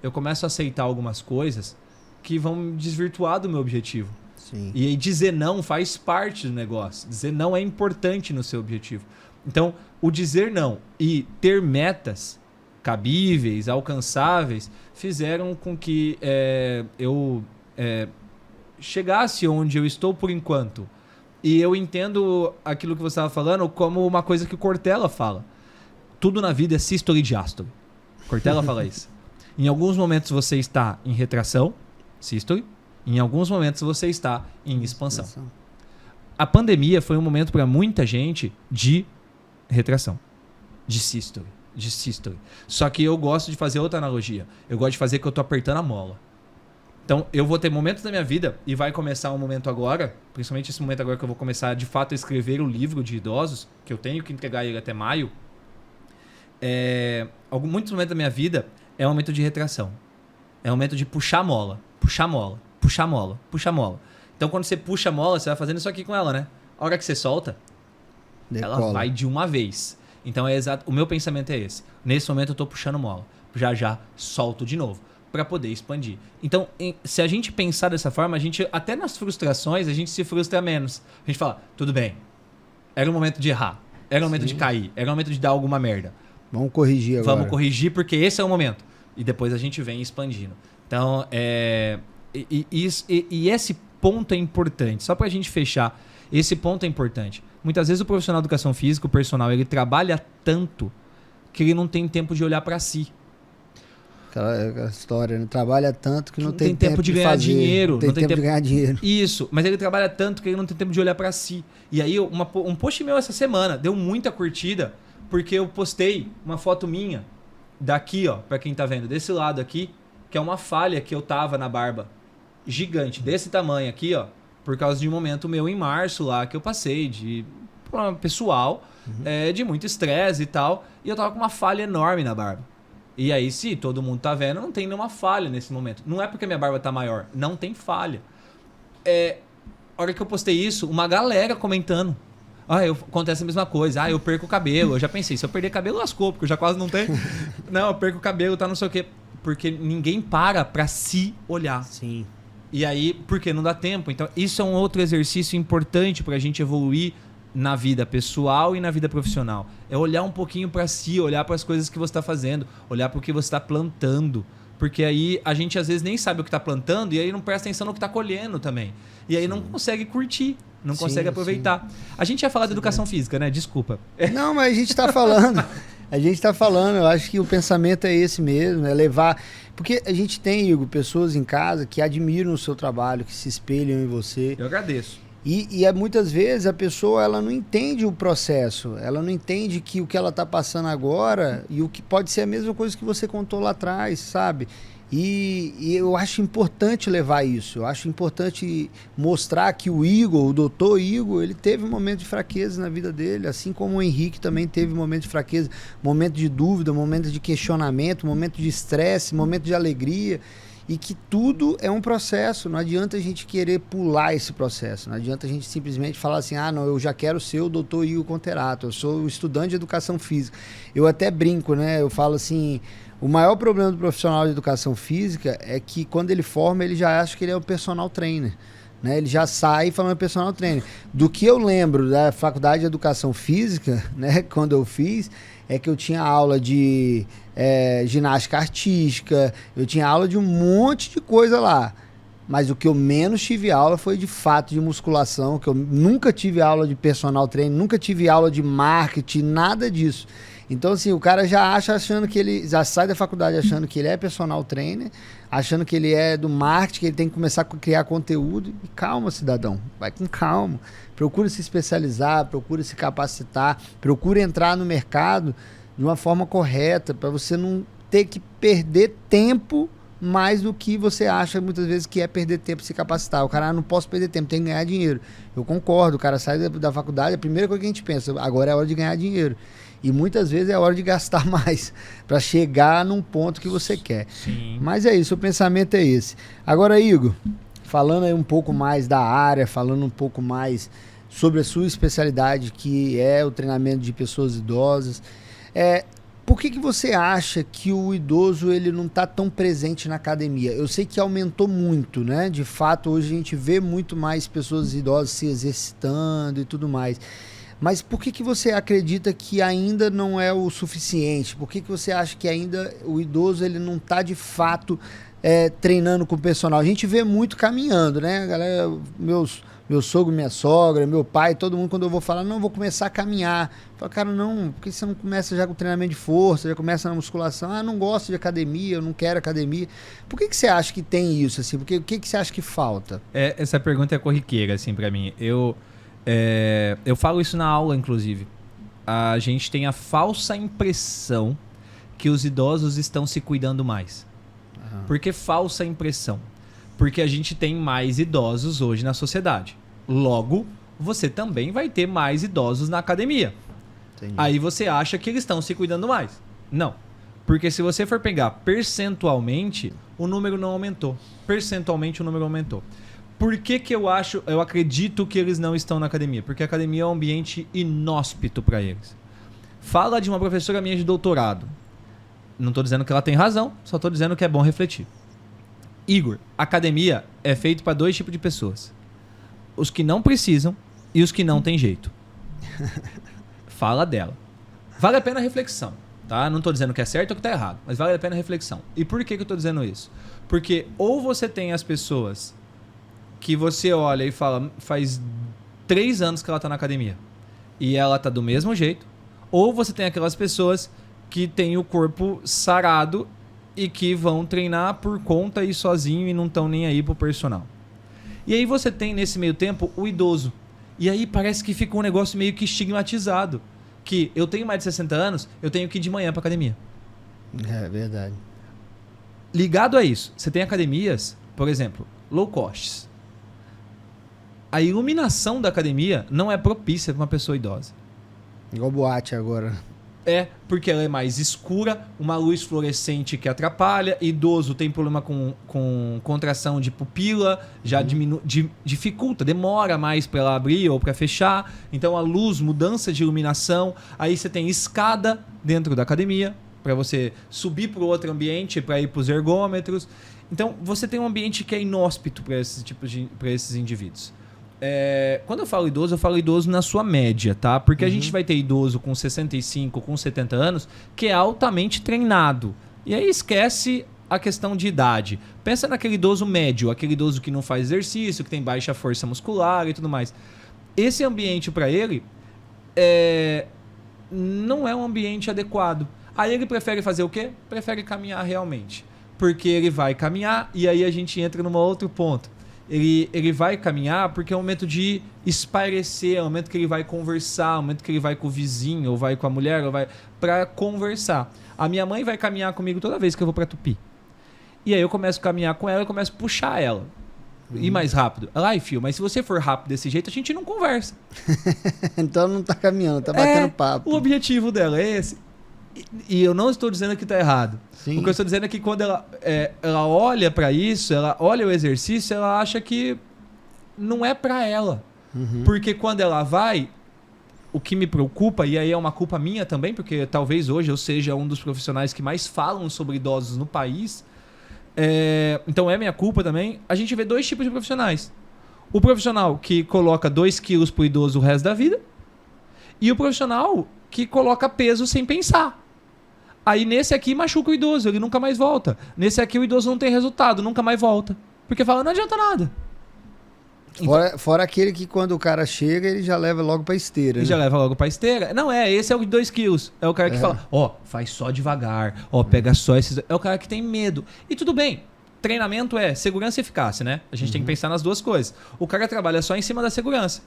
eu começo a aceitar algumas coisas que vão me desvirtuar do meu objetivo. Sim. E aí dizer não faz parte do negócio. Dizer não é importante no seu objetivo. Então, o dizer não e ter metas cabíveis, alcançáveis, fizeram com que eu chegasse onde eu estou por enquanto. E eu entendo aquilo que você estava falando como uma coisa que o Cortella fala. Tudo na vida é sístole e diástole. Cortella fala isso. Em alguns momentos você está em retração, sístole. Em alguns momentos você está em expansão. A pandemia foi um momento para muita gente de retração, de sístole. Só que eu gosto de fazer outra analogia. Eu gosto de fazer que eu tô apertando a mola. Então, eu vou ter momentos da minha vida, e vai começar um momento agora, principalmente esse momento agora que eu vou começar, de fato, a escrever o livro de idosos, que eu tenho que entregar ele até maio. Muitos momentos da minha vida é um momento de retração. É um momento de puxar a mola. Então, quando você puxa a mola, você vai fazendo isso aqui com ela, né? A hora que você solta, Decola. ela vai de uma vez. Então, o meu pensamento é esse. Nesse momento, eu tô puxando mola. Já solto de novo, para poder expandir. Então, se a gente pensar dessa forma, a gente, até nas frustrações, a gente se frustra menos. A gente fala, tudo bem, era o momento de errar, era o momento de cair, era o momento de dar alguma merda. Vamos corrigir agora. Vamos corrigir, porque esse é o momento. E depois a gente vem expandindo. Então, esse ponto é importante. Só pra gente fechar, esse ponto é importante. Muitas vezes o profissional de educação física, o personal, ele trabalha tanto que ele não tem tempo de olhar pra si. Aquela história, né? Trabalha tanto que não tem tempo de ganhar dinheiro. Não tem tempo de ganhar dinheiro. Isso, mas ele trabalha tanto que ele não tem tempo de olhar pra si. E aí, um post meu essa semana deu muita curtida, porque eu postei uma foto minha daqui, ó, pra quem tá vendo, desse lado aqui, que é uma falha que eu tava na barba. Gigante, desse tamanho aqui, ó, por causa de um momento meu em março lá, que eu passei de pessoal, de muito estresse e tal, e eu tava com uma falha enorme na barba. E aí, se todo mundo tá vendo, não tem nenhuma falha nesse momento. Não é porque minha barba tá maior, não tem falha. A hora que eu postei isso, uma galera comentando. Acontece a mesma coisa. Eu perco o cabelo. Eu já pensei, se eu perder cabelo, lascou, porque eu já quase não tenho. Não, eu perco o cabelo, tá não sei o quê. Porque ninguém para pra se olhar. Sim. E aí, porque não dá tempo. Então, isso é um outro exercício importante pra gente evoluir na vida pessoal e na vida profissional. É olhar um pouquinho pra si, olhar para as coisas que você tá fazendo, olhar pro que você tá plantando. Porque aí a gente às vezes nem sabe o que tá plantando e aí não presta atenção no que tá colhendo também. E aí não consegue curtir, não consegue aproveitar. A gente ia falar de educação física, né? Desculpa. Não, mas a gente tá falando. Eu acho que o pensamento é esse mesmo, é levar... Porque a gente tem, Igor, pessoas em casa que admiram o seu trabalho, que se espelham em você. Eu agradeço. E muitas vezes a pessoa ela não entende o processo, ela não entende que o que ela está passando agora e o que pode ser a mesma coisa que você contou lá atrás, sabe? E eu acho importante levar isso, eu acho importante mostrar que o Igor, o doutor Igor, ele teve um momento de fraqueza na vida dele, assim como o Henrique também teve um momento de fraqueza, momento de dúvida, momento de questionamento, momento de estresse, momento de alegria. E que tudo é um processo, não adianta a gente querer pular esse processo, não adianta a gente simplesmente falar assim, não, eu já quero ser o doutor Igor Conterato, eu sou estudante de educação física. Eu até brinco, né? Eu falo assim, o maior problema do profissional de educação física é que quando ele forma, ele já acha que ele é o personal trainer. Né? Ele já sai falando personal trainer. Do que eu lembro da faculdade de educação física, né, quando eu fiz, é que eu tinha aula de ginástica artística, eu tinha aula de um monte de coisa lá. Mas o que eu menos tive aula foi de fato de musculação, que eu nunca tive aula de personal trainer, nunca tive aula de marketing, nada disso. Então, assim, o cara já achando que ele já sai da faculdade achando que ele é personal trainer, achando que ele é do marketing, que ele tem que começar a criar conteúdo. E calma, cidadão, vai com calma. Procura se especializar, procura se capacitar, procura entrar no mercado de uma forma correta, para você não ter que perder tempo mais do que você acha muitas vezes que é perder tempo se capacitar. O cara, não posso perder tempo, tem que ganhar dinheiro. Eu concordo, o cara sai da faculdade, a primeira coisa que a gente pensa, agora é a hora de ganhar dinheiro. E muitas vezes é a hora de gastar mais para chegar num ponto que você quer. Sim. Mas é isso, o pensamento é esse. Agora, Igor, falando aí um pouco mais da área, falando um pouco mais sobre a sua especialidade, que é o treinamento de pessoas idosas, por que você acha que o idoso ele não está tão presente na academia? Eu sei que aumentou muito, né? De fato, hoje a gente vê muito mais pessoas idosas se exercitando e tudo mais. Mas por que você acredita que ainda não é o suficiente? Por que você acha que ainda o idoso ele não está de fato treinando com o personal? A gente vê muito caminhando, né? Galera, meu sogro, minha sogra, meu pai, todo mundo, quando eu vou falar, não, vou começar a caminhar. Eu falo, cara, não, por que você não começa já com treinamento de força, já começa na musculação? Ah, não gosto de academia, eu não quero academia. Por que você acha que tem isso, assim? O que você acha que falta? Essa pergunta é corriqueira, assim, pra mim. Eu falo isso na aula, inclusive. A gente tem a falsa impressão que os idosos estão se cuidando mais. Uhum. Por que falsa impressão? Porque a gente tem mais idosos hoje na sociedade. Logo, você também vai ter mais idosos na academia. Entendi. Aí você acha que eles estão se cuidando mais. Não. Porque se você for pegar percentualmente, o número não aumentou. Percentualmente o número aumentou. Por que eu acredito que eles não estão na academia? Porque a academia é um ambiente inóspito para eles. Fala de uma professora minha de doutorado. Não estou dizendo que ela tem razão, só estou dizendo que é bom refletir. Igor, academia é feito para 2 tipos de pessoas. Os que não precisam e os que não têm jeito. Fala dela. Vale a pena a reflexão, tá? Não estou dizendo que é certo ou que está errado, mas vale a pena a reflexão. E por que eu estou dizendo isso? Porque ou você tem as pessoas que você olha e fala, faz 3 anos que ela está na academia e ela está do mesmo jeito, ou você tem aquelas pessoas que têm o corpo sarado e que vão treinar por conta e sozinho e não estão nem aí pro personal. E aí você tem nesse meio tempo o idoso. E aí parece que fica um negócio meio que estigmatizado. Que eu tenho mais de 60 anos, eu tenho que ir de manhã pra academia. É verdade. Ligado a isso, você tem academias, por exemplo, low costs. A iluminação da academia não é propícia para uma pessoa idosa. Igual boate agora. Porque ela é mais escura, uma luz fluorescente que atrapalha, idoso tem problema com contração de pupila, já dificulta, demora mais para ela abrir ou para fechar. Então a luz, mudança de iluminação, aí você tem escada dentro da academia para você subir para o outro ambiente, para ir para os ergômetros. Então você tem um ambiente que é inóspito para esses indivíduos. Quando eu falo idoso na sua média, tá? Porque a gente vai ter idoso com 65, com 70 anos, que é altamente treinado. E aí esquece a questão de idade. Pensa naquele idoso médio, aquele idoso que não faz exercício, que tem baixa força muscular e tudo mais. Esse ambiente para ele não é um ambiente adequado. Aí ele prefere fazer o quê? Prefere caminhar realmente. Porque ele vai caminhar e aí a gente entra num outro ponto. Ele vai caminhar porque é um momento de espairecer, é um momento que ele vai conversar, é um momento que ele vai com o vizinho, ou vai com a mulher, ou vai para conversar. A minha mãe vai caminhar comigo toda vez que eu vou para Tupi. E aí eu começo a caminhar com ela, eu começo a puxar ela. Ir mais rápido. Ai, filho, mas se você for rápido desse jeito, a gente não conversa. Então não tá caminhando, tá batendo papo. O objetivo dela é esse. E eu não estou dizendo que está errado. Sim. O que eu estou dizendo é que quando ela olha para isso, ela olha o exercício, ela acha que não é para ela. Porque quando ela vai, o que me preocupa, e aí é uma culpa minha também, porque talvez hoje eu seja um dos profissionais que mais falam sobre idosos no país, então é minha culpa também, a gente vê 2 tipos de profissionais. O profissional que coloca 2 quilos pro idoso o resto da vida, e o profissional que coloca peso sem pensar. Aí nesse aqui machuca o idoso, ele nunca mais volta. Nesse aqui o idoso não tem resultado, nunca mais volta. Porque fala, não adianta nada. Fora aquele que quando o cara chega, ele já leva logo pra esteira. Ele já leva logo pra esteira. Não, esse é o de 2 quilos. É o cara que fala, faz só devagar, pega só esses... É o cara que tem medo. E tudo bem, treinamento é segurança e eficácia, né? A gente tem que pensar nas 2 coisas. O cara trabalha só em cima da segurança,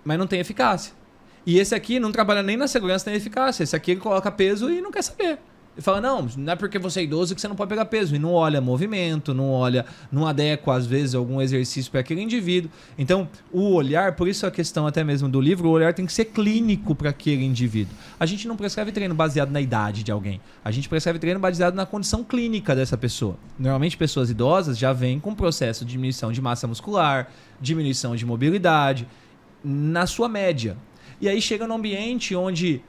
mas não tem eficácia. E esse aqui não trabalha nem na segurança nem na eficácia. Esse aqui ele coloca peso e não quer saber. E fala, não é porque você é idoso que você não pode pegar peso. E não olha movimento, não adequa, às vezes, algum exercício para aquele indivíduo. Então, o olhar, por isso a questão até mesmo do livro, o olhar tem que ser clínico para aquele indivíduo. A gente não prescreve treino baseado na idade de alguém. A gente prescreve treino baseado na condição clínica dessa pessoa. Normalmente, pessoas idosas já vêm com processo de diminuição de massa muscular, diminuição de mobilidade, na sua média. E aí chega num ambiente onde,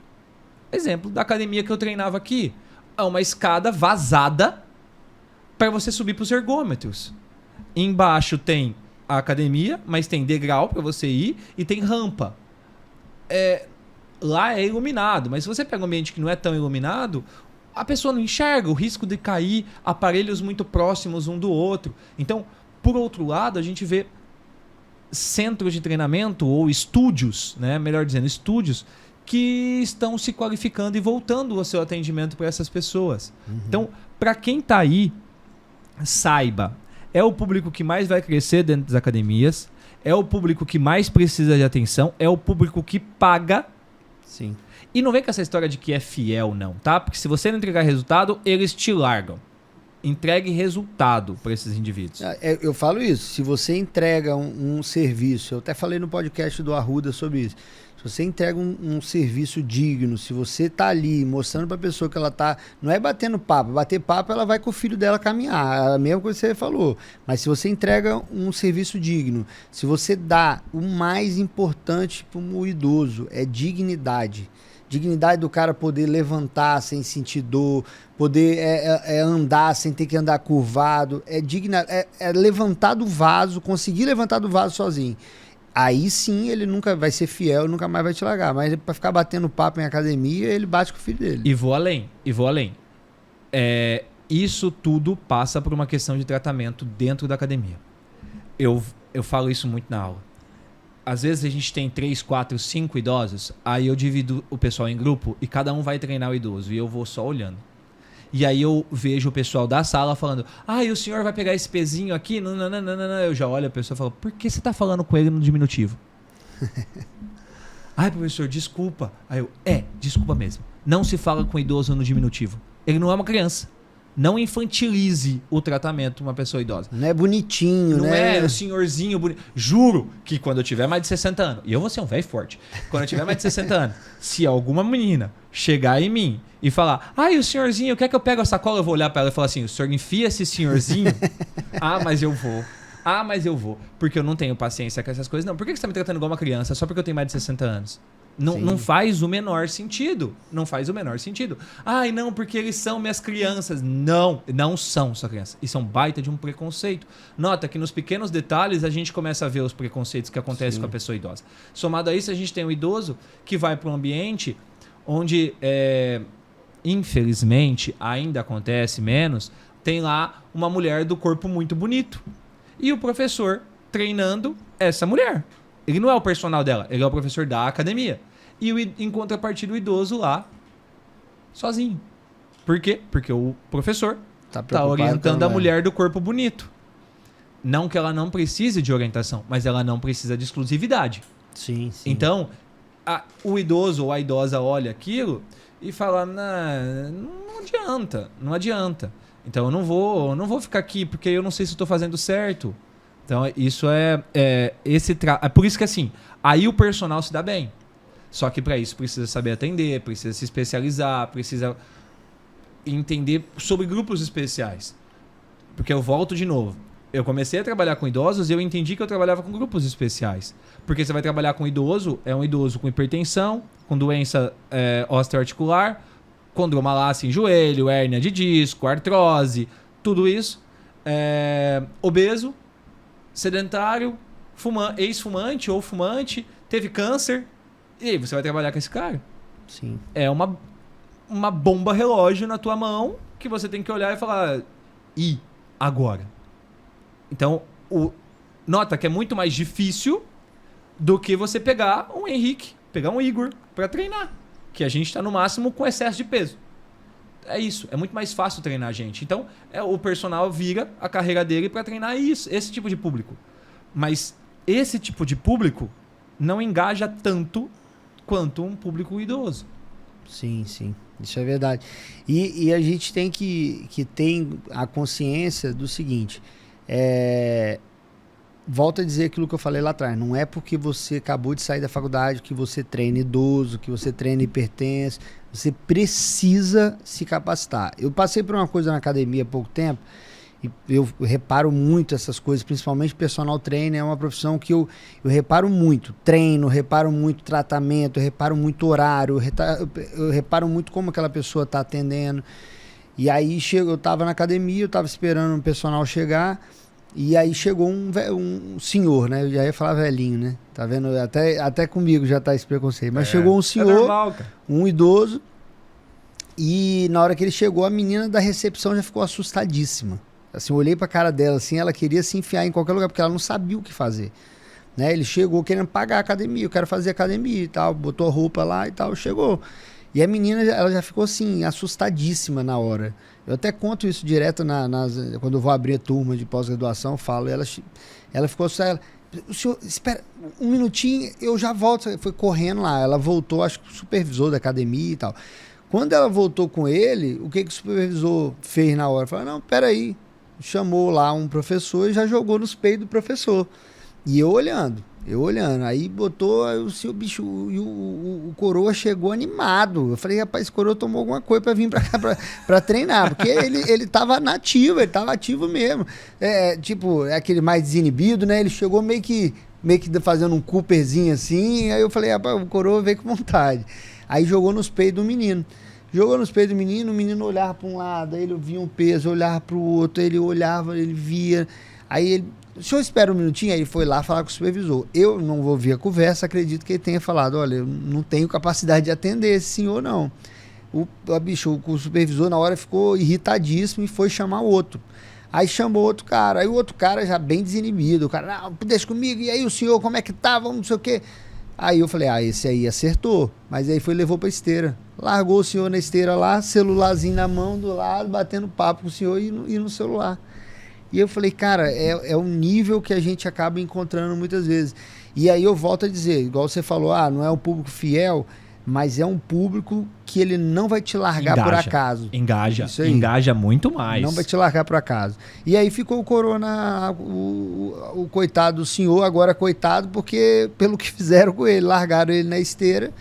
exemplo da academia que eu treinava aqui, é uma escada vazada para você subir para os ergômetros. Embaixo tem a academia, mas tem degrau para você ir e tem rampa. Lá é iluminado, mas se você pega um ambiente que não é tão iluminado, a pessoa não enxerga o risco de cair, aparelhos muito próximos um do outro. Então, por outro lado, a gente vê centros de treinamento ou estúdios, né? Melhor dizendo, estúdios que estão se qualificando e voltando o seu atendimento para essas pessoas. Então, para quem está aí, saiba, é o público que mais vai crescer dentro das academias, é o público que mais precisa de atenção, é o público que paga. Sim. E não vem com essa história de que é fiel, não, tá? Porque se você não entregar resultado, eles te largam. Entregue resultado para esses indivíduos. Eu falo isso, se você entrega um serviço, eu até falei no podcast do Arruda sobre isso, se você entrega um serviço digno, se você tá ali mostrando para a pessoa que ela tá, não é batendo papo, bater papo ela vai com o filho dela caminhar, a mesma coisa que você falou, mas se você entrega um serviço digno, se você dá o mais importante para o idoso, é dignidade. Dignidade do cara poder levantar sem sentir dor, poder andar sem ter que andar curvado, é levantar do vaso, conseguir levantar do vaso sozinho. Aí sim ele nunca vai ser fiel, nunca mais vai te largar. Mas para ficar batendo papo em academia, ele bate com o filho dele. E vou além. Isso tudo passa por uma questão de tratamento dentro da academia. Eu falo isso muito na aula. Às vezes a gente tem 3, 4, 5 idosos, aí eu divido o pessoal em grupo e cada um vai treinar o idoso e eu vou só olhando. E aí eu vejo o pessoal da sala falando, e o senhor vai pegar esse pezinho aqui? Não. Eu já olho a pessoa e falo, por que você tá falando com ele no diminutivo? Professor, desculpa. Aí eu, desculpa mesmo. Não se fala com o idoso no diminutivo. Ele não é uma criança. Não infantilize o tratamento de uma pessoa idosa. Não é bonitinho, não né? Não é o senhorzinho bonito. Juro que quando eu tiver mais de 60 anos, e eu vou ser um velho forte, quando eu tiver mais de 60 anos, se alguma menina chegar em mim e falar, o senhorzinho, quer que eu pegue a sacola? Eu vou olhar para ela e falar assim, o senhor enfia esse senhorzinho? Mas eu vou. Porque eu não tenho paciência com essas coisas. Não, por que você está me tratando igual uma criança só porque eu tenho mais de 60 anos? Não faz o menor sentido. Não faz o menor sentido. Não, porque eles são minhas crianças. Não são sua criança. Isso é um baita de um preconceito. Nota que nos pequenos detalhes a gente começa a ver os preconceitos que acontecem com a pessoa idosa. Somado a isso, a gente tem um idoso que vai para um ambiente onde, infelizmente, ainda acontece menos, tem lá uma mulher do corpo muito bonito. E o professor treinando essa mulher. Ele não é o personal dela, ele é o professor da academia. E em contrapartida o idoso lá, sozinho. Por quê? Porque o professor tá orientando a mulher do corpo bonito. Não que ela não precise de orientação, mas ela não precisa de exclusividade. Sim. Então, o idoso ou a idosa olha aquilo e fala, não adianta. Então eu não vou ficar aqui porque eu não sei se estou fazendo certo. Então isso é por isso que assim, aí o personal se dá bem. Só que para isso precisa saber atender, precisa se especializar, precisa entender sobre grupos especiais. Porque eu volto de novo. Eu comecei a trabalhar com idosos e eu entendi que eu trabalhava com grupos especiais. Porque você vai trabalhar com idoso, é um idoso com hipertensão, com doença osteoarticular, condromalácia em joelho, hérnia de disco, artrose, tudo isso. Obeso, sedentário, ex-fumante ou fumante, teve câncer. E aí você vai trabalhar com esse cara. Sim. É uma bomba relógio na tua mão que você tem que olhar e falar, e agora? Então, nota que é muito mais difícil do que você pegar um Henrique, pegar um Igor para treinar. Que a gente está no máximo com excesso de peso. É isso, é muito mais fácil treinar a gente. Então, o personal vira a carreira dele para treinar esse tipo de público. Mas esse tipo de público não engaja tanto quanto um público idoso. Sim, sim. Isso é verdade. E a gente tem que ter a consciência do seguinte. Volto a dizer aquilo que eu falei lá atrás. Não é porque você acabou de sair da faculdade que você treina idoso, que você treina hipertenso. Você precisa se capacitar. Eu passei por uma coisa na academia há pouco tempo e eu reparo muito essas coisas, principalmente personal trainer. É uma profissão que eu reparo muito. Treino, reparo muito tratamento, reparo muito horário, eu reparo muito como aquela pessoa está atendendo. E aí eu estava na academia, eu estava esperando um personal chegar. E aí chegou um senhor, né? Eu já ia falar velhinho, né? Tá vendo? Até comigo já tá esse preconceito. Mas chegou um senhor, normal, cara. Um idoso, e na hora que ele chegou, a menina da recepção já ficou assustadíssima. Assim, eu olhei pra cara dela, assim, ela queria se enfiar em qualquer lugar, porque ela não sabia o que fazer. Né? Ele chegou querendo pagar a academia, eu quero fazer academia e tal, botou a roupa lá e tal, chegou. E a menina, ela já ficou assim, assustadíssima na hora. Eu até conto isso direto quando eu vou abrir a turma de pós-graduação, eu falo, ela ficou assustada. O senhor, espera um minutinho, eu já volto. Foi correndo lá, ela voltou, acho que o supervisor da academia e tal. Quando ela voltou com ele, o que o supervisor fez na hora? Falou, não, peraí. Chamou lá um professor e já jogou nos peitos do professor. E eu olhando. Aí botou, aí o seu bicho, o coroa chegou animado. Eu falei, rapaz, esse coroa tomou alguma coisa pra vir pra cá pra treinar. Porque ele tava nativo, ele tava ativo mesmo. Tipo, é aquele mais desinibido, né? Ele chegou meio que fazendo um Cooperzinho assim. Aí eu falei, rapaz, o coroa veio com vontade. Aí jogou nos peitos do menino. Jogou nos peitos do menino, o menino olhava pra um lado, aí ele via um peso, olhava pro outro, ele olhava, ele via. Aí ele... O senhor espera um minutinho, aí ele foi lá falar com o supervisor. Eu não vou ouvir a conversa, acredito que ele tenha falado, olha, eu não tenho capacidade de atender esse senhor, não. O supervisor na hora ficou irritadíssimo e foi chamar o outro. Aí chamou outro cara, aí o outro cara já bem desinibido, o cara, não, deixa comigo, e aí o senhor, como é que tá, vamos não sei o quê. Aí eu falei, esse aí acertou, mas aí levou pra esteira. Largou o senhor na esteira lá, celularzinho na mão do lado, batendo papo com o senhor e no celular. E eu falei, cara, é um nível que a gente acaba encontrando muitas vezes. E aí eu volto a dizer, igual você falou, não é um público fiel, mas é um público que ele não vai te largar por acaso. Engaja muito mais. Não vai te largar por acaso. E aí ficou o corona, o coitado do senhor, agora coitado, porque pelo que fizeram com ele, largaram ele na esteira.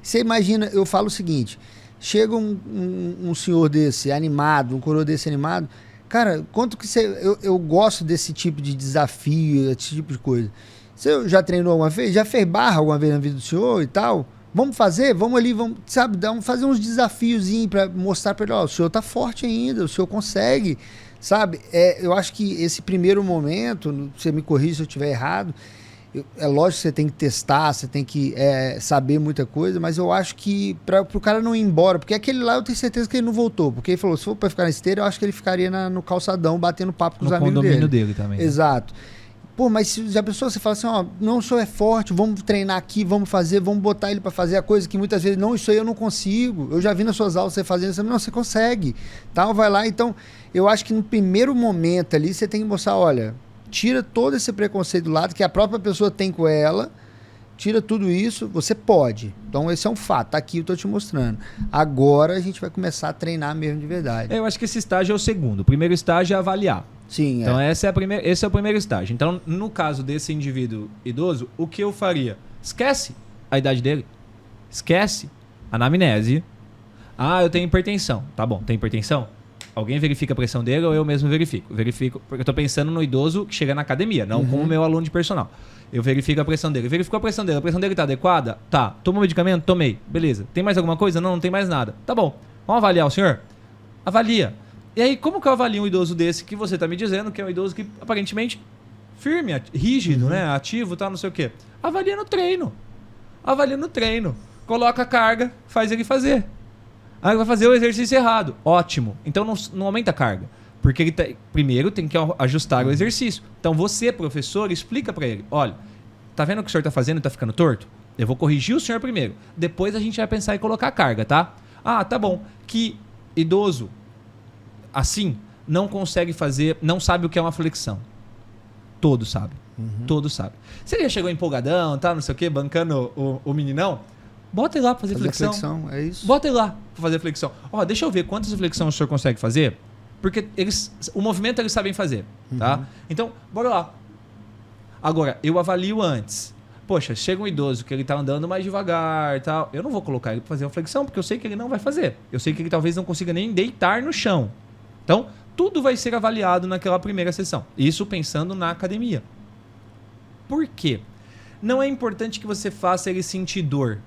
Você imagina, eu falo o seguinte, chega um senhor desse animado, um coroa desse animado, cara, quanto que você... Eu gosto desse tipo de desafio, esse tipo de coisa. Você já treinou alguma vez? Já fez barra alguma vez na vida do senhor e tal? Vamos fazer? Vamos ali, sabe? Fazer uns desafiozinhos para mostrar para ele, o senhor tá forte ainda, o senhor consegue, sabe? Eu acho que esse primeiro momento, você me corrija se eu estiver errado, é lógico que você tem que testar, você tem que saber muita coisa, mas eu acho que para o cara não ir embora, porque aquele lá eu tenho certeza que ele não voltou, porque ele falou, se for para ficar na esteira, eu acho que ele ficaria no calçadão batendo papo com os amigos dele. No condomínio dele também. Exato. Pô, mas se já pensou, você fala assim, não, o senhor é forte, vamos treinar aqui, vamos botar ele para fazer a coisa que muitas vezes, não, isso aí eu não consigo, eu já vi nas suas aulas você fazendo isso, não, você consegue, tal, vai lá. Então, eu acho que no primeiro momento ali, você tem que mostrar, olha, tira todo esse preconceito do lado que a própria pessoa tem com ela, tira tudo isso, você pode. Então esse é um fato, tá aqui, eu tô te mostrando. Agora a gente vai começar a treinar mesmo de verdade. Eu acho que esse estágio é o segundo. O primeiro estágio é avaliar. Sim, então esse é o primeiro estágio. Então no caso desse indivíduo idoso, o que eu faria? Esquece a idade dele. Esquece a anamnese. Eu tenho hipertensão. Tá bom, tem hipertensão? Alguém verifica a pressão dele ou eu mesmo verifico? Verifico, porque eu tô pensando no idoso que chega na academia, não como meu aluno de personal. Eu verifico a pressão dele. Verificou a pressão dele tá adequada? Tá. Tomou medicamento? Tomei. Beleza. Tem mais alguma coisa? Não tem mais nada. Tá bom. Vamos avaliar o senhor? Avalia. E aí, como que eu avalio um idoso desse que você tá me dizendo que é um idoso que aparentemente firme, rígido, né? Ativo, tal, não sei o quê. Avalia no treino. Coloca a carga, faz ele fazer. Aí vai fazer o exercício errado. Ótimo. Então não aumenta a carga. Porque ele primeiro tem que ajustar o exercício. Então você, professor, explica para ele. Olha, tá vendo o que o senhor tá fazendo e tá ficando torto? Eu vou corrigir o senhor primeiro. Depois a gente vai pensar em colocar a carga, tá? Tá bom. Que idoso, assim, não consegue fazer, não sabe o que é uma flexão. Todos sabem. Todos sabem. Você já chegou empolgadão, tá, não sei o quê, bancando o meninão? Bota ele lá pra fazer flexão. É isso. Bota ele lá pra fazer flexão. Ó, deixa eu ver quantas flexões o senhor consegue fazer. Porque o movimento eles sabem fazer, tá? Então, bora lá. Agora, eu avalio antes. Poxa, chega um idoso que ele tá andando mais devagar e tal. Eu não vou colocar ele pra fazer uma flexão, porque eu sei que ele não vai fazer. Eu sei que ele talvez não consiga nem deitar no chão. Então, tudo vai ser avaliado naquela primeira sessão. Isso pensando na academia. Por quê? Não é importante que você faça ele sentir dor.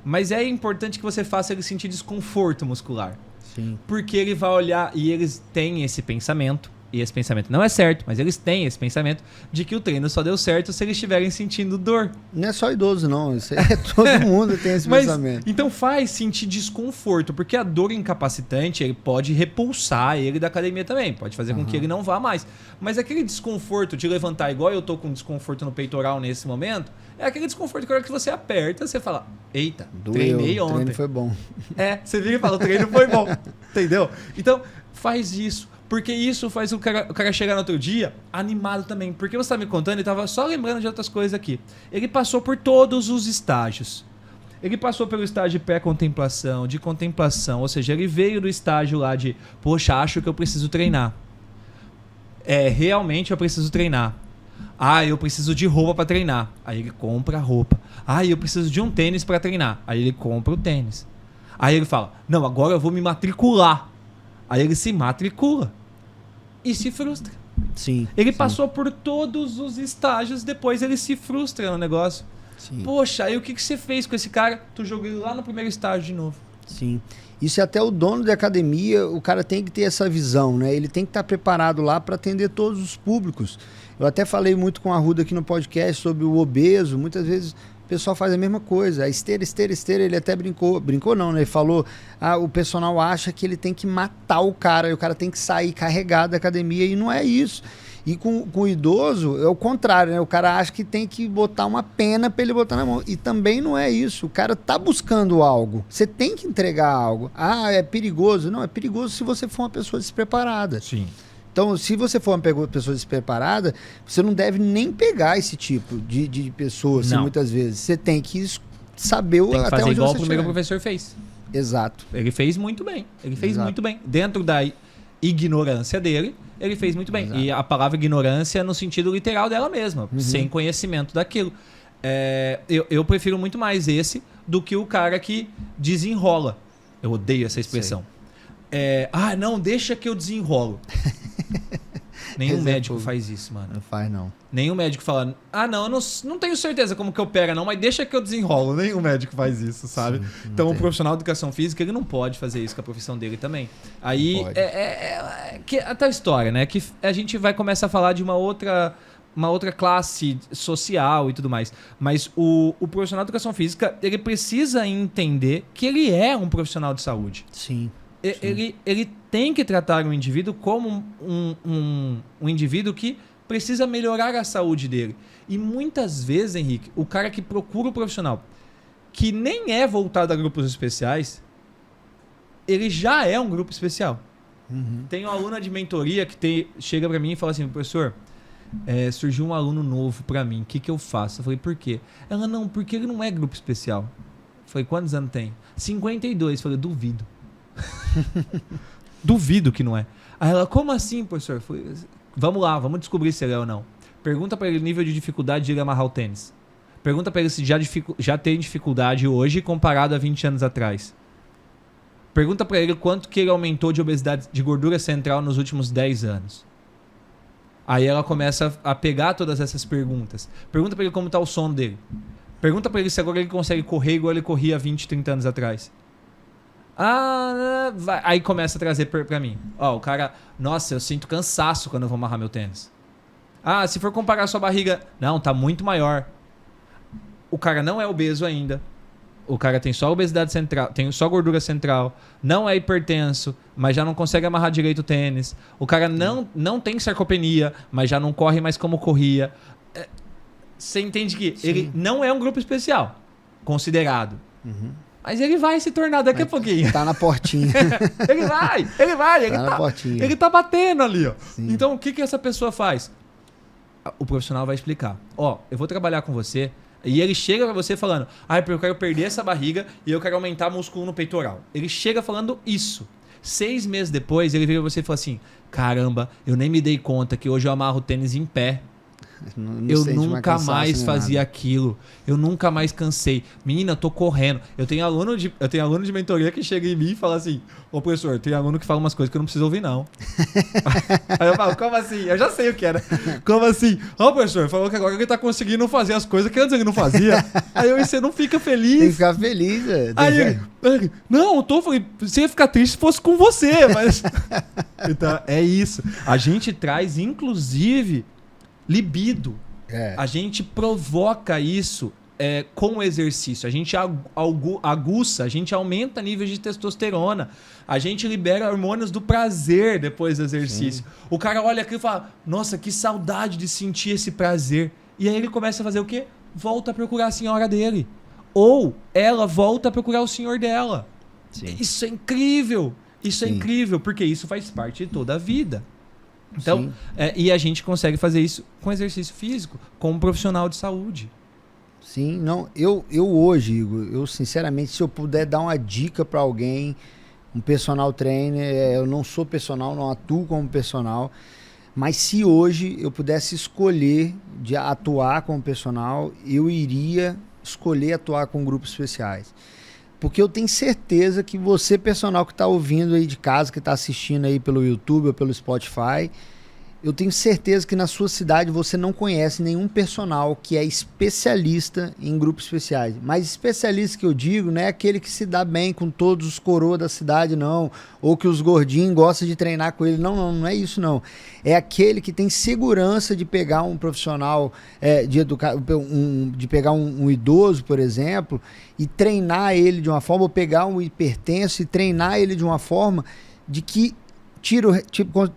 Mas é importante que você faça ele sentir desconforto muscular. Sim. Porque ele vai olhar e eles têm esse pensamento. E esse pensamento não é certo, mas eles têm esse pensamento de que o treino só deu certo se eles estiverem sentindo dor. Não é só idoso, não. Isso é, todo mundo tem esse pensamento. Então faz sentir desconforto, porque a dor incapacitante ele pode repulsar ele da academia também. Pode fazer com que ele não vá mais. Mas aquele desconforto de levantar, igual eu tô com desconforto no peitoral nesse momento, é aquele desconforto que a hora que você aperta, você fala, eita, treinei ontem. O treino foi bom. Você vira e fala, o treino foi bom. Entendeu? Então, faz isso. Porque isso faz o cara chegar no outro dia animado também. Porque você tá me contando, ele tava só lembrando de outras coisas aqui. Ele passou por todos os estágios. Ele passou pelo estágio de pré-contemplação, de contemplação. Ou seja, ele veio do estágio lá de, poxa, acho que eu preciso treinar. Realmente eu preciso treinar. Eu preciso de roupa para treinar. Aí ele compra a roupa. Eu preciso de um tênis para treinar. Aí ele compra o tênis. Aí ele fala, não, agora eu vou me matricular. Aí ele se matricula e se frustra. Sim. Ele passou por todos os estágios, depois ele se frustra no negócio. Sim. Poxa, aí o que você fez com esse cara? Tu jogou ele lá no primeiro estágio de novo. Sim. Isso é até o dono da academia, o cara tem que ter essa visão, né? Ele tem que estar preparado lá para atender todos os públicos. Eu até falei muito com a Arruda aqui no podcast sobre o obeso. Muitas vezes o pessoal faz a mesma coisa. A esteira, ele até brincou não, né? Ele falou, o personal acha que ele tem que matar o cara, e o cara tem que sair carregado da academia, e não é isso. E com o idoso é o contrário, né? O cara acha que tem que botar uma pena para ele botar na mão. E também não é isso. O cara tá buscando algo. Você tem que entregar algo. É perigoso. Não, é perigoso se você for uma pessoa despreparada. Sim. Então, se você for uma pessoa despreparada, você não deve nem pegar esse tipo de pessoa, assim, muitas vezes. Você tem que saber tem que até fazer onde igual você o primeiro chegar. professor fez. Exato. Ele fez muito bem. Exato. Muito bem. Dentro da ignorância dele, ele fez muito bem. Exato. E a palavra ignorância no sentido literal dela mesma, sem conhecimento daquilo. Eu prefiro muito mais esse do que o cara que desenrola. Eu odeio essa expressão. Não, deixa que eu desenrolo. Nenhum médico faz isso, mano. Não faz, não. Nenhum médico fala, não, eu não tenho certeza como que opera, não, mas deixa que eu desenrolo. Nenhum médico faz isso, sabe? Sim, então, o profissional de educação física, ele não pode fazer isso com a profissão dele também. Aí, que a tal história, né? Que a gente vai começar a falar de uma outra classe social e tudo mais. Mas o profissional de educação física, ele precisa entender que ele é um profissional de saúde. Sim. Ele tem que tratar o indivíduo como um indivíduo que precisa melhorar a saúde dele. E muitas vezes, Henrique, o cara que procura o profissional, que nem é voltado a grupos especiais, ele já é um grupo especial. Tem uma aluna de mentoria que chega pra mim e fala assim, professor, surgiu um aluno novo pra mim, o que eu faço? Eu falei, por quê? Ela, não, porque ele não é grupo especial. Eu falei, quantos anos tem? 52. Eu falei, duvido. Duvido que não é. Aí ela, como assim, professor? Eu falei, vamos lá, vamos descobrir se ele é ou não. Pergunta pra ele o nível de dificuldade de ele amarrar o tênis. Pergunta pra ele se já tem dificuldade hoje comparado a 20 anos atrás. Pergunta pra ele quanto que ele aumentou de obesidade, de gordura central nos últimos 10 anos. Aí ela começa a pegar todas essas perguntas. Pergunta pra ele como tá o sono dele. Pergunta pra ele se agora ele consegue correr igual ele corria 20, 30 anos atrás. Aí começa a trazer pra mim. O cara, nossa, eu sinto cansaço quando eu vou amarrar meu tênis. Se for comparar sua barriga, não, tá muito maior. O cara não é obeso ainda. O cara tem só obesidade central, tem só gordura central, não é hipertenso, mas já não consegue amarrar direito o tênis. O cara não tem sarcopenia, mas já não corre mais como corria. Você entende que ele não é um grupo especial, considerado. Mas ele vai se tornar daqui a pouquinho. Tá na portinha. Ele vai. Na portinha. Ele tá batendo ali, ó. Sim. Então, o que essa pessoa faz? O profissional vai explicar. Eu vou trabalhar com você. E ele chega pra você falando, eu quero perder essa barriga e eu quero aumentar músculo no peitoral. Ele chega falando isso. 6 meses depois, ele vira pra você e fala assim, caramba, eu nem me dei conta que hoje eu amarro o tênis em pé. Eu nunca mais fazia aquilo. Eu nunca mais cansei. Menina, eu tô correndo. Eu tenho aluno de mentoria que chega em mim e fala assim, ô professor, tem aluno que fala umas coisas que eu não preciso ouvir, não. Aí eu falo, como assim? Eu já sei o que era. Como assim? Ô professor, falou que agora ele tá conseguindo fazer as coisas que antes ele não fazia. Aí você não fica feliz. Tem que ficar feliz, velho. Aí ele, não, você ia ficar triste se fosse com você, mas... Então, é isso. A gente traz, inclusive... libido. A gente provoca isso com o exercício. A gente aguça, a gente aumenta níveis de testosterona. A gente libera hormônios do prazer depois do exercício. Sim. O cara olha aqui e fala, nossa, que saudade de sentir esse prazer. E aí ele começa a fazer o quê? Volta a procurar a senhora dele. Ou ela volta a procurar o senhor dela. Sim. Isso é incrível. Isso é incrível, porque isso faz parte de toda a vida. Então, e a gente consegue fazer isso com exercício físico, com um profissional de saúde. Sim, não, eu hoje, Igor, eu sinceramente, se eu puder dar uma dica para alguém, um personal trainer, eu não sou personal, não atuo como personal, mas se hoje eu pudesse escolher de atuar como personal, eu iria escolher atuar com grupos especiais. Porque eu tenho certeza que você, personal que está ouvindo aí de casa, que está assistindo aí pelo YouTube ou pelo Spotify, eu tenho certeza que na sua cidade você não conhece nenhum personal que é especialista em grupos especiais. Mas especialista que eu digo não é aquele que se dá bem com todos os coroas da cidade, não. Ou que os gordinhos gostam de treinar com ele. Não é isso, não. É aquele que tem segurança de pegar um profissional, de pegar um idoso, por exemplo, e treinar ele de uma forma, ou pegar um hipertenso e treinar ele de uma forma de que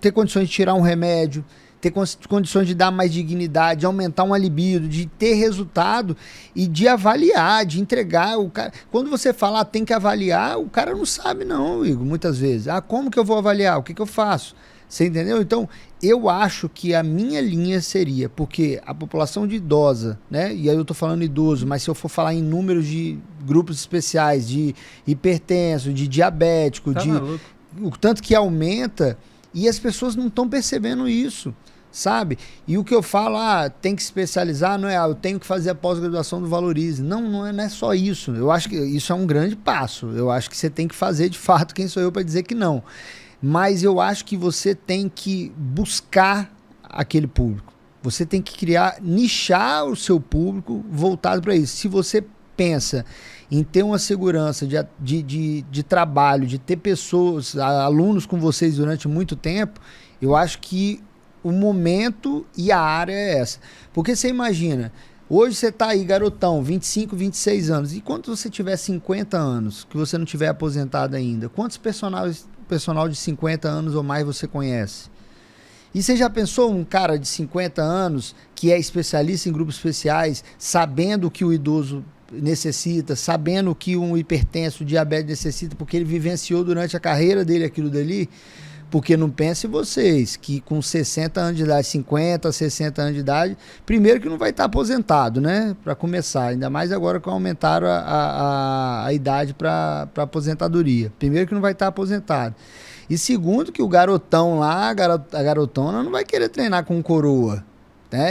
ter condições de tirar um remédio, ter condições de dar mais dignidade, de aumentar uma libido, de ter resultado e de avaliar, de entregar. O cara, quando você fala tem que avaliar, o cara não sabe não, Igor, muitas vezes. Como que eu vou avaliar? O que eu faço? Você entendeu? Então, eu acho que a minha linha seria, porque a população de idosa, né? E aí eu tô falando idoso, mas se eu for falar em números de grupos especiais, de hipertenso, de diabético, o tanto que aumenta, e as pessoas não estão percebendo isso, sabe? E o que eu falo, tem que especializar, não é, eu tenho que fazer a pós-graduação do Valorize. Não é só isso. Eu acho que isso é um grande passo. Eu acho que você tem que fazer, de fato, quem sou eu para dizer que não. Mas eu acho que você tem que buscar aquele público. Você tem que nichar o seu público voltado para isso. Se você pensa em ter uma segurança de trabalho, de ter pessoas, alunos com vocês durante muito tempo, eu acho que o momento e a área é essa. Porque você imagina, hoje você está aí garotão, 25, 26 anos, e quando você tiver 50 anos, que você não tiver aposentado ainda, quantos personal de 50 anos ou mais você conhece? E você já pensou um cara de 50 anos que é especialista em grupos especiais, sabendo o que o idoso necessita, sabendo o que um hipertenso, diabetes necessita, porque ele vivenciou durante a carreira dele aquilo dali? Porque não pensem vocês que com 60 anos de idade, 50, 60 anos de idade, primeiro que não vai estar aposentado, né? Para começar, ainda mais agora que aumentaram a idade para aposentadoria. Primeiro que não vai estar aposentado. E segundo que o garotão lá, a garotona não vai querer treinar com coroa.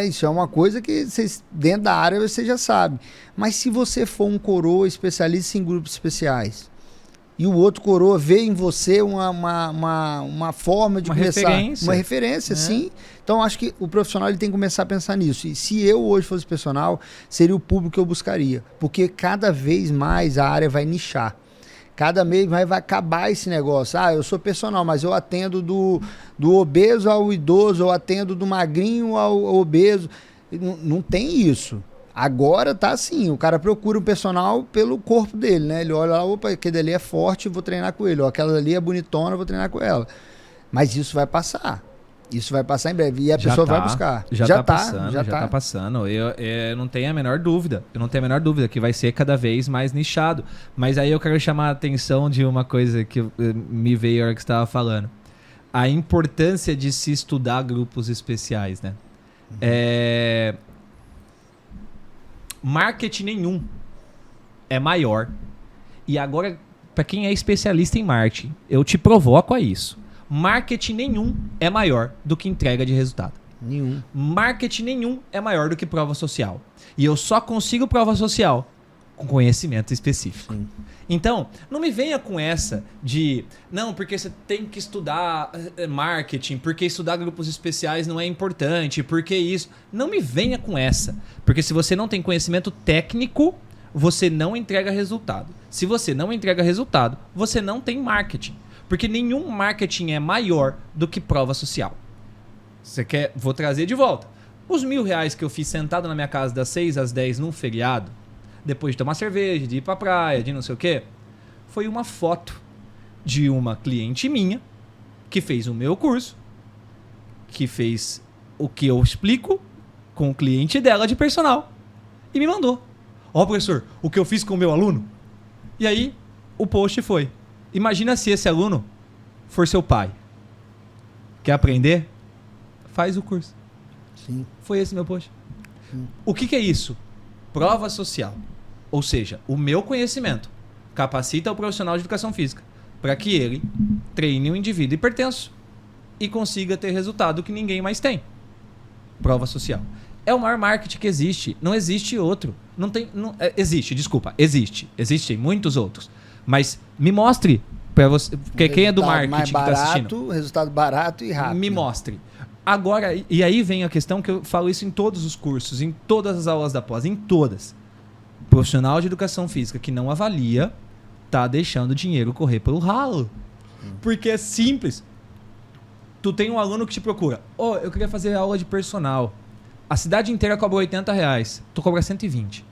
Isso é uma coisa que vocês, dentro da área você já sabe. Mas se você for um coroa especialista em grupos especiais e o outro coroa vê em você uma forma de começar, uma referência, sim. Então acho que o profissional ele tem que começar a pensar nisso. E se eu hoje fosse personal, seria o público que eu buscaria, porque cada vez mais a área vai nichar. Cada vez mais vai acabar esse negócio. Eu sou personal, mas eu atendo do obeso ao idoso, eu atendo do magrinho ao obeso. Não tem isso. Agora tá assim, o cara procura um personal pelo corpo dele, né? Ele olha lá, opa, aquele ali é forte, vou treinar com ele. Ou aquela ali é bonitona, vou treinar com ela. Mas isso vai passar. Isso vai passar em breve. E a pessoa vai buscar. Já tá passando. Eu não tenho a menor dúvida. Eu não tenho a menor dúvida que vai ser cada vez mais nichado. Mas aí eu quero chamar a atenção de uma coisa que me veio a hora que você estava falando. A importância de se estudar grupos especiais, né? marketing nenhum é maior. E agora, para quem é especialista em marketing, eu te provoco a isso. Marketing nenhum é maior do que entrega de resultado. Nenhum. Marketing nenhum é maior do que prova social. E eu só consigo prova social com conhecimento específico. Sim. Então, não me venha com essa de... Não, porque você tem que estudar marketing, porque estudar grupos especiais não é importante, porque isso... Não me venha com essa. Porque se você não tem conhecimento técnico, você não entrega resultado. Se você não entrega resultado, você não tem marketing. Porque nenhum marketing é maior do que prova social. Você quer... Vou trazer de volta. Os R$1.000 que eu fiz sentado na minha casa das 6 às 10 num feriado, depois de tomar cerveja, de ir pra praia, de não sei o quê, foi uma foto de uma cliente minha que fez o meu curso, que fez o que eu explico com o cliente dela de personal e me mandou. Ó, professor, o que eu fiz com o meu aluno? E aí, o post foi: imagina se esse aluno for seu pai. Quer aprender? Faz o curso. Sim. Foi esse meu post. O que é isso? Prova social. Ou seja, o meu conhecimento capacita o profissional de educação física para que ele treine um indivíduo hipertenso e consiga ter resultado que ninguém mais tem. Prova social. É o maior marketing que existe. Não existe outro. Não tem, não, existe, desculpa. Existe. Existem muitos outros. Mas me mostre para você, porque quem é do marketing mais barato, que está assistindo. Resultado barato e rápido. Me mostre. Agora, e aí vem a questão que eu falo isso em todos os cursos, em todas as aulas da pós, em todas. Profissional de educação física que não avalia tá deixando o dinheiro correr pelo ralo. Porque é simples. Tu tem um aluno que te procura. Eu queria fazer aula de personal. A cidade inteira cobra R$80. Tu cobra 120.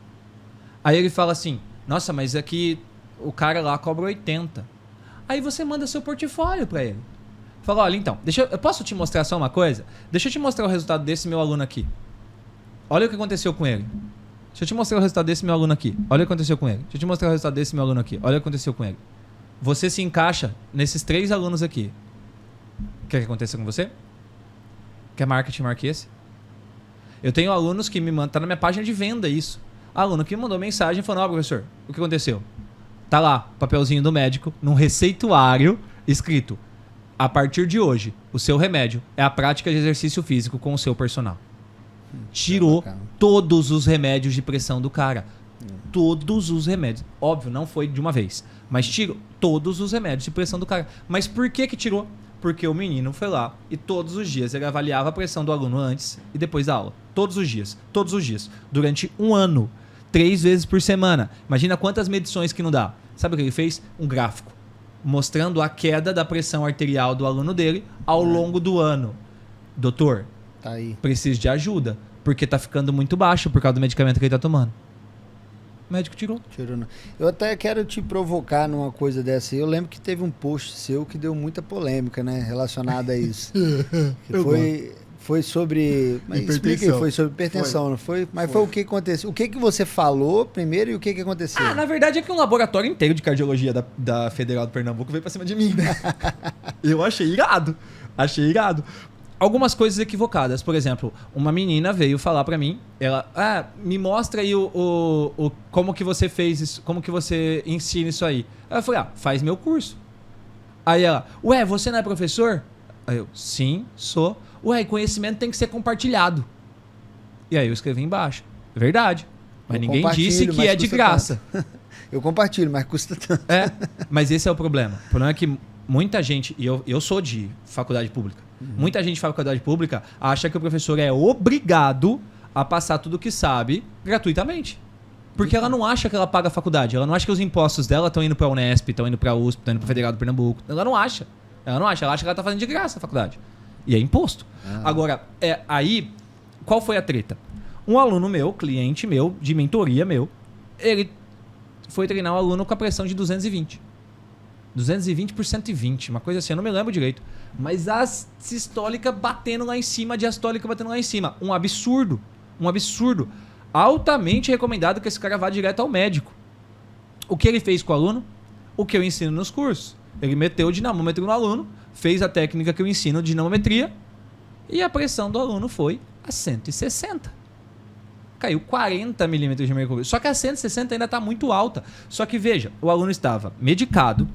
Aí ele fala assim: nossa, mas aqui o cara lá cobra 80. Aí você manda seu portfólio pra ele. Fala: olha, então, eu posso te mostrar só uma coisa? Deixa eu te mostrar o resultado desse meu aluno aqui. Olha o que aconteceu com ele. Deixa eu te mostrar o resultado desse meu aluno aqui. Olha o que aconteceu com ele. Deixa eu te mostrar o resultado desse meu aluno aqui. Olha o que aconteceu com ele. Você se encaixa nesses 3 alunos aqui. Quer que aconteça com você? Quer marketing marque esse? Eu tenho alunos que me mandam... Tá na minha página de venda isso. Aluno que me mandou mensagem falando: professor, o que aconteceu? Tá lá, papelzinho do médico, num receituário, escrito: a partir de hoje, o seu remédio é a prática de exercício físico com o seu personal. Tirou todos os remédios de pressão do cara. Todos os remédios. Óbvio, não foi de uma vez. Mas tirou todos os remédios de pressão do cara. Mas por que tirou? Porque o menino foi lá e todos os dias ele avaliava a pressão do aluno antes e depois da aula. Todos os dias. Todos os dias. Durante 1 ano. 3 vezes por semana. Imagina quantas medições que não dá. Sabe o que ele fez? Um gráfico mostrando a queda da pressão arterial do aluno dele ao longo do ano. Doutor, tá aí. Preciso de ajuda, porque tá ficando muito baixo por causa do medicamento que ele tá tomando. O médico tirou. Não. Eu até quero te provocar numa coisa dessa aí. Eu lembro que teve um post seu que deu muita polêmica, né? Relacionada a isso. Foi sobre... Explica aí, foi sobre hipertensão, não foi? Mas foi o que aconteceu. O que você falou primeiro e o que aconteceu? Na verdade é que um laboratório inteiro de cardiologia da Federal do Pernambuco veio pra cima de mim, né? Eu achei irado. Algumas coisas equivocadas. Por exemplo, uma menina veio falar pra mim, ela, me mostra aí como que você fez isso, como que você ensina isso aí. Aí eu falei: faz meu curso. Aí ela: você não é professor? Aí eu: sim, sou. Conhecimento tem que ser compartilhado. E aí eu escrevi embaixo: verdade. Mas ninguém disse que é de graça. Eu compartilho, mas custa tanto. Mas esse é o problema. O problema é que muita gente, e eu sou de faculdade pública, muita gente de faculdade pública acha que o professor é obrigado a passar tudo o que sabe gratuitamente. Porque ela não acha que ela paga a faculdade. Ela não acha que os impostos dela estão indo pra Unesp, estão indo pra USP, estão indo pra Federal do Pernambuco. Ela não acha. Ela acha que ela tá fazendo de graça a faculdade. E é imposto. Agora, aí, qual foi a treta? Um aluno meu, cliente meu, de mentoria meu, ele foi treinar um aluno com a pressão de 220. 220 por 120, uma coisa assim, eu não me lembro direito. Mas a sistólica batendo lá em cima, a diastólica batendo lá em cima. Um absurdo. Altamente recomendado que esse cara vá direto ao médico. O que ele fez com o aluno? O que eu ensino nos cursos. Ele meteu o dinamômetro no aluno, fez a técnica que eu ensino de dinamometria e a pressão do aluno foi a 160. caiu 40 milímetros de mercúrio. Só que a 160 ainda está muito alta. Só que veja, o aluno estava medicado,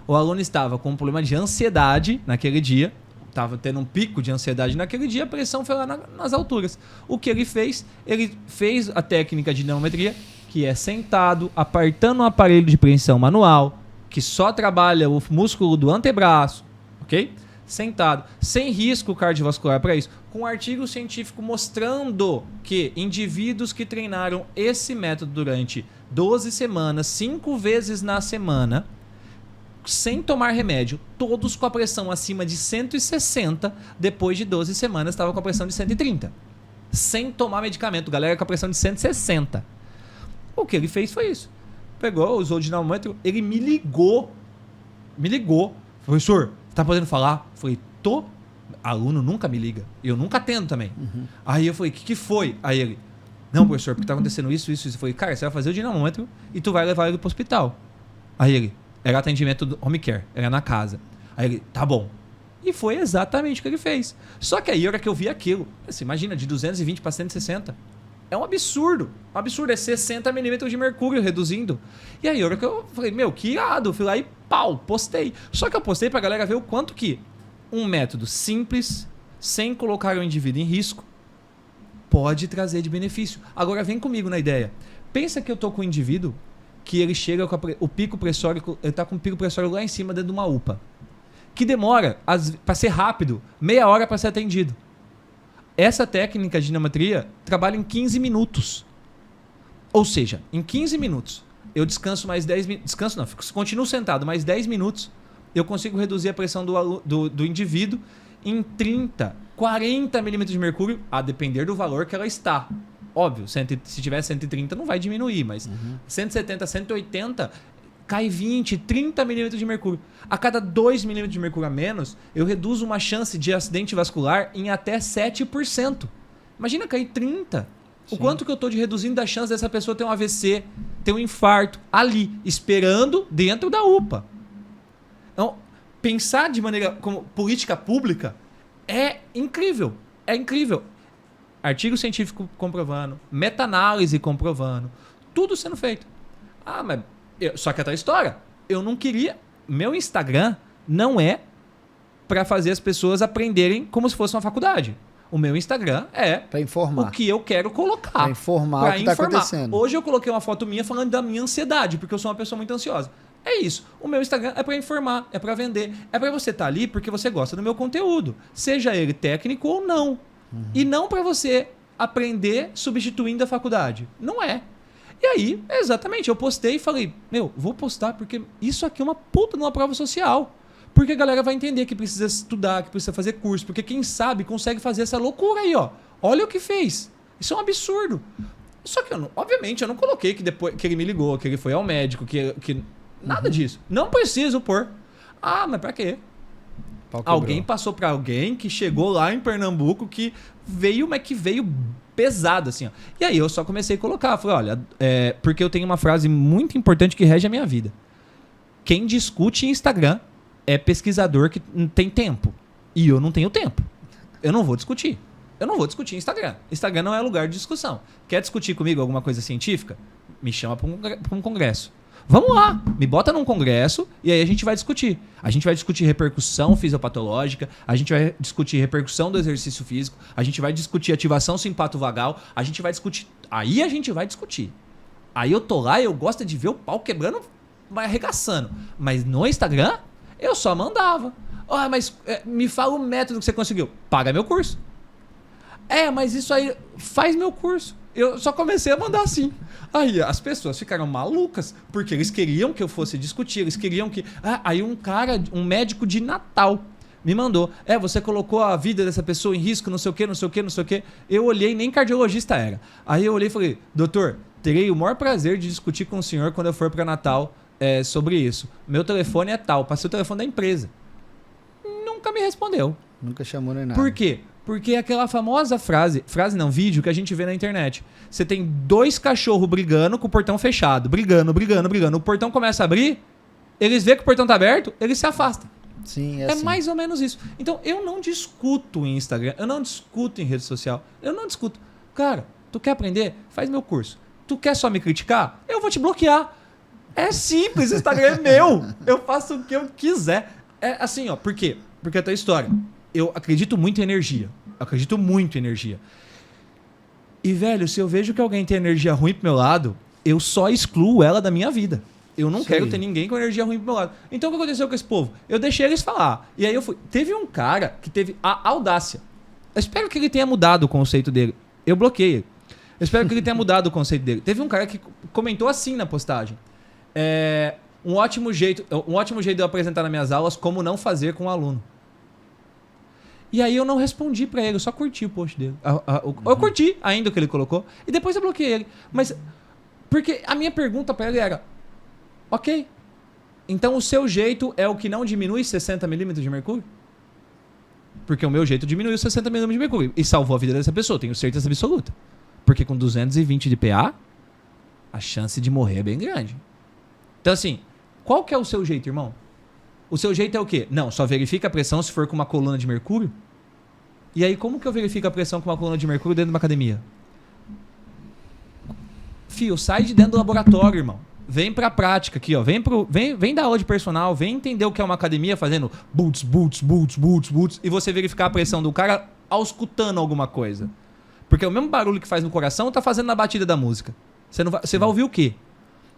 o aluno estava com um problema de ansiedade naquele dia, estava tendo um pico de ansiedade naquele dia, a pressão foi lá nas alturas. O que ele fez? Ele fez a técnica de dinamometria, que é sentado, apertando um aparelho de preensão manual, que só trabalha o músculo do antebraço, ok? Sentado, sem risco cardiovascular para isso, com um artigo científico mostrando que indivíduos que treinaram esse método durante 12 semanas, 5 vezes na semana, sem tomar remédio, todos com a pressão acima de 160, depois de 12 semanas estavam com a pressão de 130. Sem tomar medicamento, galera com a pressão de 160. O que ele fez foi isso. Pegou, usou o dinamômetro, ele me ligou. Professor, tá podendo falar? Eu falei, tô. Aluno nunca me liga. Eu nunca atendo também. Aí eu falei, o que foi? Aí ele, não, professor, porque tá acontecendo isso. Eu falei, cara, você vai fazer o dinamômetro e tu vai levar ele pro hospital. Aí ele, era atendimento do home care, era na casa. Aí ele, tá bom. E foi exatamente o que ele fez. Só que aí, a hora que eu vi aquilo, você imagina, de 220 para 160. É um absurdo. Um absurdo. É 60 milímetros de mercúrio reduzindo. E aí, a hora que eu falei, meu, que irado. Fui lá e pau, postei. Só que eu postei pra galera ver o quanto que um método simples, sem colocar o indivíduo em risco, pode trazer de benefício. Agora, vem comigo na ideia. Pensa que eu tô com um indivíduo que ele chega com o pico pressórico, ele tá com o pico pressórico lá em cima dentro de uma UPA. Que demora, pra ser rápido, meia hora pra ser atendido. Essa técnica de dinamometria trabalha em 15 minutos. Ou seja, em 15 minutos, eu descanso mais 10 minutos. Descanso não, continuo sentado mais 10 minutos. Eu consigo reduzir a pressão do indivíduo em 30, 40 milímetros de mercúrio, a depender do valor que ela está. Óbvio, se tiver 130 não vai diminuir, mas 170, 180... cai 20, 30 milímetros de mercúrio. A cada 2 milímetros de mercúrio a menos, eu reduzo uma chance de acidente vascular em até 7%. Imagina cair 30. Sim. O quanto que eu estou reduzindo da chance dessa pessoa ter um AVC, ter um infarto, ali, esperando dentro da UPA. Então, pensar de maneira como política pública é incrível. É incrível. Artigo científico comprovando, meta-análise comprovando, tudo sendo feito. Ah, mas... só que é outra história. Eu não queria... Meu Instagram não é para fazer as pessoas aprenderem como se fosse uma faculdade. O meu Instagram é para informar o que eu quero colocar. Para informar o que está acontecendo. Hoje eu coloquei uma foto minha falando da minha ansiedade, porque eu sou uma pessoa muito ansiosa. É isso. O meu Instagram é para informar, é para vender. É para você estar ali porque você gosta do meu conteúdo. Seja ele técnico ou não. E não para você aprender substituindo a faculdade. Não é. E aí, exatamente, eu postei e falei, vou postar porque isso aqui é uma puta de uma prova social. Porque a galera vai entender que precisa estudar, que precisa fazer curso, porque quem sabe consegue fazer essa loucura aí, ó. Olha o que fez. Isso é um absurdo. Só que, obviamente, eu não coloquei que depois que ele me ligou, que ele foi ao médico, que nada disso. Não preciso pôr. Ah, mas pra quê? Alguém passou pra alguém que chegou lá em Pernambuco que veio, mas que veio pesado, assim, ó. E aí eu só comecei a colocar. Falei, olha, porque eu tenho uma frase muito importante que rege a minha vida. Quem discute em Instagram é pesquisador que não tem tempo. E eu não tenho tempo. Eu não vou discutir. Eu não vou discutir em Instagram. Instagram não é lugar de discussão. Quer discutir comigo alguma coisa científica? Me chama para um congresso. Vamos lá, me bota num congresso e aí a gente vai discutir. A gente vai discutir repercussão fisiopatológica, a gente vai discutir repercussão do exercício físico, a gente vai discutir ativação simpato-vagal, a gente vai discutir... Aí a gente vai discutir. Aí eu tô lá e eu gosto de ver o pau quebrando, vai arregaçando. Mas no Instagram, eu só mandava. Ah, mas me fala o método que você conseguiu. Paga meu curso. Mas isso aí faz meu curso. Eu só comecei a mandar assim. Aí as pessoas ficaram malucas, porque eles queriam que eu fosse discutir, eles queriam que... aí um médico de Natal me mandou. Você colocou a vida dessa pessoa em risco, não sei o quê, não sei o quê, não sei o quê. Eu olhei, nem cardiologista era. Aí eu olhei e falei, doutor, terei o maior prazer de discutir com o senhor quando eu for para Natal sobre isso. Meu telefone é tal, passei o telefone da empresa. Nunca me respondeu. Nunca chamou nem nada. Por quê? Porque é aquela famosa vídeo que a gente vê na internet. Você tem 2 cachorros brigando com o portão fechado. Brigando. O portão começa a abrir, eles veem que o portão tá aberto, eles se afastam. Sim, é assim. Mais ou menos isso. Então, eu não discuto em Instagram, eu não discuto em rede social, eu não discuto. Cara, Tu quer aprender? Faz meu curso. Tu quer só me criticar? Eu vou te bloquear. É simples, o Instagram é meu. Eu faço o que eu quiser. É assim, ó. Por quê? Porque é a tua história. Eu acredito muito em energia. E, velho, se eu vejo que alguém tem energia ruim pro meu lado, eu só excluo ela da minha vida. Eu não quero ter ninguém com energia ruim pro meu lado. Então, o que aconteceu com esse povo? Eu deixei eles falar. E aí eu fui. Teve um cara que teve a audácia. Eu espero que ele tenha mudado o conceito dele. Eu bloqueei ele. Eu espero que ele tenha mudado o conceito dele. Teve um cara que comentou assim na postagem. Um ótimo jeito de eu apresentar nas minhas aulas como não fazer com o aluno. E aí eu não respondi pra ele, eu só curti o post dele. Eu curti ainda o que ele colocou. E depois eu bloqueei ele. Mas, porque a minha pergunta pra ele era... Ok. Então o seu jeito é o que não diminui 60 milímetros de mercúrio? Porque o meu jeito diminuiu 60 milímetros de mercúrio. E salvou a vida dessa pessoa, tenho certeza absoluta. Porque com 220 de PA, a chance de morrer é bem grande. Então assim, qual que é o seu jeito, irmão? O seu jeito é o quê? Não, só verifica a pressão se for com uma coluna de mercúrio? E aí, como que eu verifico a pressão com uma coluna de mercúrio dentro de uma academia? Fio, sai de dentro do laboratório, irmão. Vem pra prática aqui, ó. Vem dar aula de personal, vem entender o que é uma academia fazendo boots, e você verificar a pressão do cara auscultando alguma coisa. Porque o mesmo barulho que faz no coração tá fazendo na batida da música. Você vai ouvir o quê?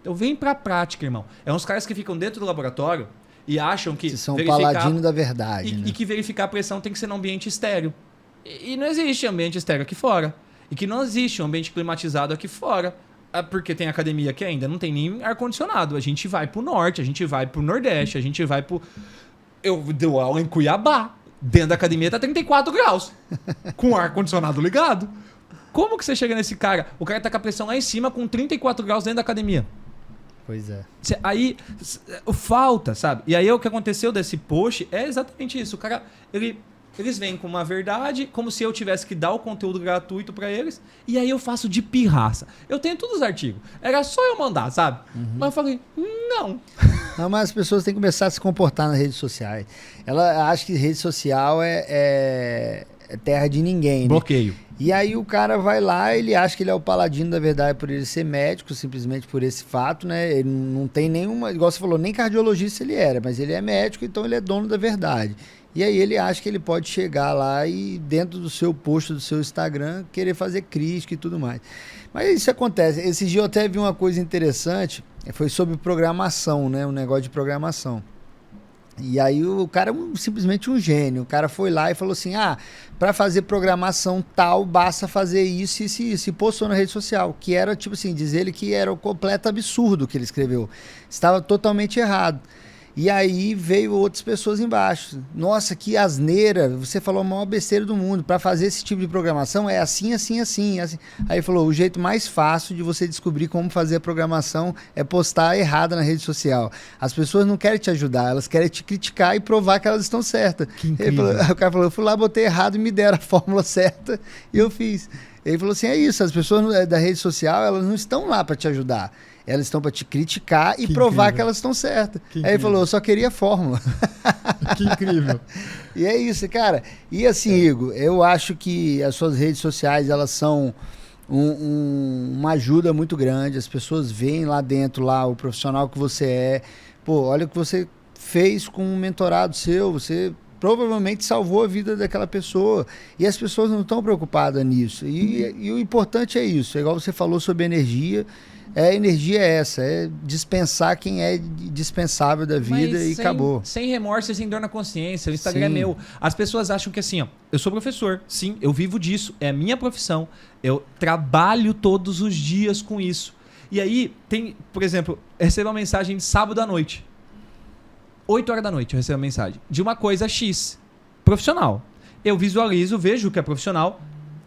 Então vem pra prática, irmão. É uns caras que ficam dentro do laboratório e acham que são o paladino da verdade. E que verificar a pressão tem que ser num ambiente estéreo. E não existe ambiente estéreo aqui fora. E que não existe um ambiente climatizado aqui fora. Porque tem academia que ainda não tem nem ar-condicionado. A gente vai pro norte, a gente vai pro nordeste, a gente vai pro... Eu dei aula em Cuiabá. Dentro da academia tá 34 graus. Com ar-condicionado ligado. Como que você chega nesse cara? O cara tá com a pressão lá em cima com 34 graus dentro da academia. Pois é. Aí falta, sabe? E aí o que aconteceu desse post é exatamente isso. O cara, eles vêm com uma verdade, como se eu tivesse que dar o conteúdo gratuito pra eles, e aí eu faço de pirraça. Eu tenho todos os artigos. Era só eu mandar, sabe? Mas eu falei, não. Não, mas as pessoas têm que começar a se comportar nas redes sociais. Ela acha que rede social é terra de ninguém, né? Bloqueio. E aí o cara vai lá, ele acha que ele é o paladino da verdade por ele ser médico, simplesmente por esse fato, né? Ele não tem nenhuma, igual você falou, nem cardiologista ele era, mas ele é médico, então ele é dono da verdade. E aí ele acha que ele pode chegar lá e dentro do seu post, do seu Instagram, querer fazer crítica e tudo mais. Mas isso acontece. Esse dia eu até vi uma coisa interessante, foi sobre programação, né? Um negócio de programação. E aí o cara simplesmente um gênio. O cara foi lá e falou assim, para fazer programação tal, basta fazer isso, isso e isso. E postou na rede social, que era tipo assim, diz ele que era o completo absurdo que ele escreveu. Estava totalmente errado. E aí veio outras pessoas embaixo. Nossa, que asneira, você falou a maior besteira do mundo. Para fazer esse tipo de programação é assim, assim, assim, assim. Aí falou, o jeito mais fácil de você descobrir como fazer a programação é postar errada na rede social. As pessoas não querem te ajudar, elas querem te criticar e provar que elas estão certas. O cara falou, eu fui lá, botei errado e me deram a fórmula certa e eu fiz. Ele falou assim, é isso, as pessoas da rede social, elas não estão lá para te ajudar. Elas estão para te criticar e provar que elas estão certas. Aí ele falou, eu só queria a fórmula. Que incrível. E é isso, cara. E assim, Igor, eu acho que as suas redes sociais, elas são uma ajuda muito grande. As pessoas veem lá dentro, lá, o profissional que você é. Pô, olha o que você fez com um mentorado seu. Você provavelmente salvou a vida daquela pessoa. E as pessoas não estão preocupadas nisso. E o importante é isso. É igual você falou sobre energia. A energia é essa, é dispensar quem é dispensável da vida e acabou. Sem remorso e sem dor na consciência, o Instagram é meu. As pessoas acham que assim, ó, eu sou professor, sim, eu vivo disso, é a minha profissão, eu trabalho todos os dias com isso. E aí, tem, por exemplo, eu recebo uma mensagem de sábado à noite, 8 horas da noite eu recebo uma mensagem, de uma coisa X, profissional. Eu visualizo, vejo que é profissional,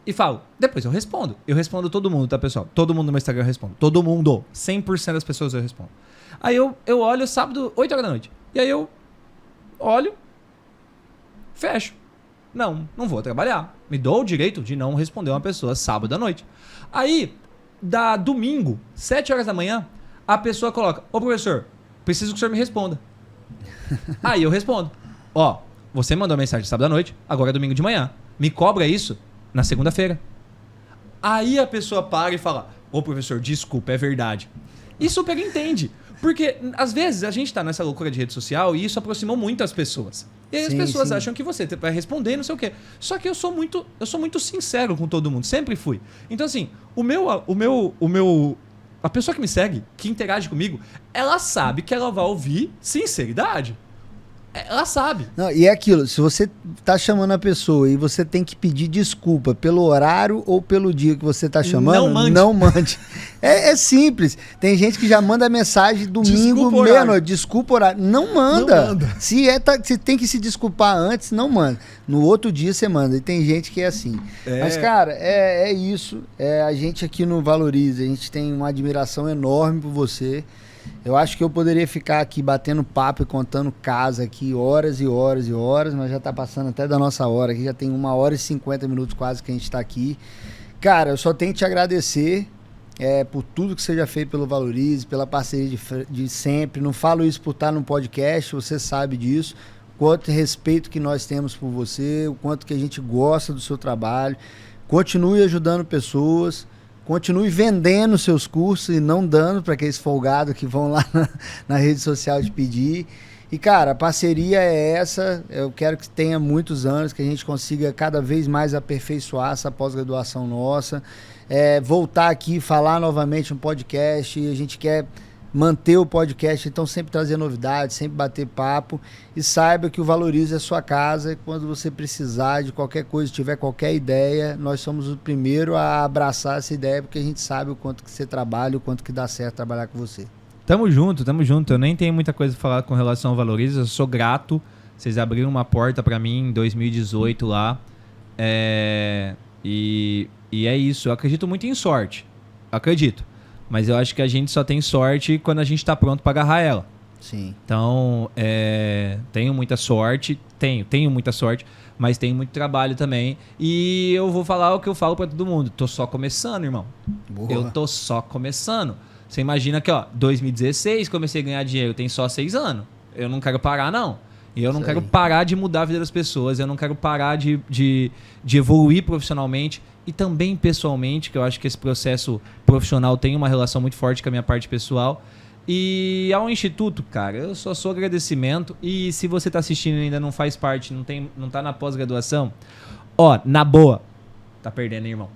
e falo, depois eu respondo. Eu respondo todo mundo, tá, pessoal? Todo mundo no meu Instagram eu respondo. Todo mundo. 100% das pessoas eu respondo. Aí eu olho sábado, 8 horas da noite. E aí eu olho, fecho. Não vou trabalhar. Me dou o direito de não responder uma pessoa sábado à noite. Aí, da domingo, 7 horas da manhã, a pessoa coloca, ô professor, preciso que o senhor me responda. Aí eu respondo. Ó, você mandou mensagem sábado à noite, agora é domingo de manhã. Me cobra isso na segunda-feira. Aí a pessoa para e fala, ô professor, desculpa, é verdade. E super entende. Porque, às vezes, a gente tá nessa loucura de rede social e isso aproximou muito as pessoas. E aí as pessoas acham que você vai responder, não sei o quê. Só que eu sou muito sincero com todo mundo, sempre fui. Então, assim, a pessoa que me segue, que interage comigo, ela sabe que ela vai ouvir sinceridade. Ela sabe. Não, e é aquilo, se você tá chamando a pessoa e você tem que pedir desculpa pelo horário ou pelo dia que você tá chamando, não mande. É simples. Tem gente que já manda mensagem domingo, meia-noite, desculpa horário. Não manda. Se tem que se desculpar antes, não manda. No outro dia você manda. E tem gente que é assim. Mas, cara, é isso. A gente aqui no Valorize, a gente tem uma admiração enorme por você. Eu acho que eu poderia ficar aqui batendo papo e contando casa aqui horas e horas e horas, mas já tá passando até da nossa hora aqui, já tem 1h50 quase que a gente tá aqui. Cara, eu só tenho que te agradecer por tudo que você já fez pelo Valorize, pela parceria de sempre. Não falo isso por estar no podcast, você sabe disso. Quanto respeito que nós temos por você, o quanto que a gente gosta do seu trabalho. Continue ajudando pessoas. Continue vendendo seus cursos e não dando para aqueles folgados que vão lá na rede social te pedir. E, cara, a parceria é essa. Eu quero que tenha muitos anos, que a gente consiga cada vez mais aperfeiçoar essa pós-graduação nossa. Voltar aqui e falar novamente no podcast. A gente quer manter o podcast, então sempre trazer novidades, sempre bater papo. E saiba que o Valorize é sua casa. Quando você precisar de qualquer coisa, tiver qualquer ideia, nós somos o primeiro a abraçar essa ideia, porque a gente sabe o quanto que você trabalha, o quanto que dá certo trabalhar com você. Tamo junto. Eu nem tenho muita coisa pra falar com relação ao Valorize. Eu sou grato. Vocês abriram uma porta pra mim em 2018 lá. E é isso. Eu acredito muito em sorte. Acredito. Mas eu acho que a gente só tem sorte quando a gente tá pronto pra agarrar ela. Sim. Então, tenho muita sorte, mas tenho muito trabalho também. E eu vou falar o que eu falo pra todo mundo. Tô só começando, irmão. Boa. Eu tô só começando. Você imagina que, 2016 comecei a ganhar dinheiro, tem só 6 anos. Eu não quero parar, não. E eu não quero parar de mudar a vida das pessoas, eu não quero parar de evoluir profissionalmente e também pessoalmente, que eu acho que esse processo profissional tem uma relação muito forte com a minha parte pessoal. E ao Instituto, cara, eu só sou agradecimento. E se você tá assistindo e ainda não faz parte, não tá na pós-graduação, na boa, tá perdendo, hein, irmão?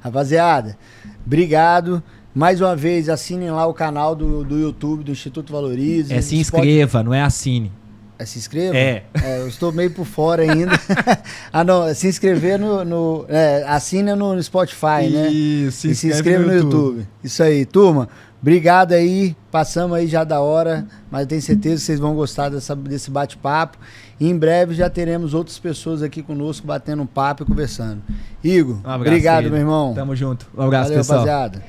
Rapaziada, obrigado. Mais uma vez, assinem lá o canal do YouTube do Instituto Valorize. Se inscreva, não é assine. Se inscreva? Eu estou meio por fora ainda. Não, se inscrever assina no Spotify, né? Isso, e se inscreva no YouTube. Isso aí, turma. Obrigado aí. Passamos aí já da hora, mas eu tenho certeza que vocês vão gostar desse bate-papo. E em breve já teremos outras pessoas aqui conosco batendo um papo e conversando. Igor, obrigado, meu irmão. Tamo junto. Um abraço, valeu, pessoal. Rapaziada.